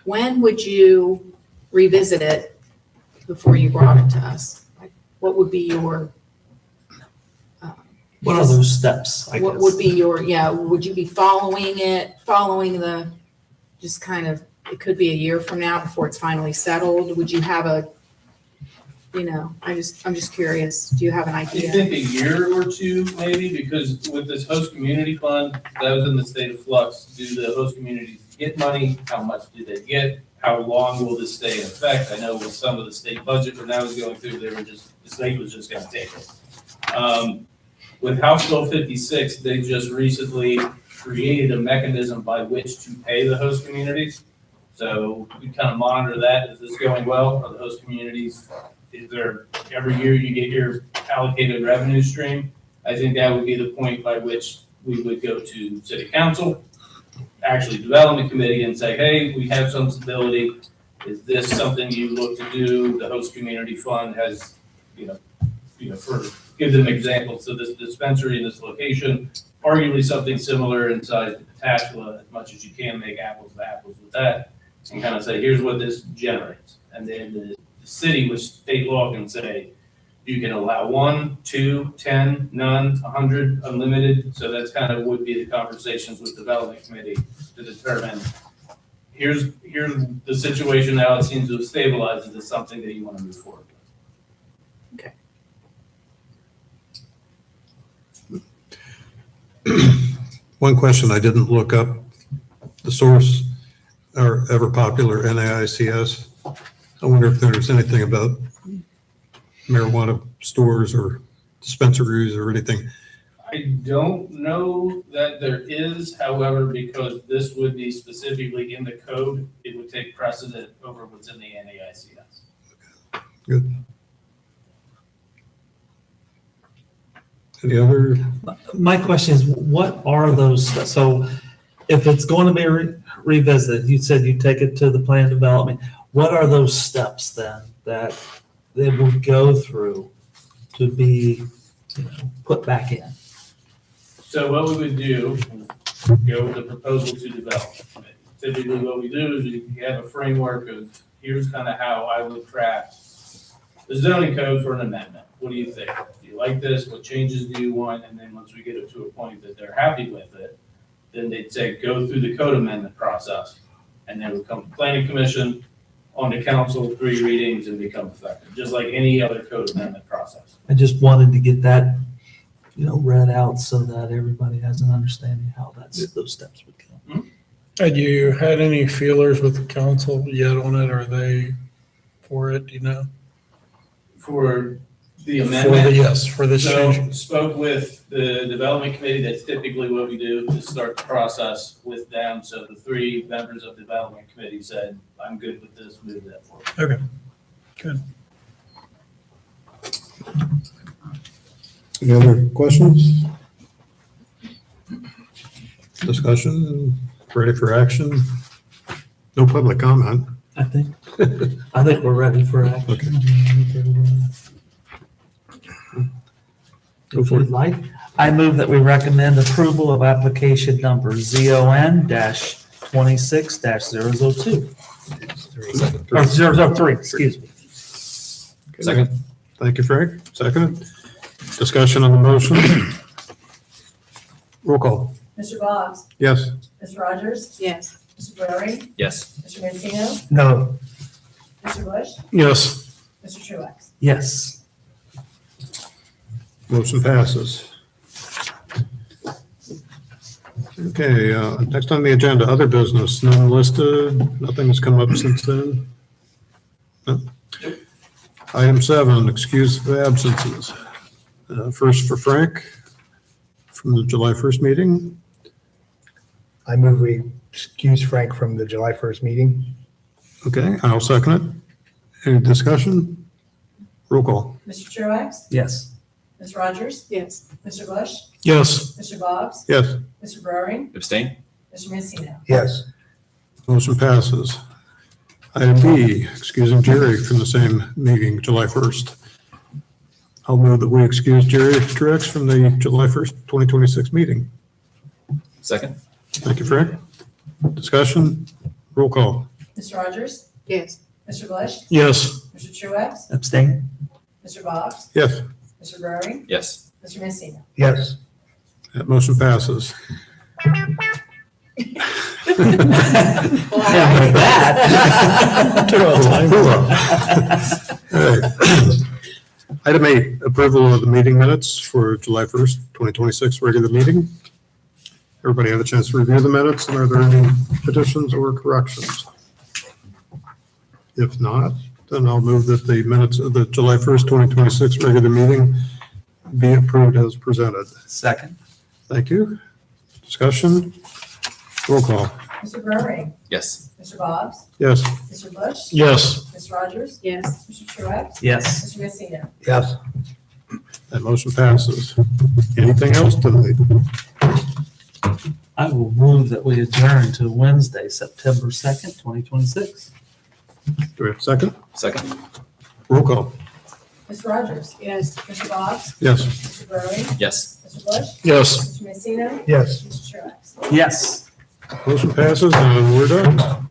when would you revisit it before you brought it to us? Like, what would be your?
What are those steps, I guess?
What would be your, would you be following just kind of, it could be a year from now before it's finally settled? Would you have I'm just curious. Do you have an
I
idea?
think a year or 2 maybe, because with this host community fund, that was in the state of flux. Do the host communities get money? How much do they get? How long will this stay in effect? I know with some of the state budget when that was going through, the state was just gonna take it. With House Bill 56, they just recently created a mechanism by which to pay the host communities. So we kind of monitor that. Is this going well? Are the host communities, is there, every year you get your allocated revenue stream? I think that would be the point by which we would go to city council, actually development committee, and say, hey, we have some stability. Is this something you look to do? The host community fund has, for, give them examples. So this dispensary in this location, arguably something similar in size to Pataskala, as much as you can make apples to apples with that, and kind of say, here's what this generates. And then the city with state law can say, you can allow 1, 2, 10, none, 100, unlimited. So that's kind of would be the conversations with development committee to determine, here's the situation now, it seems to have stabilized. Is this something that you want to move forward with?
Okay.
One question I didn't look up, the source, our ever popular NAICS. I wonder if there's anything about marijuana stores or dispensaries or anything.
I don't know that there is, however, because this would be specifically in the code, it would take precedent over what's in the NAICS.
Any other?
My question is, what are those, so if it's going to be revisited, you said you take it to the plan development, what are those steps then that they will go through to be, put back in?
So what we would do, go with the proposal to develop. Typically what we do is we have a framework of, here's kind of how I would craft the zoning code for an amendment. What do you think? Do you like this? What changes do you want? And then once we get it to a point that they're happy with it, then they'd say, go through the code amendment process. And then it would come to planning commission, on the council, 3 readings, and become effective, just like any other code amendment process.
I just wanted to get that, read out so that everybody has an understanding how those steps would go.
Had you had any feelers with the council yet on it? Are they for it, do you know?
For the
For
amendment.
yes, for this
So
change.
spoke with the development committee. That's typically what we do, is start the process with them. So the 3 members of the development committee said, I'm good with this, move that forward.
Okay, good.
Any other questions? Discussion, ready for action? No public comment.
I think we're ready for action.
Go
If
for
you'd
it.
like, I move that we recommend approval of application number ZON-26-002. Or 003, excuse me.
Okay.
Second.
Thank you, Frank. Second. Discussion on the motion. Roll call.
Mr. Boggs,
Yes.
Ms. Rogers,
Yes.
Mr. Burry,
Yes.
Mr. Mancino,
No.
Mr. Bush,
Yes.
Mr. Truax.
Yes.
Motion passes. Okay, next on the agenda, other business, none listed, nothing has come up since then. No? Item 7, excuse of absences. First for Frank, from the July 1st meeting.
I move we excuse Frank from the July 1st meeting.
Okay, I'll second it. Any discussion? Roll call.
Mr. Truax,
Yes.
Ms. Rogers,
Yes.
Mr. Bush,
Yes.
Mr. Boggs,
Yes,
Mr. Burry,
Abstain?
Mr. Mancino.
Yes.
motion passes. Item B, excusing Jerry from the same meeting, July 1st. I'll move that we excuse Jerry Truax from the July 1st, 2026 meeting.
Second?
Thank you, Frank. Discussion, roll call.
Ms. Rogers,
Yes.
Mr. Bush,
Yes.
Mr. Truax,
Abstain?
Mr. Boggs,
Yes,
Mr. Burry,
Yes.
Mr. Mancino.
Yes.
that motion passes.
Yeah, with that.
All right. Item 8, approval of the meeting minutes for July 1st, 2026 regular meeting. Everybody have a chance to review the minutes, and are there any additions or corrections? If not, then I'll move that the minutes of the July 1st, 2026 regular meeting be approved as presented.
Second?
Thank you. Discussion? Roll call.
Mr. Burry,
Yes.
Mr. Boggs,
Yes.
Mr. Bush,
Yes.
Ms. Rogers,
Yes.
Mr. Truax,
Yes.
Mr. Mancino.
Yes.
That motion passes. Anything else tonight?
I will move that we adjourn to Wednesday, September 2nd, 2026.
Do we have a second?
Second?
Roll call.
Ms. Rogers,
Yes.
Mr. Boggs,
Yes.
Mr. Burry,
Yes.
Mr. Bush,
Yes.
Mr. Mancino,
Yes.
Mr. Truax.
Yes.
Motion passes and we're done.